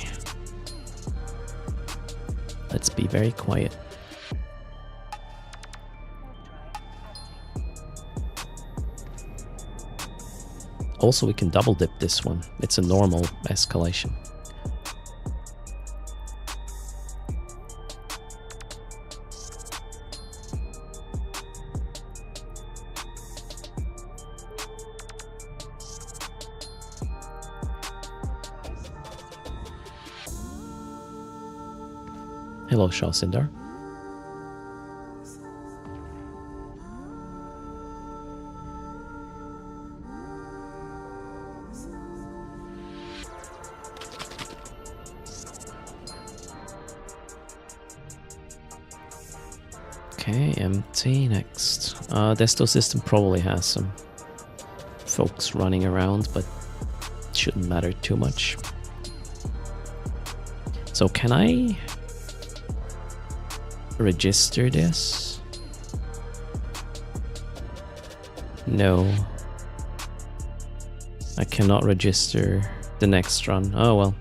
Let's be very quiet. Also, we can double dip this one. It's a normal escalation. Hello, Shah Sindar. Okay, empty. Next. Desto system probably has some folks running around, but shouldn't matter too much. So can I register this? No. I cannot register the next run. Oh well.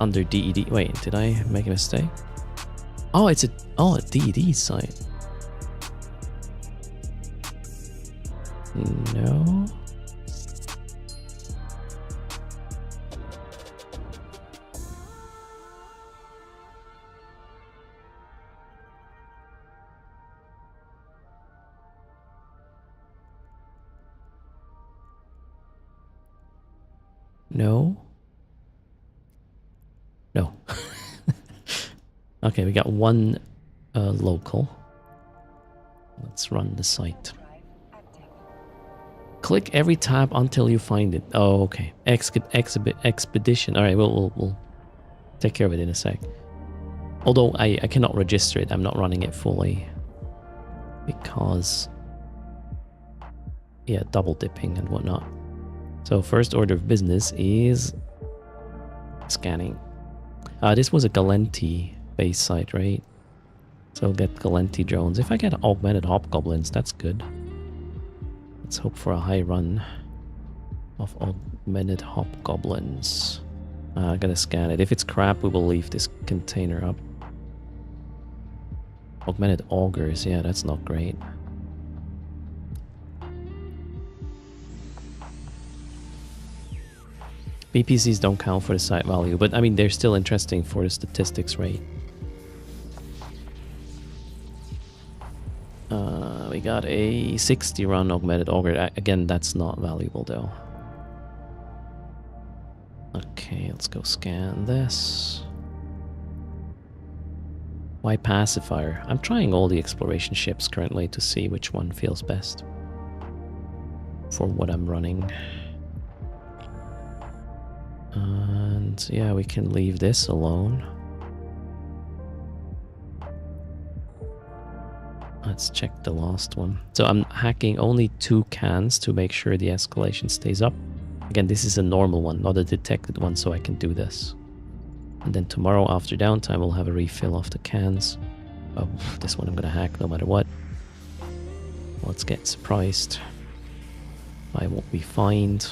Under DED. Wait, did I make a mistake? Oh, it's a DED site. No. No. No. Okay, we got one local. Let's run the site. Click every tab until you find it. Oh, okay. Expedition. All right, we'll take care of it in a sec. Although I cannot register it. I'm not running it fully because, yeah, double dipping and whatnot. So first order of business is scanning. This was a Galenti base site, right? So get Galenti drones. If I get augmented hobgoblins, that's good. Let's hope for a high run of augmented hobgoblins. I gotta scan it. If it's crap, we will leave this container up. Augmented augers, yeah, that's not great. BPCs don't count for the site value, but I mean, they're still interesting for the statistics rate. We got a 60 run augmented auger. Again, that's not valuable though. Okay, let's go scan this. Why pacifier? I'm trying all the exploration ships currently to see which one feels best for what I'm running. And yeah, we can leave this alone. Let's check the last one. So I'm hacking only 2 cans to make sure the escalation stays up. Again, this is a normal one, not a detected one, so I can do this. And then tomorrow after downtime, we'll have a refill of the cans. Oh, this one I'm gonna hack no matter what. Let's get surprised by what we find.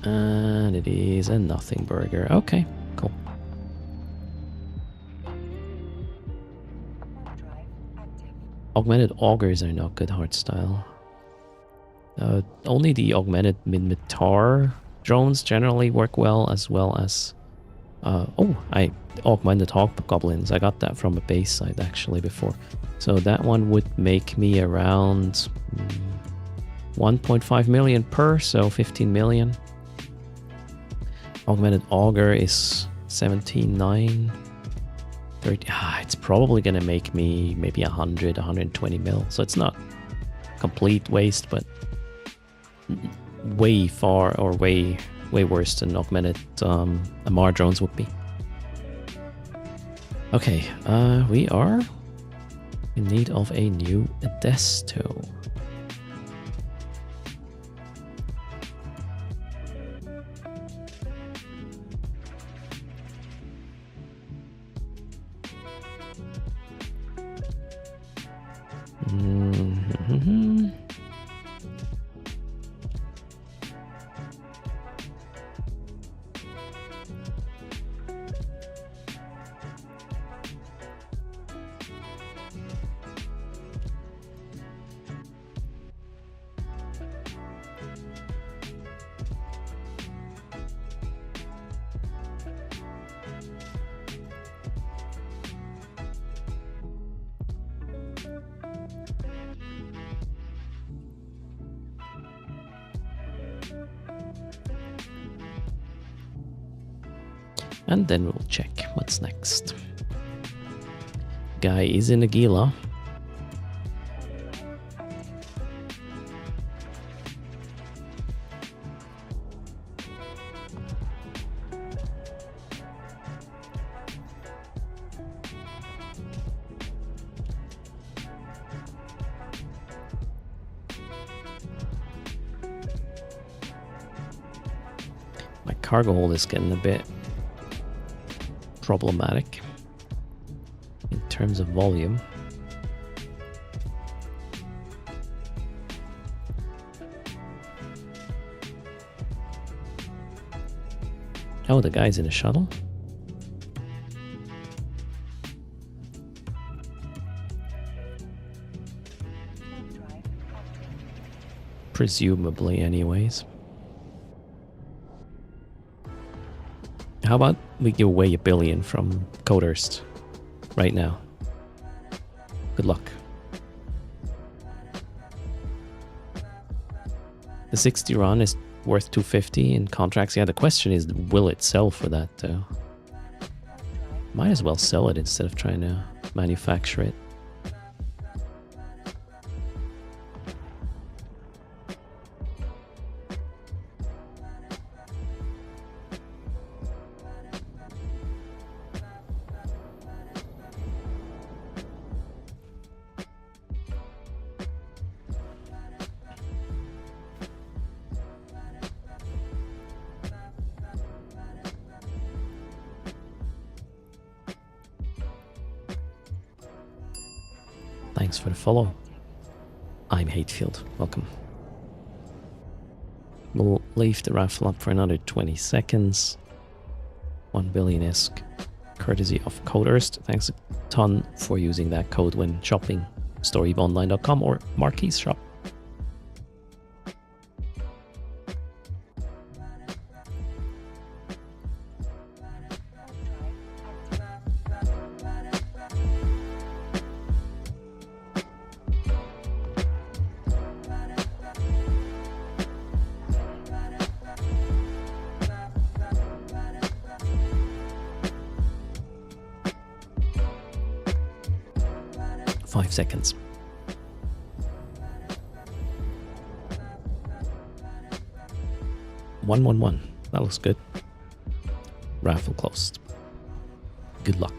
And it is a nothing burger. Okay, cool. Augmented augers are not good hardstyle. Only the augmented Minmatar drones generally work well as I augmented hobgoblins. I got that from a base site actually before. So that one would make me around 1.5 million per, so 15 million. Augmented auger is 17.9. 30. It's probably gonna make me maybe 100, 120 mil. So it's not complete waste, but way far or way worse than augmented MR drones would be. Okay, we are in need of a new Desto. Mm-hmm. And then we'll check what's next. Guy is in Aguila. My cargo hold is getting a bit problematic in terms of volume. Oh, the guy's in a shuttle? Presumably, anyways. How about we give away $1 billion from erst right now? Good luck. The 60 RON is worth 250 in contracts. Yeah, the question is, will it sell for that? Might as well sell it instead of trying to manufacture it. Thanks for the follow. I'm Hatefield. Welcome. We'll leave the raffle up for another 20 seconds. 1 billion-esque, courtesy of erst. Thanks a ton for using that code when shopping. StoryOnline.com or Marquis Shop. Seconds. $111. That looks good. Raffle closed. Good luck.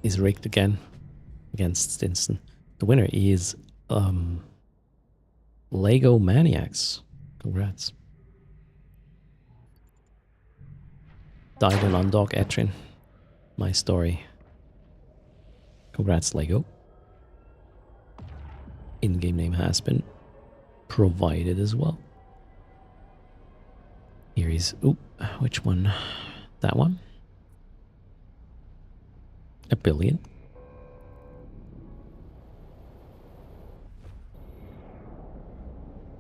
Is rigged again against Stinson. The winner is Lego Maniacs. Congrats. Died on Dog Etrin. My story. Congrats, Lego. In-game name has been provided as well. Here is, oop, which one? That one? $1 billion.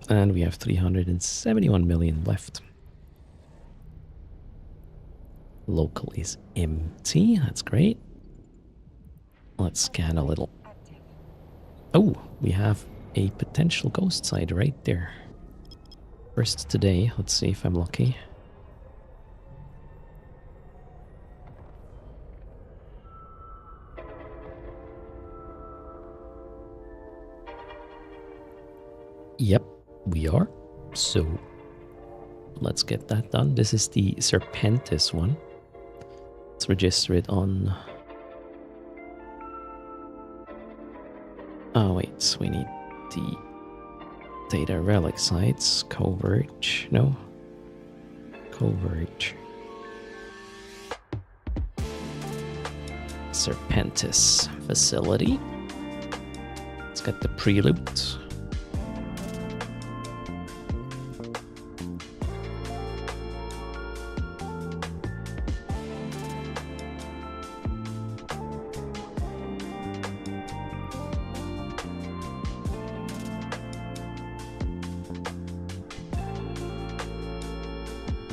And we have 371 million left. Local is empty. That's great. Let's scan a little. Oh, we have a potential ghost side right there. First today. Let's see if I'm lucky. Yep, We are. So let's get that done. This is the Serpentis one. Let's register it on... Oh wait, we need the data relic sites. Converge. No. Converge. Serpentis facility. Let's get the prelude.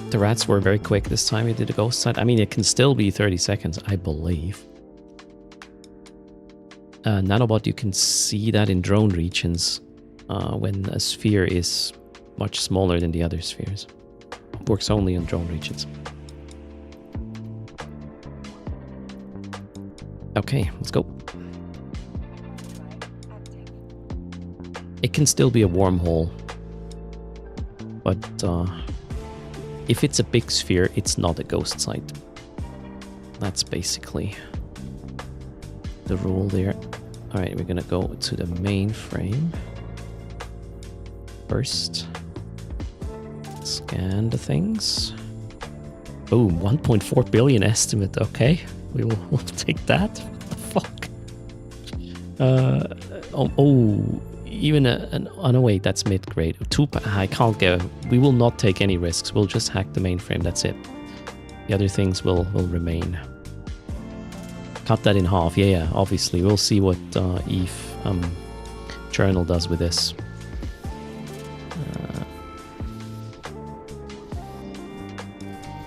The rats were very quick this time. We did a ghost site. I mean, it can still be 30 seconds, I believe. Nanobot, you can see that in drone regions when a sphere is much smaller than the other spheres. It works only on drone regions. Okay, let's go. It can still be a wormhole, but if it's a big sphere, it's not a ghost site. That's basically the rule there. Alright, we're gonna go to the mainframe first. Scan the things. Boom, 1.4 billion estimate. Okay, we'll take that. What the fuck? Even oh no wait, that's mid-grade. I can't go. We will not take any risks. We'll just hack the mainframe, that's it. The other things will remain. Cut that in half, yeah, obviously. We'll see what Eve Journal does with this.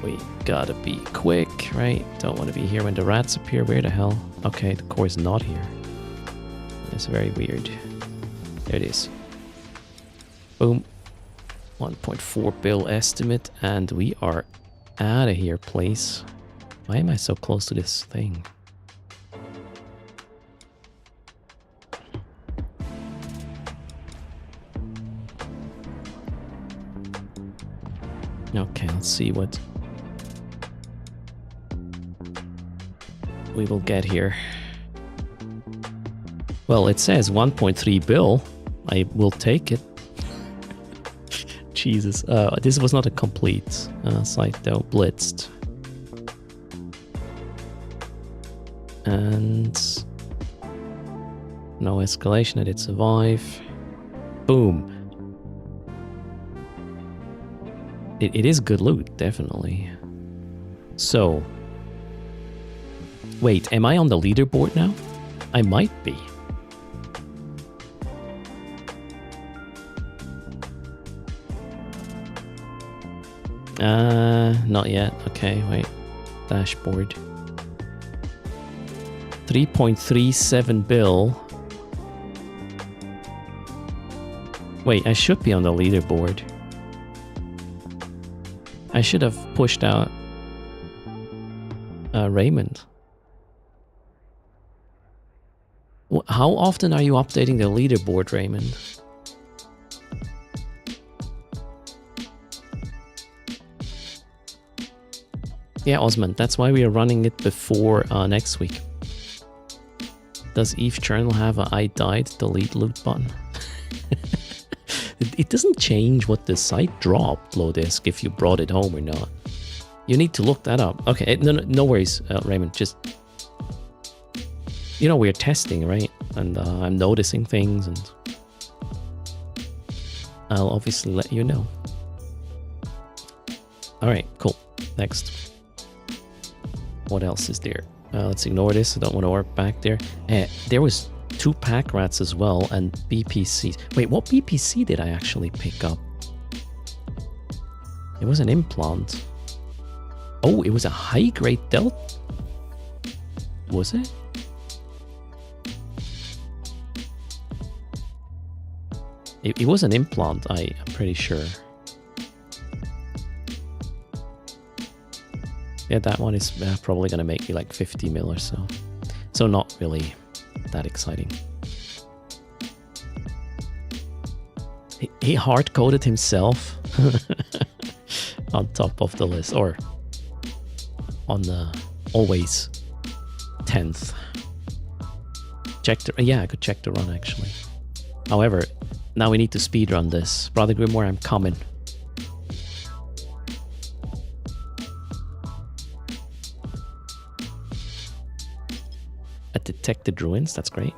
We gotta be quick, right? Don't want to be here when the rats appear. Where the hell? Okay, the core is not here. That's very weird. There it is. Boom. 1.4 bill estimate, and we are out of here, please. Why am I so close to this thing? Okay, let's see what we will get here. Well, it says 1.3 bill. I will take it. Jesus. This was not a complete site though. Blitzed. And no escalation. I did survive. Boom. It is good loot, definitely. So. Wait, am I on the leaderboard now? I might be. Not yet. Okay, wait. Dashboard. 3.37 bill. Wait, I should be on the leaderboard. I should have pushed out Raymond. How often are you updating the leaderboard, Raymond? Yeah, Osman, that's why we are running it before next week. Does Eve Journal have a I died delete loot button? It doesn't change what the site dropped, Lowdisk, if you brought it home or not. You need to look that up. Okay, no worries, Raymond. Just, you know, we're testing, right? And I'm noticing things, and I'll obviously let you know. All right, cool. Next. What else is there? Let's ignore this. I don't want to warp back there. There was 2 pack rats as well, and BPCs. Wait, what BPC did I actually pick up? It was an implant. Oh, it was a high-grade delta? Was it? It was an implant, I'm pretty sure. Yeah, that one is probably going to make me like 50 mil or so. So not really that exciting. He hard-coded himself on top of the list, or on the always 10th. Yeah, I could check the run actually. However, now we need to speedrun this. Brother Grimoire, I'm coming. I detected ruins, that's great.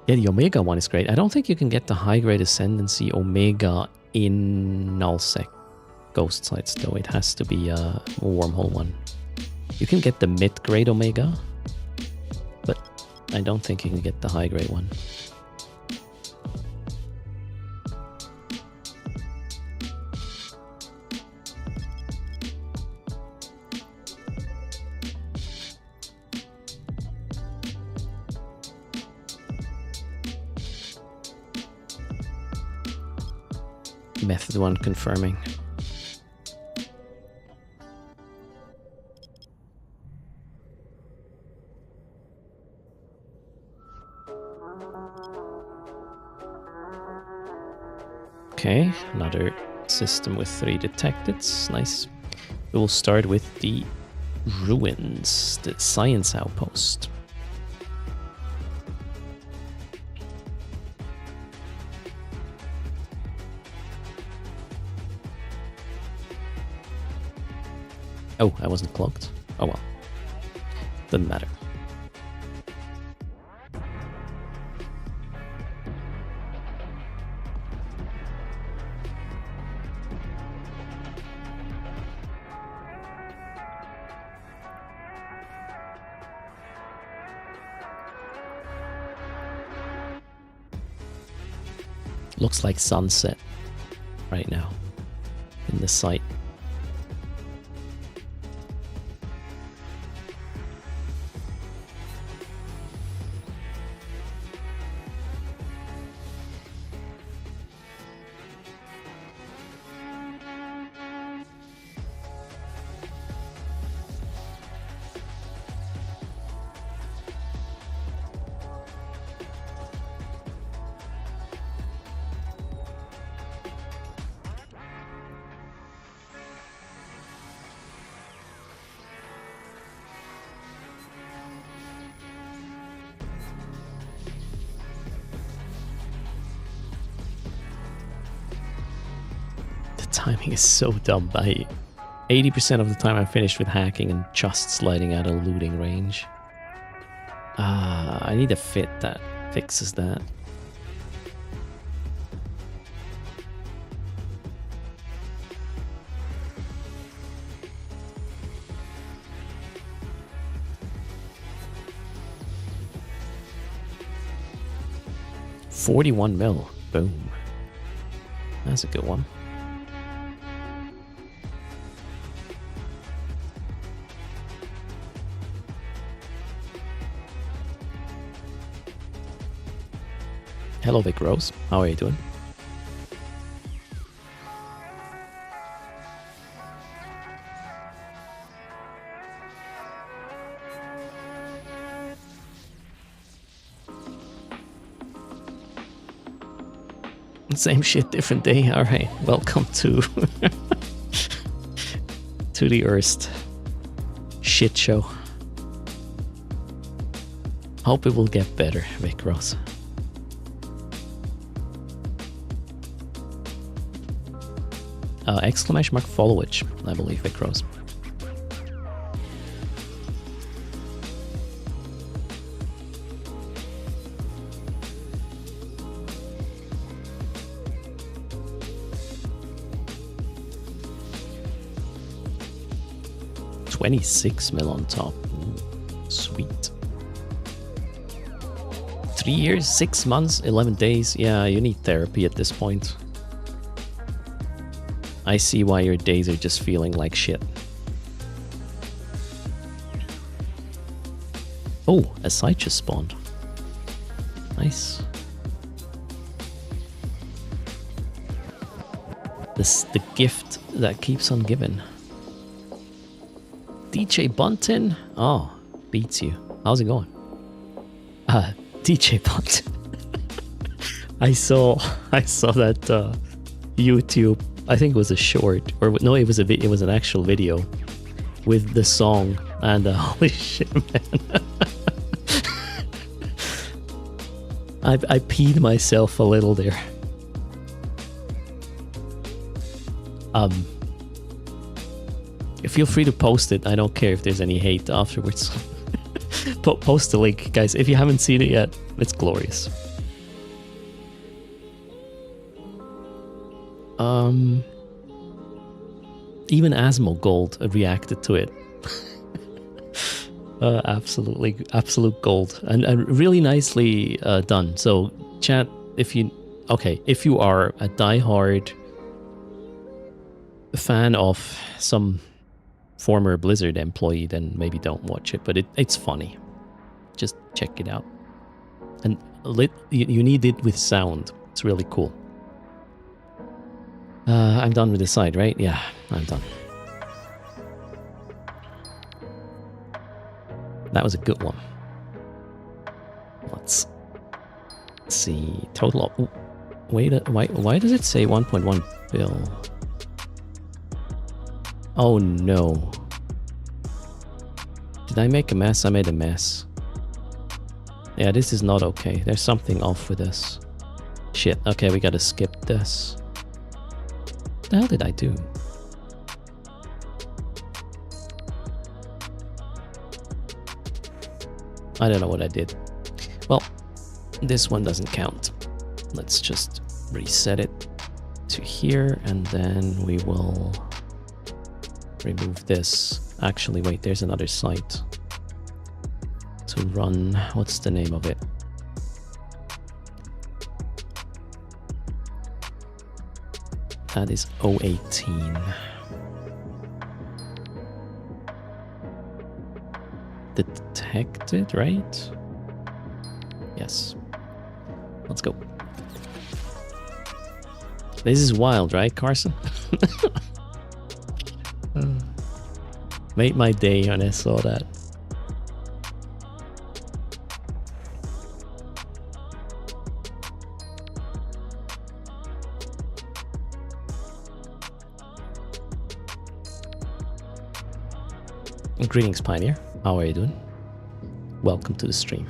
Yeah, the Omega one is great. I don't think you can get the high-grade Ascendancy Omega in Nullsec Ghost Sites, though. It has to be a wormhole one. You can get the mid-grade Omega, but I don't think you can get the high-grade one. Method 1 confirming. Okay, another system with 3 detected. Nice. We will start with the ruins, the science outpost. Oh, I wasn't cloaked. Oh well. Doesn't matter. Looks like sunset right now in the site. Timing is so dumb. 80% of the time I finished with hacking and just sliding out of looting range. I need a fit that fixes that. $41 mil. Boom. That's a good one. Hello, Vic Rose. How are you doing? Same shit, different day. All right, welcome to to the Erst shit show. Hope it will get better, Vic Rose. Exclamation mark followage, I believe, Vic Rose. $26 mil on top. Ooh, sweet. 3 years, 6 months, 11 days. Yeah, you need therapy at this point. I see why your days are just feeling like shit. Oh, a site just spawned. Nice. The gift that keeps on giving. DJ Bunton? Oh, beats you. How's it going? DJ Bunton. I saw that YouTube. I think it was a short, or no, it was it was an actual video with the song, and holy shit, man! I peed myself a little there. Feel free to post it. I don't care if there's any hate afterwards. Post the link, guys. If you haven't seen it yet, it's glorious. Even Asmo Gold reacted to it. Absolutely, absolute gold, and really nicely done. So, chat, if you are a diehard fan of some former Blizzard employee, then maybe don't watch it. But it's funny. Just check it out. And you need it with sound. It's really cool. I'm done with the side, right? Yeah, I'm done. That was a good one. Let's see. Total. Ooh, wait. Why does it say 1.1 bill? Oh no. Did I make a mess? I made a mess. Yeah, this is not okay. There's something off with this. Shit. Okay, we gotta skip this. What the hell did I do? I don't know what I did. Well, this one doesn't count. Let's just reset it to here, and then we will remove this. Actually, wait, there's another site to run. What's the name of it? That is 018. Detected, right? Yes. Let's go. This is wild, right, Carson? Made my day when I saw that. Greetings, Pioneer. How are you doing? Welcome to the stream.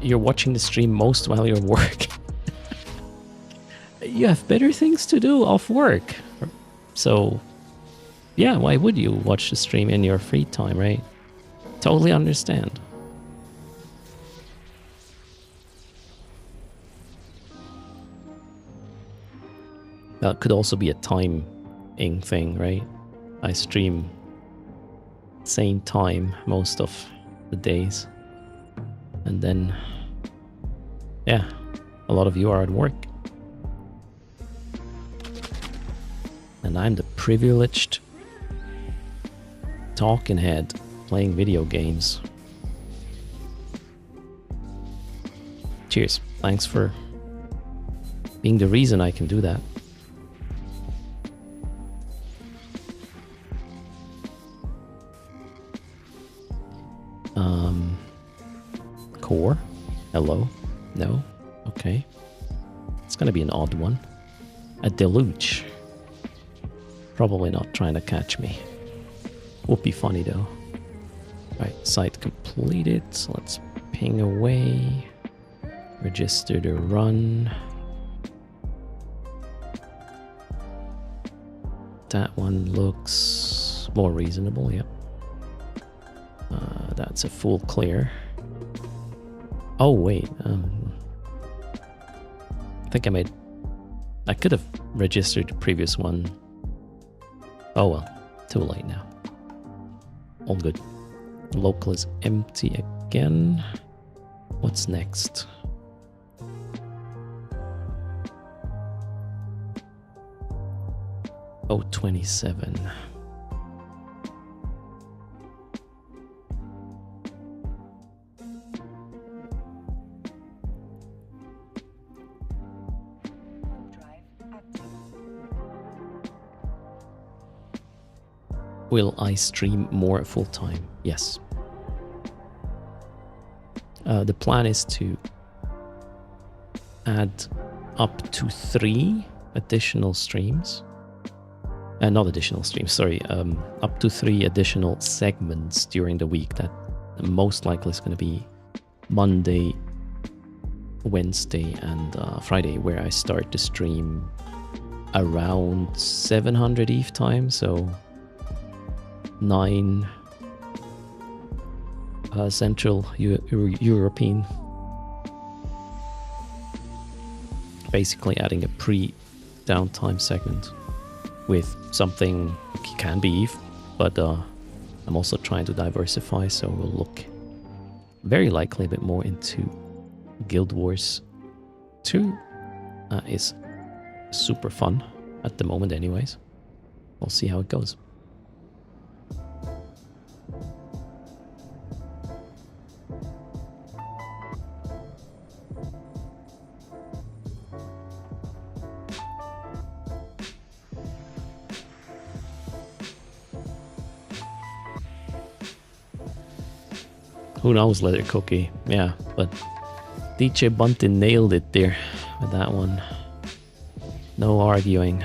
You're watching the stream most while you're working. You have better things to do off work. So, yeah, why would you watch the stream in your free time, right? Totally understand. That could also be a timing thing, right? I stream same time most of the days. And then, yeah, a lot of you are at work. And I'm the privileged talking head playing video games. Cheers. Thanks for being the reason I can do that. Core? Hello? No? Okay. It's gonna be an odd one. A deluge. Probably not trying to catch me. Would be funny though. Right, site completed. So let's ping away. Register to run. That one looks more reasonable, yep. That's a full clear. Oh wait, I think I could have registered the previous one. Oh well, too late now. All good. Local is empty again. What's next? 027. Will I stream more full time? Yes. The plan is to add up to 3 additional streams. Not additional streams, sorry. Up to 3 additional segments during the week. That most likely is going to be Monday, Wednesday, and Friday, where I start to stream around 700 ETH time. So 9 Central European. Basically adding a pre-downtime segment with something can be ETH, but I'm also trying to diversify, so we'll look very likely a bit more into Guild Wars 2. Is super fun at the moment anyways. We'll see how it goes. Who knows, Leather Cookie? Yeah, but DJ Buntin nailed it there with that one. No arguing.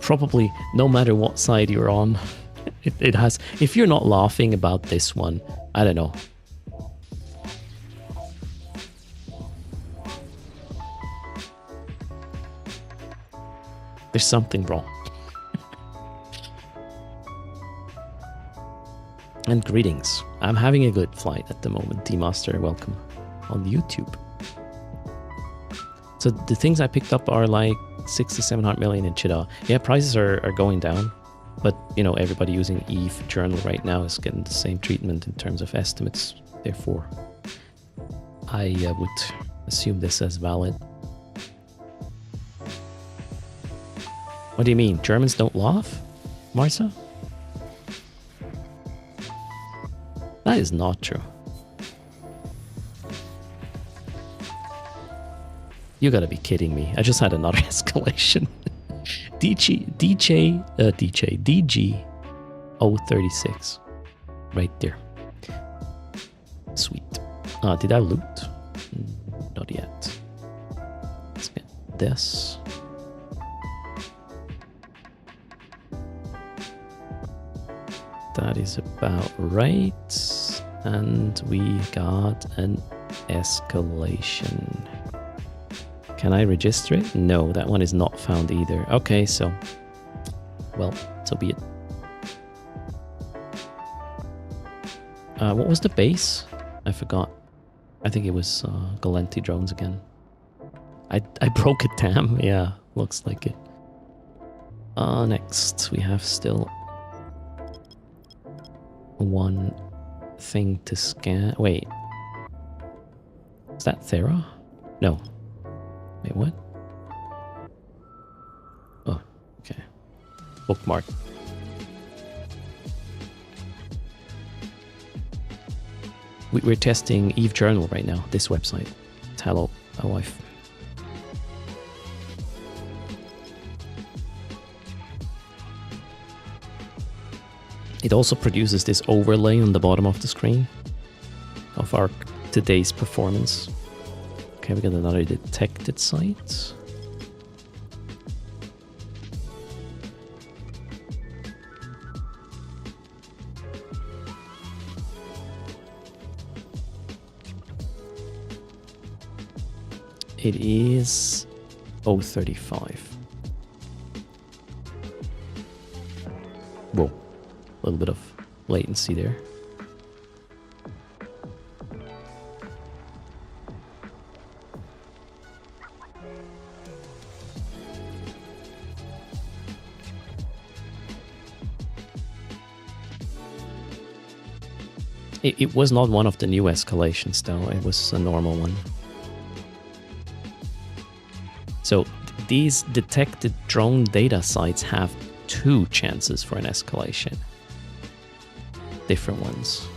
Probably no matter what side you're on, it has. If you're not laughing about this one, I don't know. There's something wrong. And greetings. I'm having a good flight at the moment. D-Master, welcome on YouTube. So the things I picked up are like 600 to 700 million in Chida. Yeah, prices are going down. But, you know, everybody using ETH Journal right now is getting the same treatment in terms of estimates. Therefore, I would assume this as valid. What do you mean? Germans don't laugh? Marsa? That is not true. You gotta be kidding me. I just had another escalation. DG 036. Right there. Sweet. Did I loot? Not yet. Let's get this. That is about right. And we got an escalation. Can I register it? No, that one is not found either. Okay, so... well, so be it. What was the base? I forgot. I think it was Galenti drones again. I broke it, damn. Yeah, looks like it. Next, we have still... one thing to scan. Wait. Is that Thera? No. Wait, what? Oh, okay. Bookmark. We're testing ETH Journal right now, this website. Hello, my wife. It also produces this overlay on the bottom of the screen of our today's performance. Okay, we got another detected site. It is 035. Whoa, a little bit of latency there. It was not one of the new escalations though, it was a normal one. So these detected drone data sites have 2 chances for an escalation. Different ones.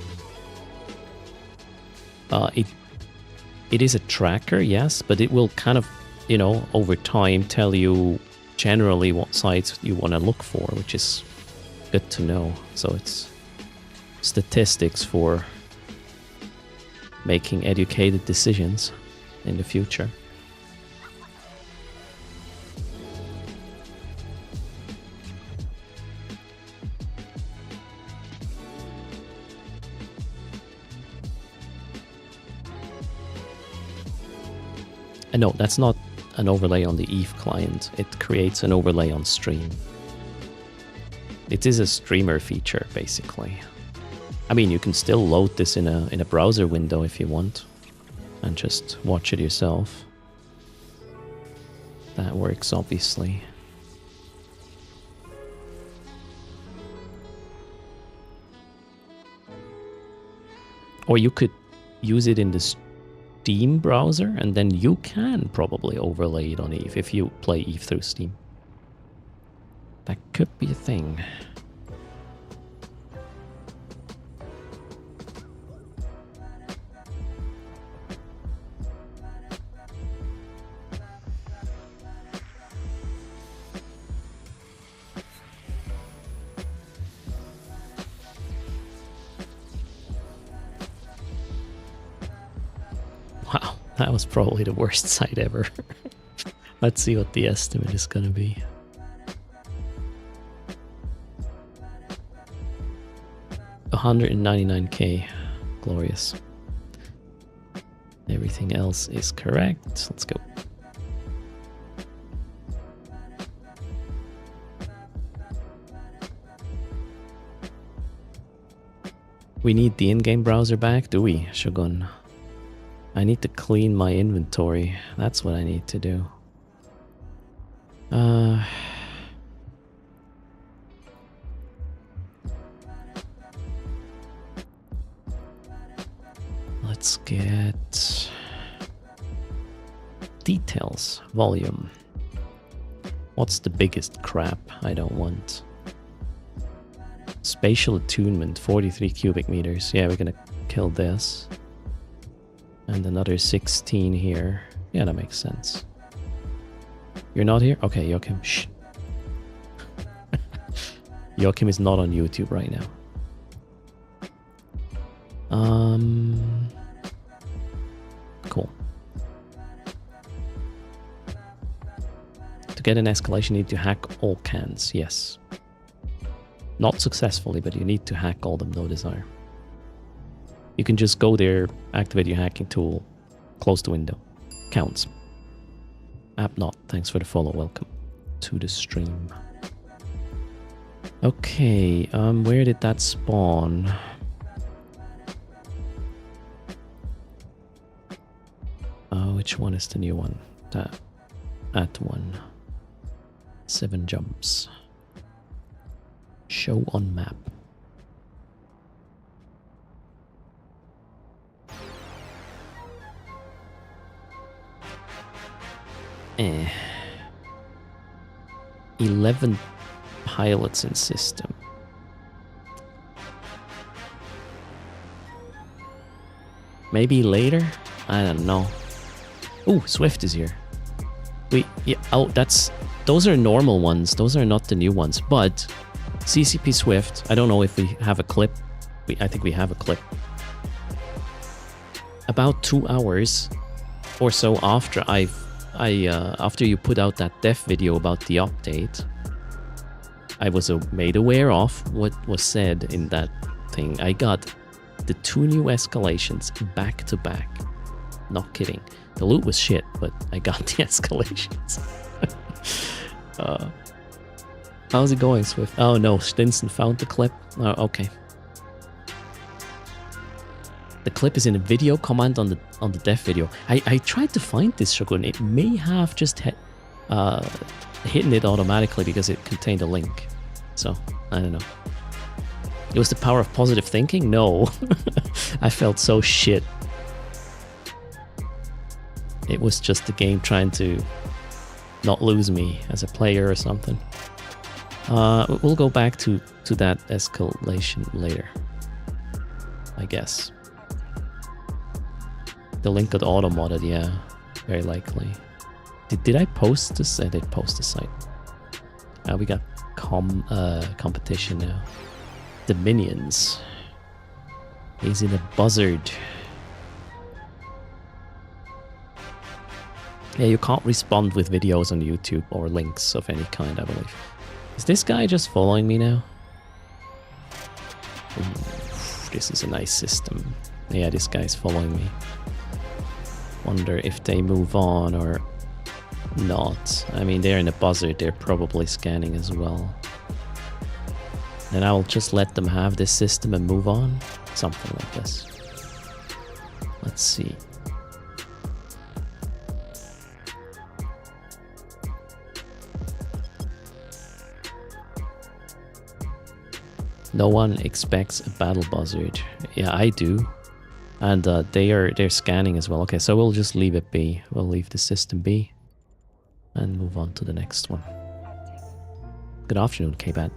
It is a tracker, yes, but it will kind of, you know, over time tell you generally what sites you want to look for, which is good to know. So it's statistics for making educated decisions in the future. And no, that's not an overlay on the Eve client. It creates an overlay on stream. It is a streamer feature, basically. I mean, you can still load this in a browser window if you want, and just watch it yourself. That works, obviously. Or you could use it in the Steam browser, and then you can probably overlay it on Eve if you play Eve through Steam. That could be a thing. Wow, that was probably the worst site ever. Let's see what the estimate is gonna be. $199K. Glorious. Everything else is correct. Let's go. We need the in-game browser back, do we, Shogun? I need to clean my inventory. That's what I need to do. Let's get details, volume. What's the biggest crap I don't want? Spatial attunement, 43 cubic meters. Yeah, we're gonna kill this. And another 16 here. Yeah, that makes sense. You're not here? Okay, Joachim. Shh. Joachim is not on YouTube right now. Cool. To get an escalation, you need to hack all cans. Yes. Not successfully, but you need to hack all them, no desire. You can just go there, activate your hacking tool, close the window. Counts. App not. Thanks for the follow. Welcome to the stream. Okay, where did that spawn? Which one is the new one? That one. 7 jumps. Show on map. Eh. 11 pilots in system. Maybe later? I don't know. Oh, Swift is here. Wait, yeah, oh, those are normal ones. Those are not the new ones. But CCP Swift, I don't know if we have a clip. I think we have a clip. About 2 hours or so after after you put out that dev video about the update, I was made aware of what was said in that thing. I got the 2 new escalations back to back. Not kidding. The loot was shit, but I got the escalations. How's it going, Swift? Oh no, Stinson found the clip. Oh, okay. The clip is in a video command on the dev video. I tried to find this, Shogun. It may have just hidden it automatically because it contained a link. So, I don't know. It was the power of positive thinking? No. I felt so shit. It was just the game trying to not lose me as a player or something. We'll go back to that escalation later, I guess. The link got auto-modded, yeah, very likely. Did I post this? I did post the site. We got competition now. Dominions. He's in a buzzard. Yeah, you can't respond with videos on YouTube or links of any kind, I believe. Is this guy just following me now? Ooh, this is a nice system. Yeah, this guy's following me. Wonder if they move on or not. I mean, they're in a buzzard. They're probably scanning as well. Then I'll just let them have this system and move on. Something like this. Let's see. No one expects a battle buzzard. Yeah, I do. And they're scanning as well. Okay, so we'll just leave it be. We'll leave the system be. And move on to the next one. Good afternoon, K-Bat.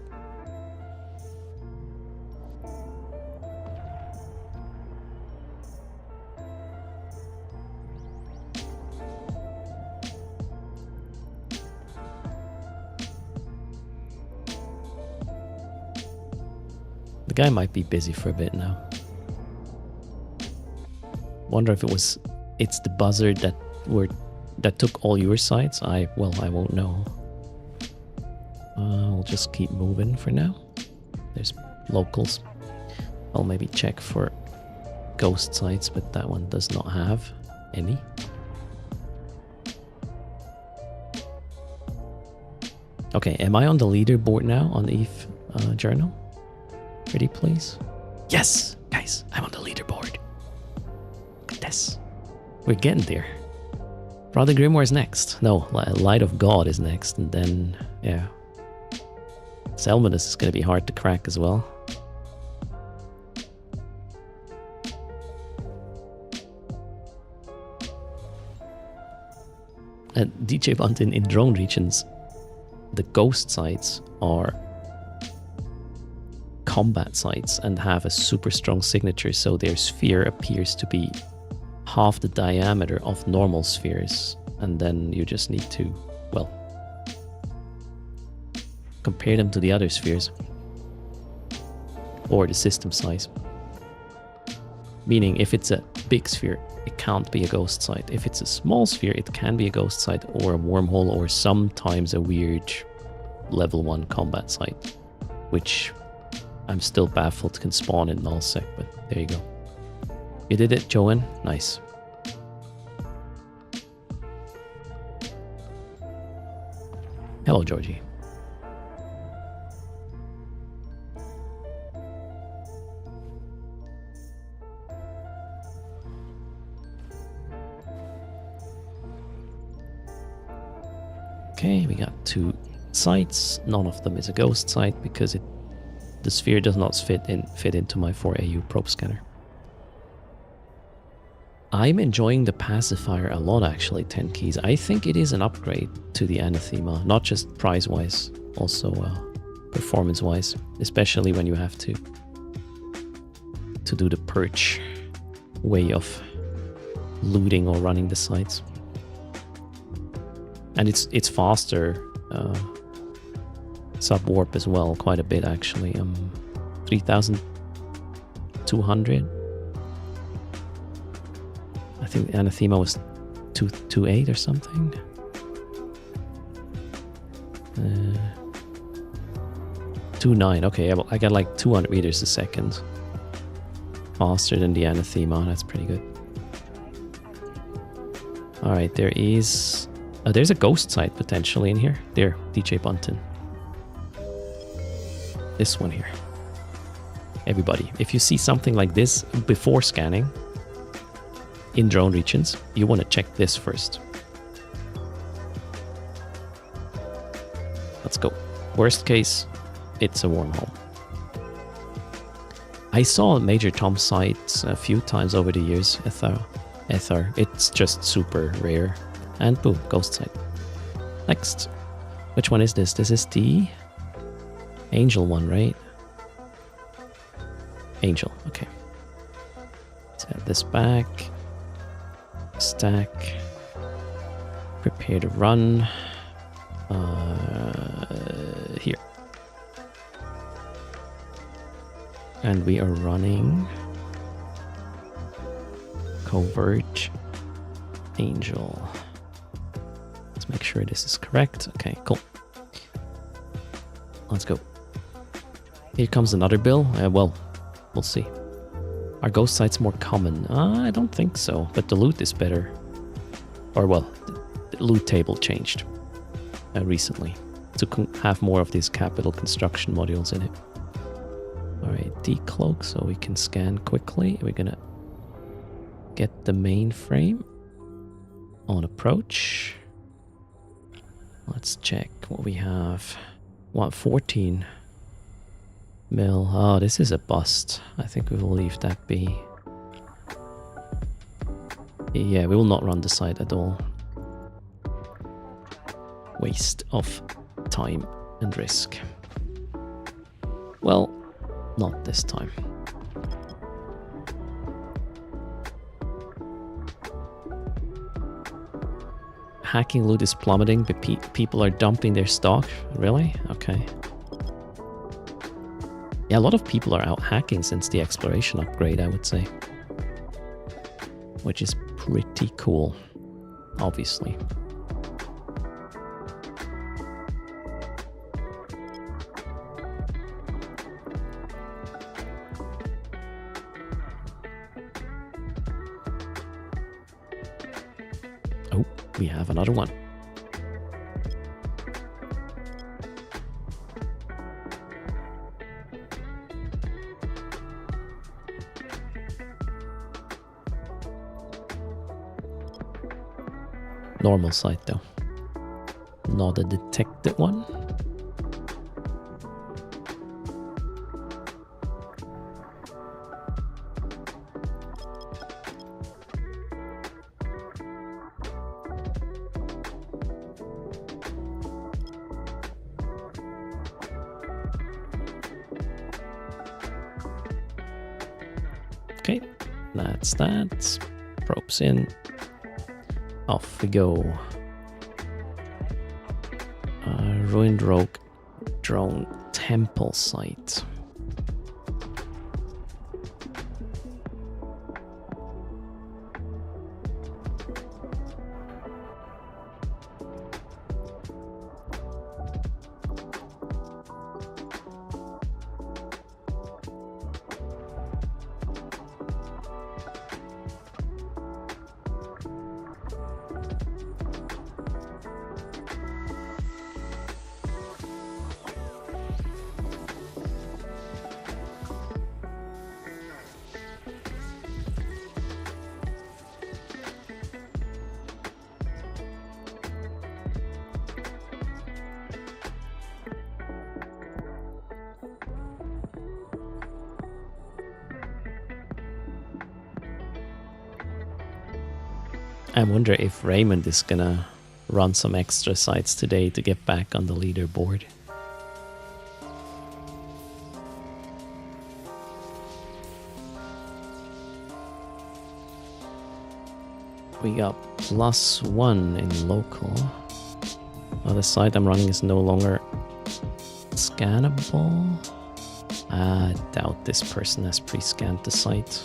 The guy might be busy for a bit now. Wonder if it's the buzzard that took all your sites. I won't know. I'll just keep moving for now. There's locals. I'll maybe check for ghost sites, but that one does not have any. Okay, am I on the leaderboard now on EVE Journal? Pretty please. Yes, guys, I'm on the leaderboard. Look at this. We're getting there. Brother Grimoire is next. No, Light of God is next, and then, yeah. Selmanus is going to be hard to crack as well. And DJ Buntin, in drone regions, the ghost sites are combat sites and have a super strong signature, so their sphere appears to be half the diameter of normal spheres, and then you just need to, well, compare them to the other spheres or the system size. Meaning, if it's a big sphere, it can't be a ghost site. If it's a small sphere, it can be a ghost site or a wormhole or sometimes a weird level 1 combat site, which I'm still baffled can spawn in nullsec, but there you go. You did it, Joan. Nice. Hello, Georgie. Okay, we got 2 sites. None of them is a ghost site because the sphere does not fit into my 4AU probe scanner. I'm enjoying the pacifier a lot, actually, 10 keys. I think it is an upgrade to the Anathema, not just price-wise, also performance-wise, especially when you have to do the perch way of looting or running the sites. And it's faster. Sub-warp as well, quite a bit actually. 3,200. I think Anathema was 228 or something. 2.9. Okay, I got like 200 meters a second faster than the Anathema. That's pretty good. All right, there's a ghost site potentially in here. There, DJ Bunton. This one here. Everybody, if you see something like this before scanning in drone regions, you want to check this first. Let's go. Worst case, it's a wormhole. I saw Major Tom's sites a few times over the years. Ether. It's just super rare. And boom, ghost site. Next. Which one is this? This is the Angel one, right? Angel, okay. Set this back. Stack. Prepare to run. Here. And we are running Covert Angel. Let's make sure this is correct. Okay, cool. Let's go. Here comes another bill. Well, we'll see. Are ghost sites more common? I don't think so, but the loot is better. Or well, the loot table changed recently to have more of these capital construction modules in it. Alright, decloak so we can scan quickly. We're gonna get the mainframe on approach. Let's check what we have. What, 14 mil? Oh, this is a bust. I think we will leave that be. Yeah, we will not run the site at all. Waste of time and risk. Well, not this time. Hacking loot is plummeting, but people are dumping their stock. Really? Okay. Yeah, a lot of people are out hacking since the exploration upgrade, I would say. Which is pretty cool, obviously. Oh, we have another one. Normal site though, not a detected one. Okay, that's that. Probes in. Off we go. Ruined rogue drone temple site. I wonder if Raymond is gonna run some extra sites today to get back on the leaderboard. We got +1 in local. Oh, the site I'm running is no longer scannable. I doubt this person has pre-scanned the site.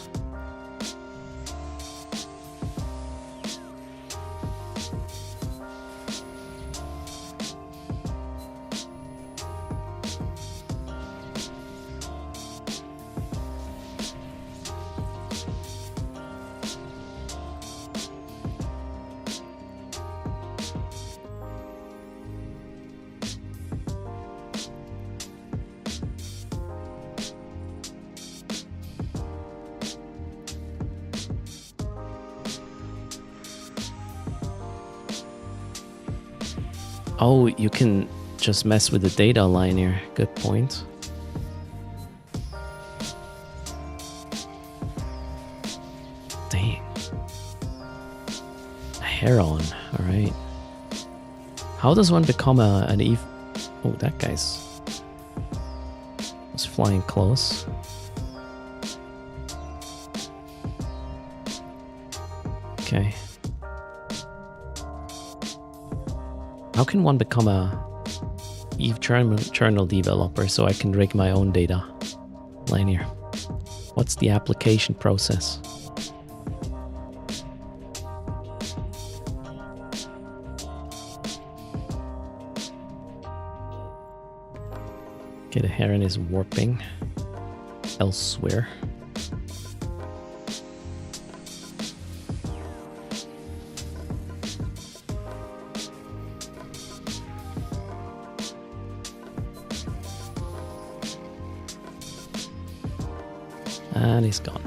Oh, you can just mess with the data line here. Good point. Dang. Heron, alright. How does one become an Eve? Oh, that guy's was flying close. Okay. How can one become a Eve journal developer so I can rig my own data? Linear. What's the application process? Okay, the heron is warping elsewhere. And he's gone.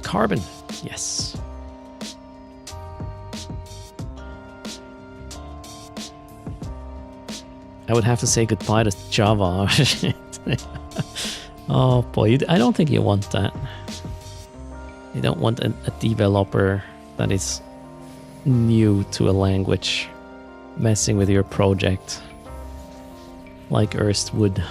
Carbon, yes. I would have to say goodbye to Java. Oh boy, I don't think you want that. You don't want a developer that is new to a language messing with your project like Erst would.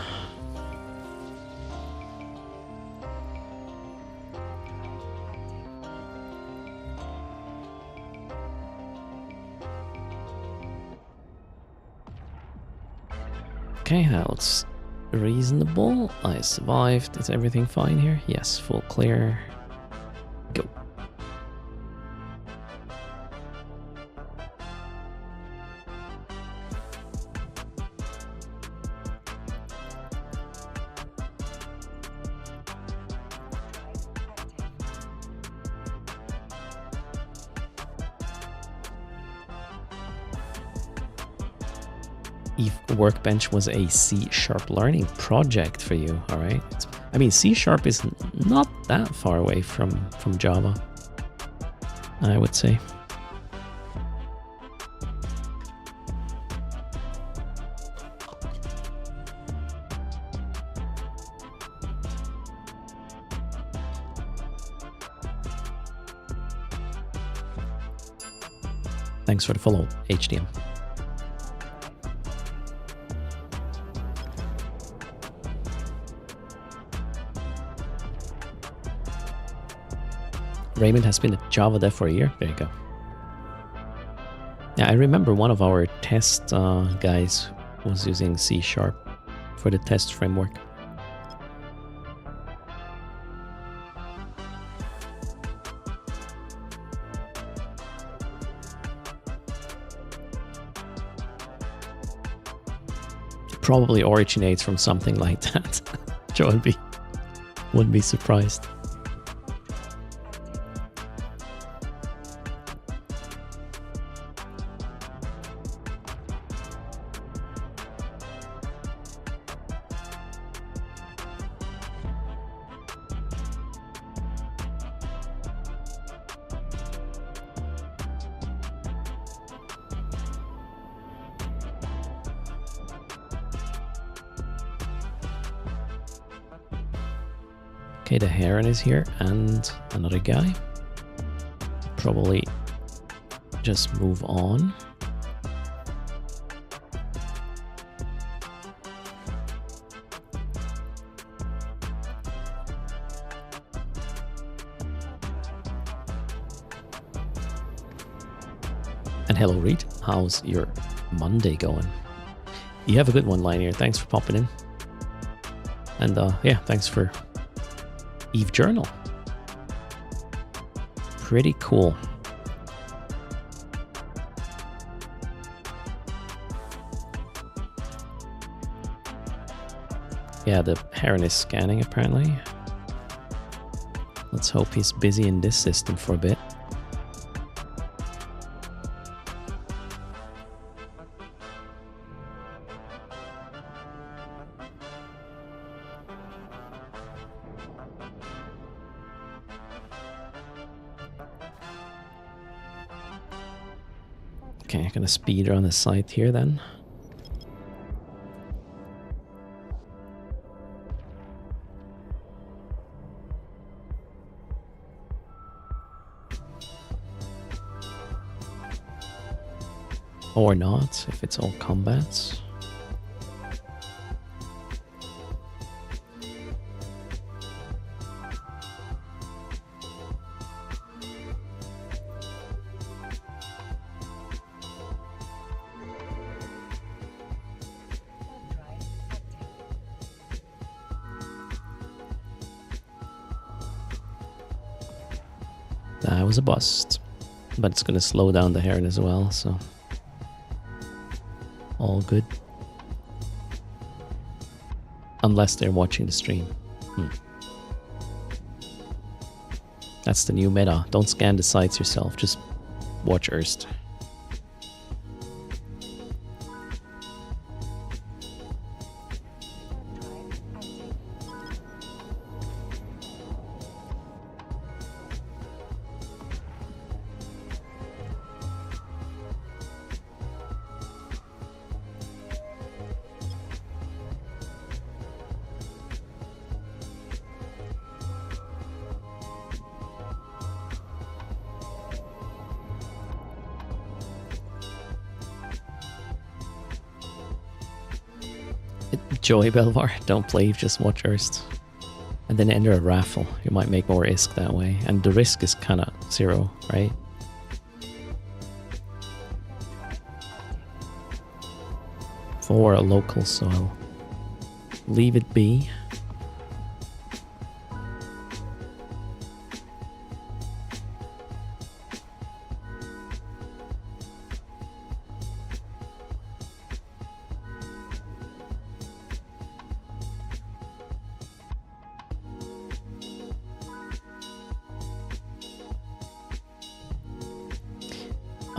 Okay, that looks reasonable. I survived. Is everything fine here? Yes, full clear. Go. Eve Workbench was a C# learning project for you, all right? I mean, C# is not that far away from Java, I would say. Thanks for the follow, HDM. Raymond has been a Java dev for a year. There you go. Yeah, I remember one of our test guys was using C# for the test framework. It probably originates from something like that. Joe wouldn't be surprised. Okay, the heron is here and another guy. Probably just move on. And hello, Reed. How's your Monday going? You have a good one, Linear. Thanks for popping in. And yeah, thanks for Eve Journal. Pretty cool. Yeah, the heron is scanning apparently. Let's hope he's busy in this system for a bit. Okay, I'm gonna speed around the site here then. Or not, if it's all combats. That was a bust. But it's going to slow down the Heron as well, so... all good. Unless they're watching the stream. That's the new meta. Don't scan the sites yourself, just watch Erst. Joey Belvar, don't play, just watch Erst. And then enter a raffle. You might make more ISK that way. And the risk is kind of 0, right? For a local, so I'll leave it be.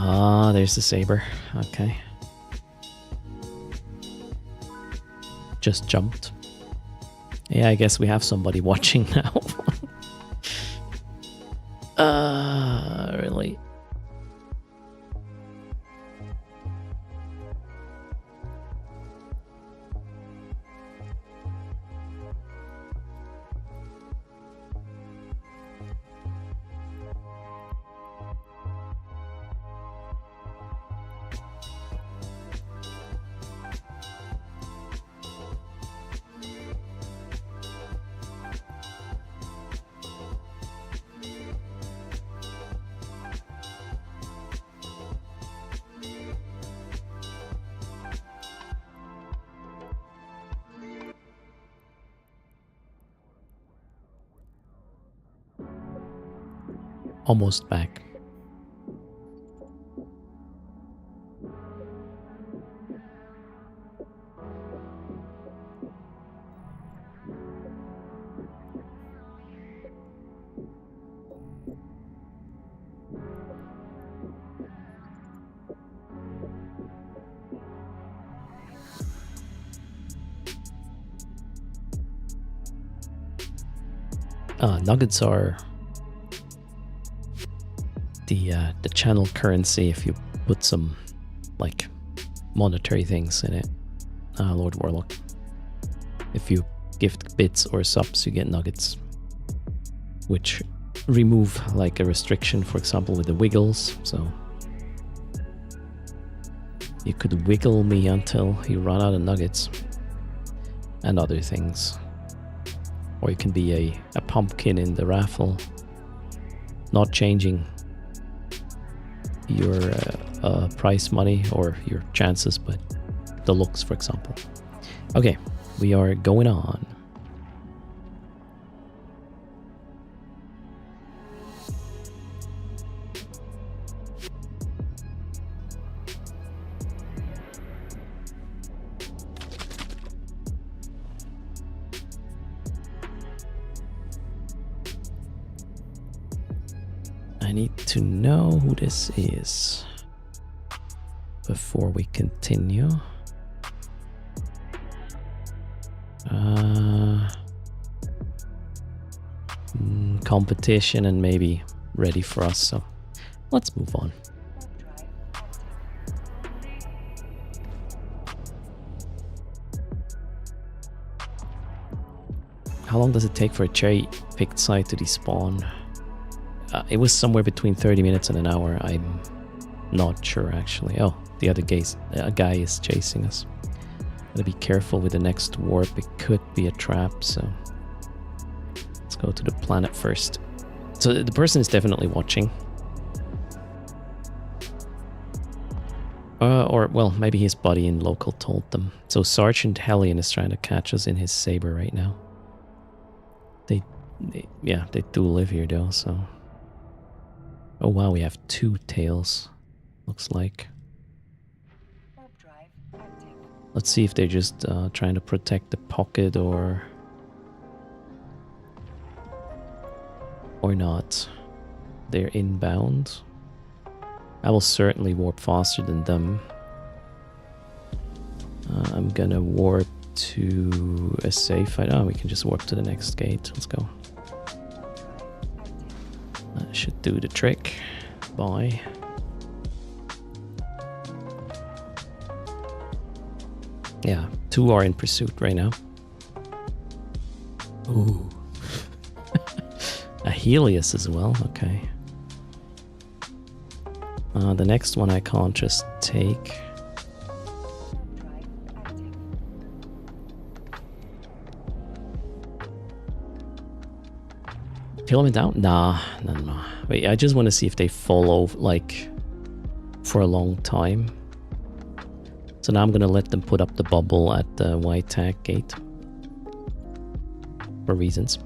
Ah, there's the saber. Okay. Just jumped. Yeah, I guess we have somebody watching now. Really? Almost back. Nuggets are the channel currency if you put some like monetary things in it. Lord Warlock. If you gift bits or subs, you get nuggets, which remove like a restriction, for example, with the wiggles. So you could wiggle me until you run out of nuggets and other things. Or you can be a pumpkin in the raffle, not changing your prize money or your chances, but the looks, for example. Okay, we are going on. I need to know who this is before we continue. Competition and maybe ready for us, so let's move on. How long does it take for a cherry-picked site to despawn? It was somewhere between 30 minutes and an hour. I'm not sure, actually. Oh, the other guy is chasing us. Gotta be careful with the next warp. It could be a trap, so let's go to the planet first. So the person is definitely watching. Or, well, maybe his buddy in local told them. So Sergeant Hellion is trying to catch us in his saber right now. They do live here though, so... Oh wow, we have 2 tails, looks like. Let's see if they're just trying to protect the pocket or not. They're inbound. I will certainly warp faster than them. I'm gonna warp to a safe. Oh, we can just warp to the next gate. Let's go. That should do the trick. Bye. Yeah, 2 are in pursuit right now. Ooh. A Helios as well, okay. The next one I can't just take. Kill him down? Nah. Wait, I just want to see if they follow, like, for a long time. So now I'm going to let them put up the bubble at the white tag gate. For reasons.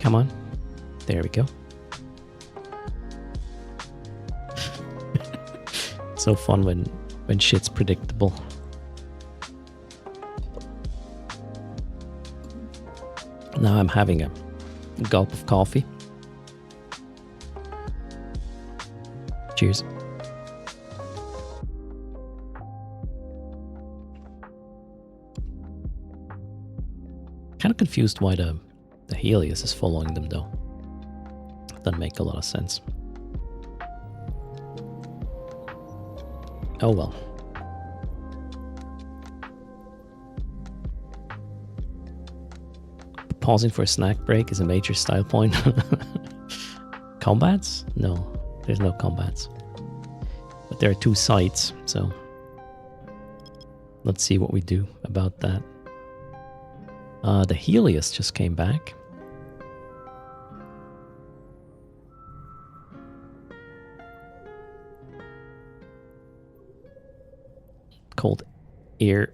Come on. There we go. So fun when shit's predictable. Now I'm having a gulp of coffee. Cheers. Kind of confused why the Helios is following them though. Doesn't make a lot of sense. Oh well. Pausing for a snack break is a major style point. Combats? No, there's no combats. But there are 2 sites, so let's see what we do about that. The Helios just came back. Called air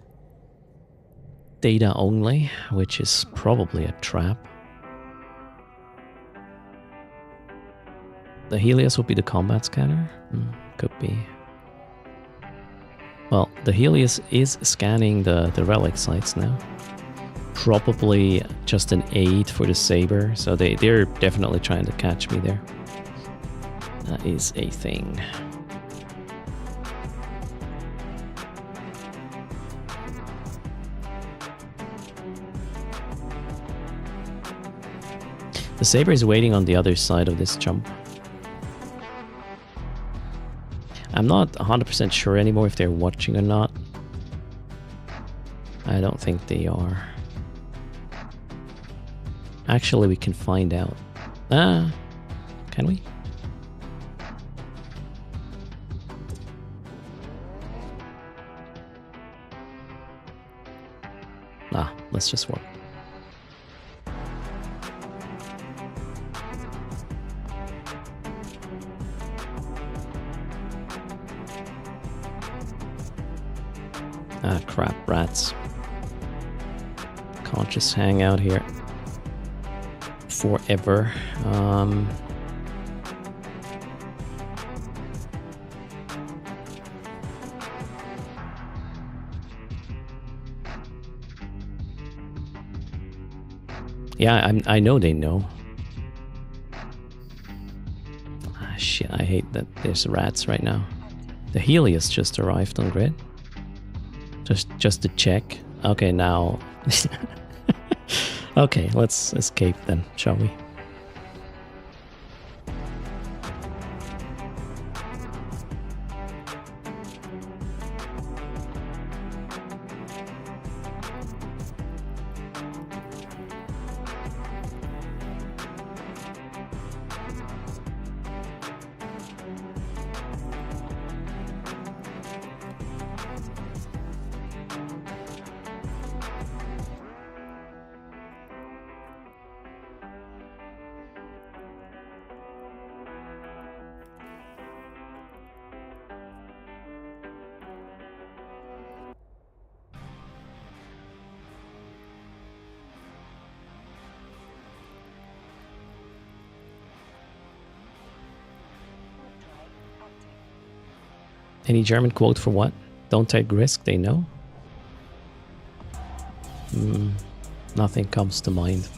data only, which is probably a trap. The Helios will be the combat scanner? Could be. Well, the Helios is scanning the relic sites now. Probably just an aid for the saber, so they're definitely trying to catch me there. That is a thing. The saber is waiting on the other side of this jump. I'm not 100% sure anymore if they're watching or not. I don't think they are. Actually, we can find out. Can we? Let's just warp. Crap, rats. Can't just hang out here forever. Yeah, I know they know. Shit, I hate that there's rats right now. The Helios just arrived on grid. Just to check. Okay, now. Okay, let's escape then, shall we? Any German quote for what? Don't take risk, they know? Nothing comes to mind.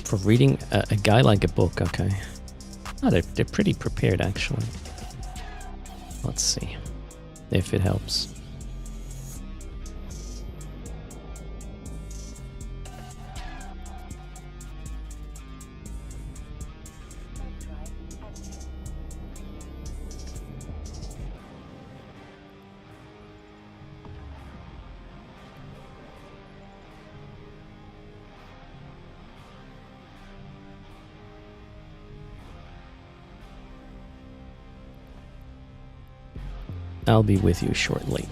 For reading a guy like a book, okay. Oh, they're pretty prepared, actually. Let's see if it helps. I'll be with you shortly.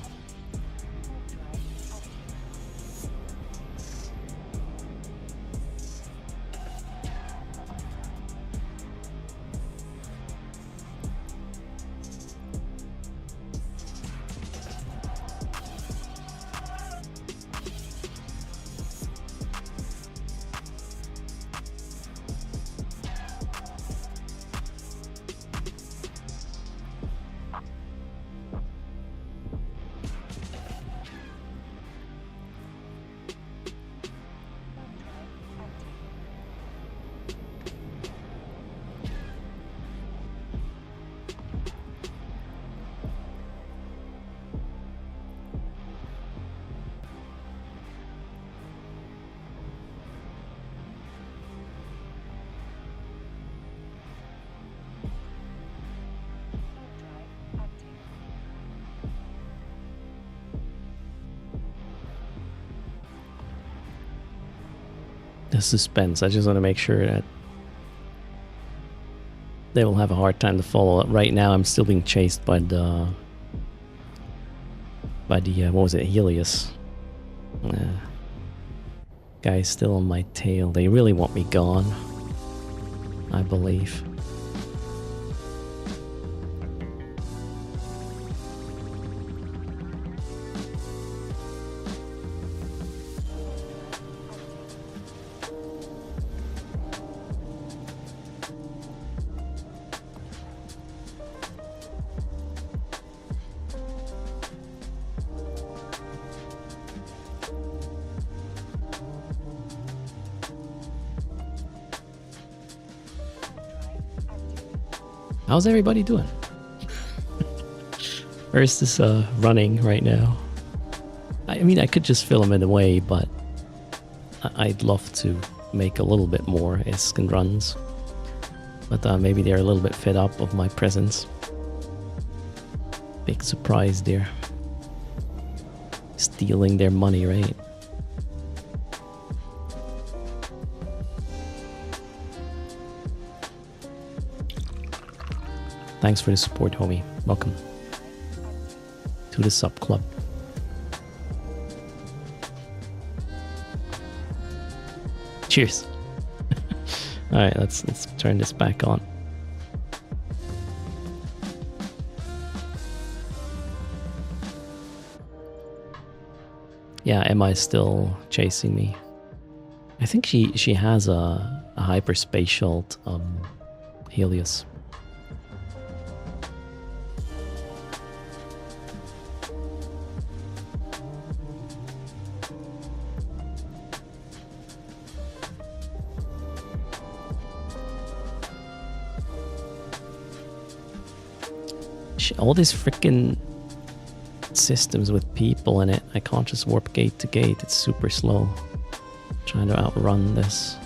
The suspense. I just want to make sure that they will have a hard time to follow. Right now, I'm still being chased by the what was it, Helios? Guy's still on my tail. They really want me gone, I believe. How's everybody doing? Erst is running right now. I mean, I could just film it away, but I'd love to make a little bit more Esken runs. But maybe they're a little bit fed up of my presence. Big surprise there. Stealing their money, right? Thanks for the support, homie. Welcome to the sub club. Cheers. All right, let's turn this back on. Yeah, Emma is still chasing me. I think she has a hyperspatial Helios. All these freaking systems with people in it. I can't just warp gate to gate. It's super slow. Trying to outrun this.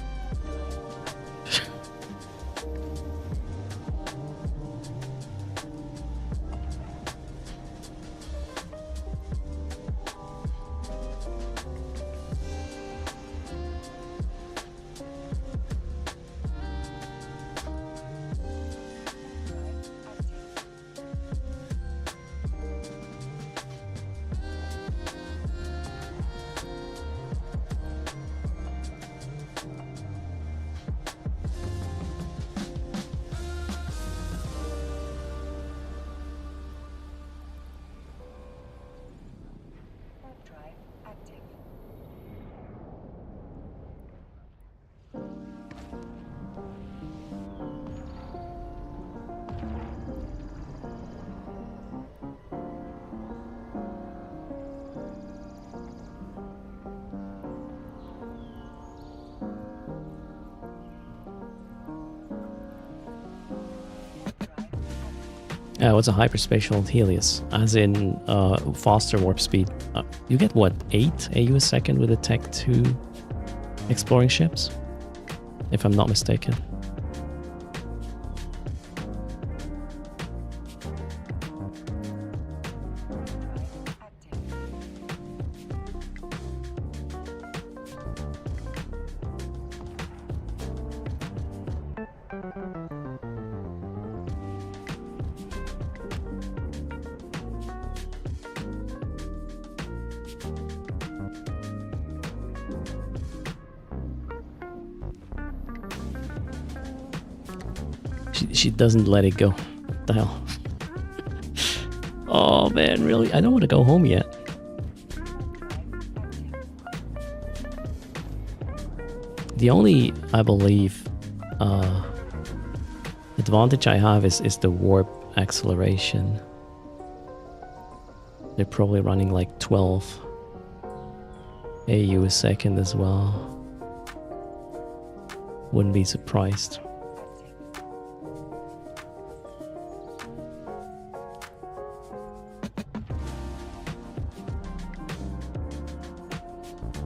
Oh, it's a hyperspatial Helios, as in faster warp speed. You get what, 8 AU a second with the Tech 2 exploring ships? If I'm not mistaken. She doesn't let it go. What the hell? Oh man, really? I don't want to go home yet. The only, I believe, advantage I have is the warp acceleration. They're probably running like 12 AU a second as well. Wouldn't be surprised.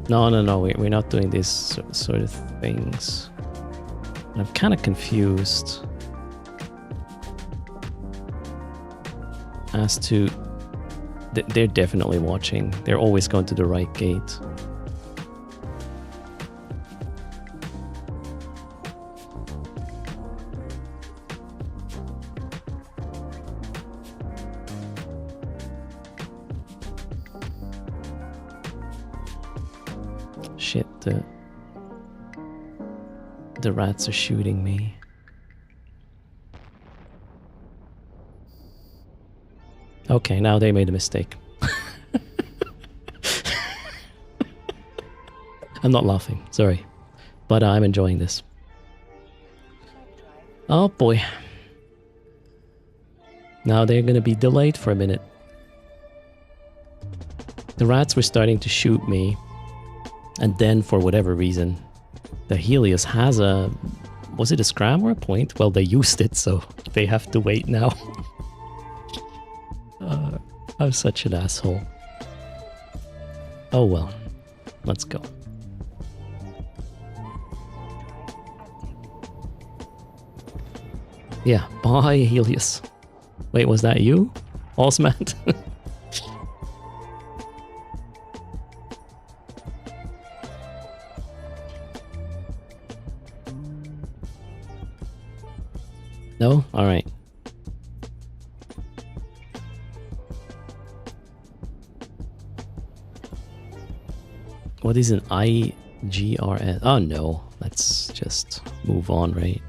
No, we're not doing these sort of things. I'm kind of confused as to... They're definitely watching. They're always going to the right gate. Shit, the rats are shooting me. Okay, now they made a mistake. I'm not laughing, sorry. But I'm enjoying this. Oh boy. Now they're gonna be delayed for a minute. The rats were starting to shoot me. And then, for whatever reason, the Helios has a... Was it a scram or a point? Well, they used it, so they have to wait now. I'm such an asshole. Oh well. Let's go. Yeah, bye, Helios. Wait, was that you? Osmand? No? Alright. What is an IGRS? Oh no, let's just move on, right?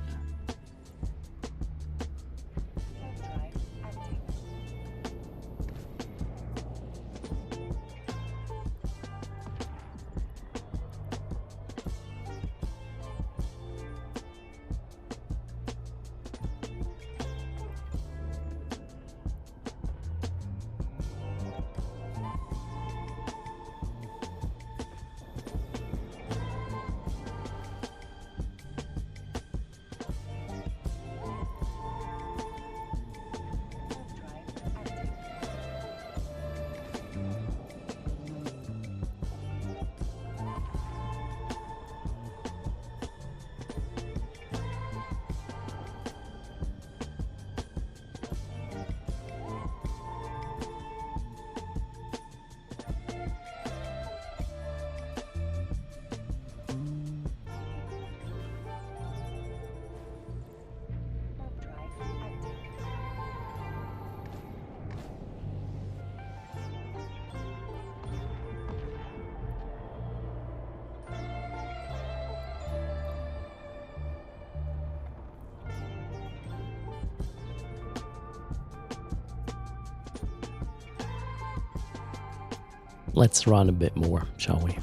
Let's run a bit more, shall we?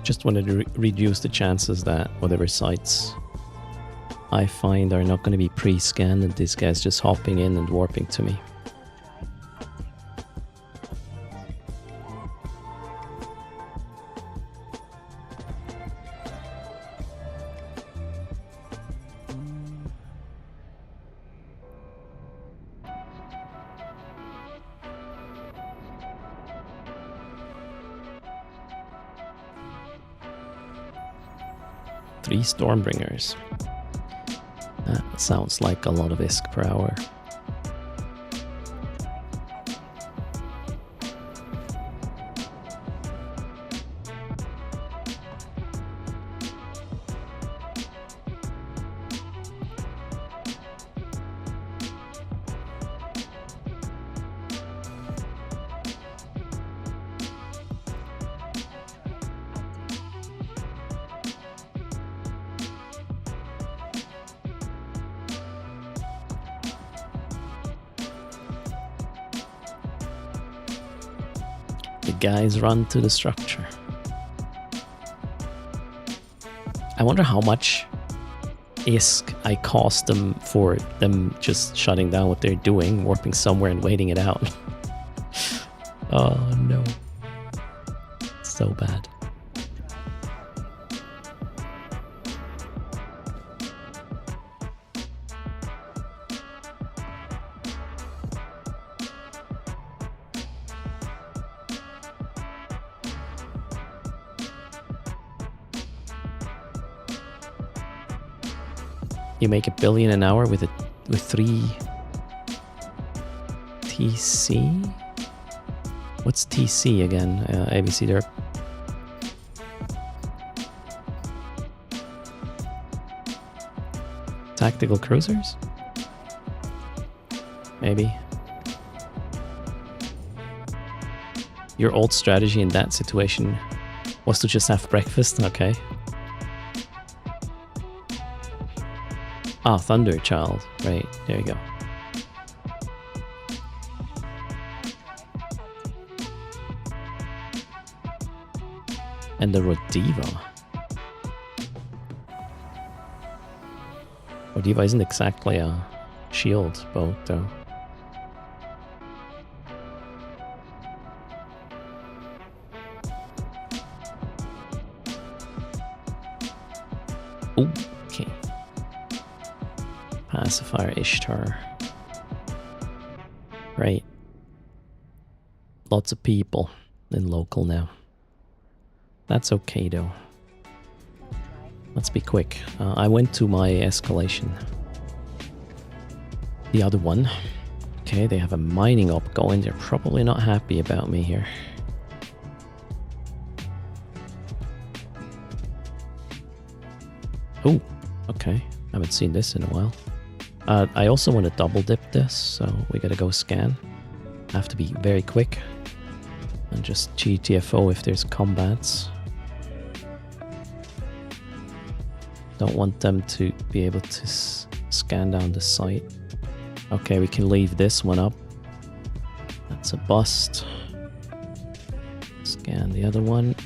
Just wanted to reduce the chances that whatever sites I find are not going to be pre-scanned and this guy's just hopping in and warping to me. Three Stormbringers. That sounds like a lot of ISK per hour. The guys run to the structure. I wonder how much ISK I cost them for them just shutting down what they're doing, warping somewhere and waiting it out. Oh no. So bad. You make $1 billion an hour with 3 TC? What's TC again? ABC derp. Tactical cruisers? Maybe. Your old strategy in that situation was to just have breakfast? Okay. Ah, Thunder Child. Right, there you go. And the Rodiva. Rodiva isn't exactly a shield boat, though. Ooh, okay. Pacifier Ishtar. Right. Lots of people in local now. That's okay though. Let's be quick. I went to my escalation. The other one. Okay, they have a mining op going. They're probably not happy about me here. Oh, okay. Haven't seen this in a while. I also want to double dip this, so we gotta go scan. I have to be very quick. And just GTFO if there's combats. Don't want them to be able to scan down the site. Okay, we can leave this one up. That's a bust. Scan the other one.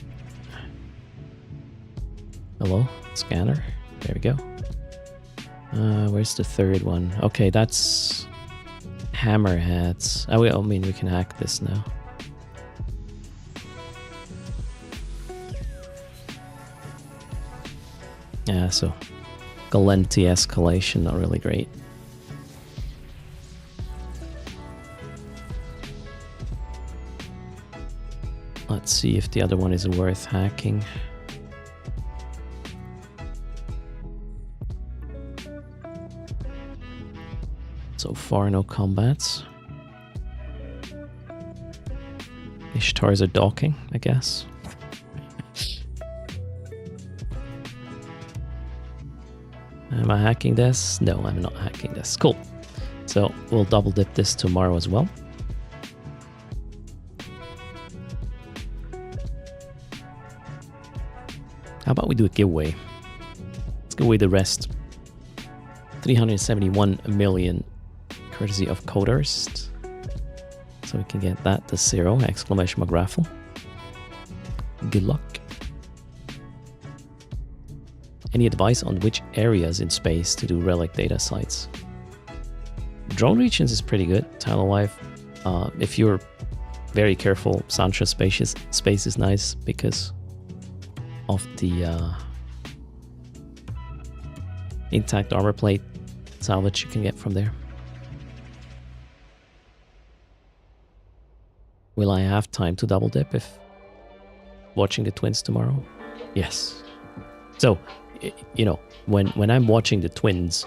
Hello? Scanner? There we go. Where's the third one? Okay, that's hammerheads. I mean, we can hack this now. Yeah, so Galenti escalation, not really great. Let's see if the other one is worth hacking. So far, no combats. Ishtars are docking, I guess. Am I hacking this? No, I'm not hacking this. Cool. So we'll double dip this tomorrow as well. How about we do a giveaway? Let's give away the rest. 371 million courtesy of Coderst. So we can get that to 0! Exclamation mark raffle. Good luck. Any advice on which areas in space to do relic data sites? Drone regions is pretty good. Tidal Wave. If you're very careful, Sancho space is nice because of the intact armor plate salvage you can get from there. Will I have time to double dip if watching the twins tomorrow? Yes. So, you know, when I'm watching the twins,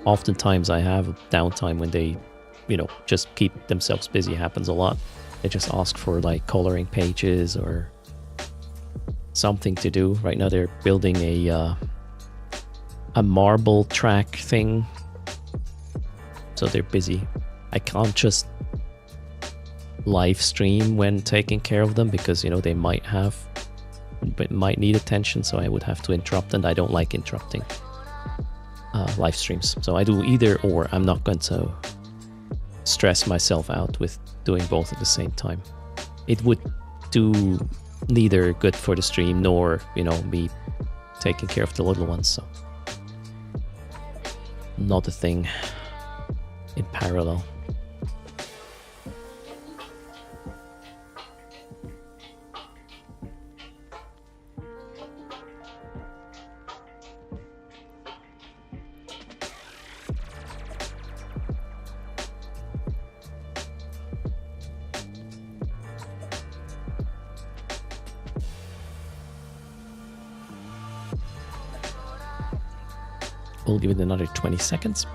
oftentimes I have downtime when they, you know, just keep themselves busy. It happens a lot. They just ask for like coloring pages or something to do. Right now they're building a marble track thing, so they're busy. I can't just live stream when taking care of them because, you know, they might need attention, so I would have to interrupt, and I don't like interrupting live streams. So I do either or. I'm not going to stress myself out with doing both at the same time. It would do neither good for the stream nor, you know, me taking care of the little ones. So not a thing in parallel. We'll give it another 20 seconds.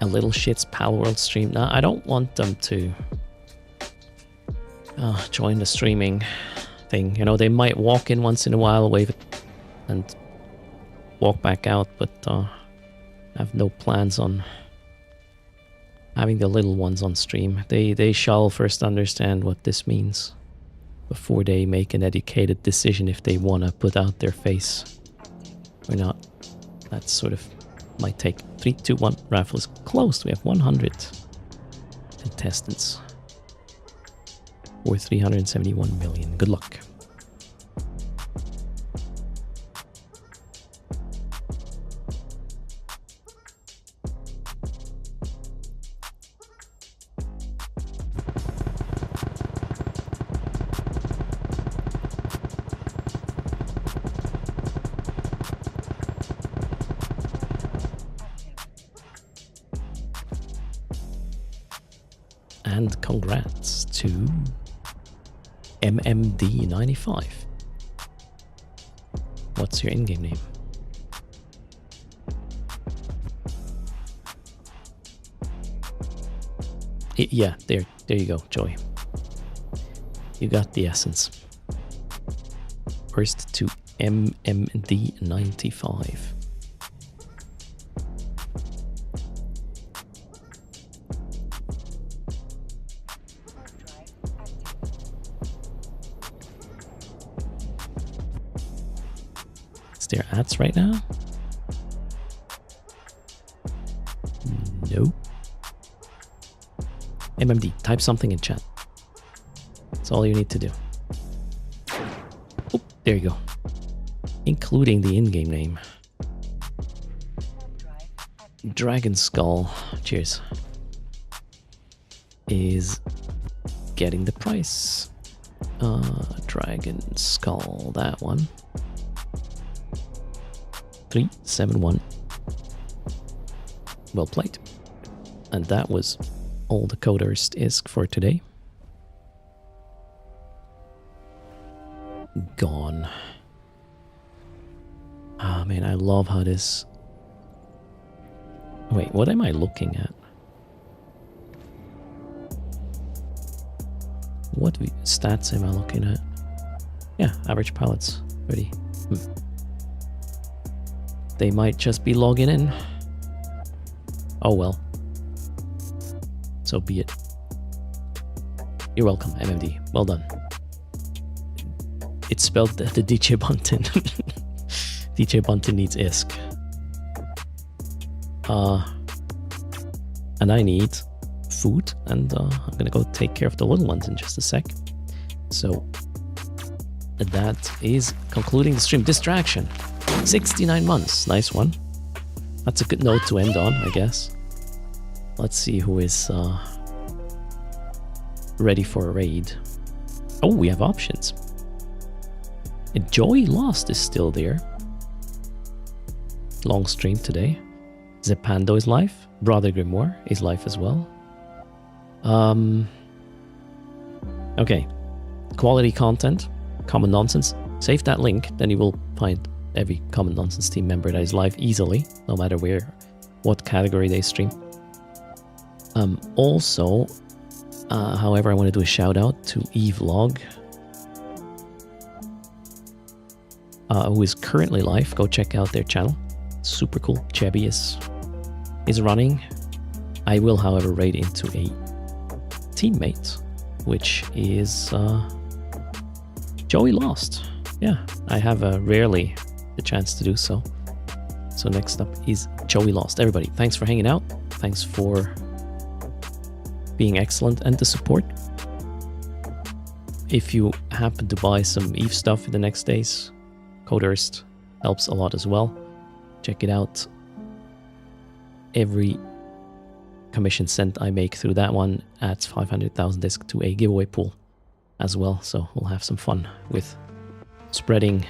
A little shit's Pal World stream. Now, I don't want them to join the streaming thing. You know, they might walk in once in a while, wave it, and walk back out, but I have no plans on having the little ones on stream. They shall first understand what this means before they make an educated decision if they want to put out their face or not. That's sort of my take. 3, 2, 1. Raffle is closed. We have 100 contestants for 371 million. Good luck. And congrats to MMD95. What's your in-game name? Yeah, there you go, Joey. You got the essence. First to MMD95. There ads right now? No. MMD, type something in chat. That's all you need to do. Oh, there you go. Including the in-game name. Dragon Skull, cheers, is getting the price. Dragon Skull, that one. 371. Well played. And that was all the Coderst is for today. Gone. Ah, man, I love how this... Wait, what am I looking at? What stats am I looking at? Yeah, average pallets. 30. They might just be logging in. Oh well. So be it. You're welcome, MMD. Well done. It's spelled the DJ Buntin. DJ Buntin needs ISK. And I need food, and I'm gonna go take care of the little ones in just a sec. So that is concluding the stream. Distraction. 69 months. Nice one. That's a good note to end on, I guess. Let's see who is ready for a raid. Oh, we have options. Joey Lost is still there. Long stream today. Zepando is live. Brother Grimoire is live as well. Okay. Quality content. Common Nonsense. Save that link, then you will find every Common Nonsense team member that is live easily, no matter what category they stream. Also, however, I want to do a shout out to Evlog, who is currently live. Go check out their channel. Super cool. Chebby is running. I will, however, raid into a teammate, which is Joey Lost. Yeah, I have rarely the chance to do so. So next up is Joey Lost. Everybody, thanks for hanging out. Thanks for being excellent and the support. If you happen to buy some EVE stuff in the next days, code erst helps a lot as well. Check it out. Every commission cent I make through that one adds 500,000 ISK to a giveaway pool as well. So we'll have some fun with spreading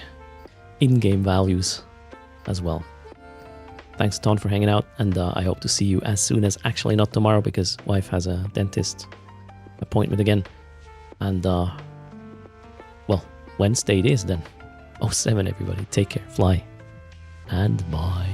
in-game values as well. Thanks a ton for hanging out, and I hope to see you as soon as, actually not tomorrow because wife has a dentist appointment again. And well, Wednesday it is then. 07 everybody. Take care, fly, and bye.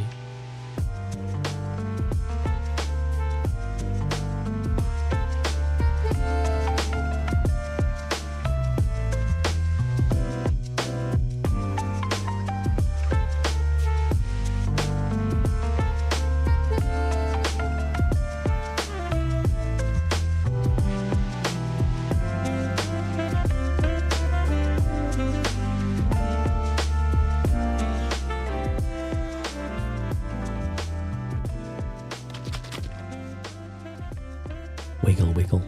Wiggle, wiggle.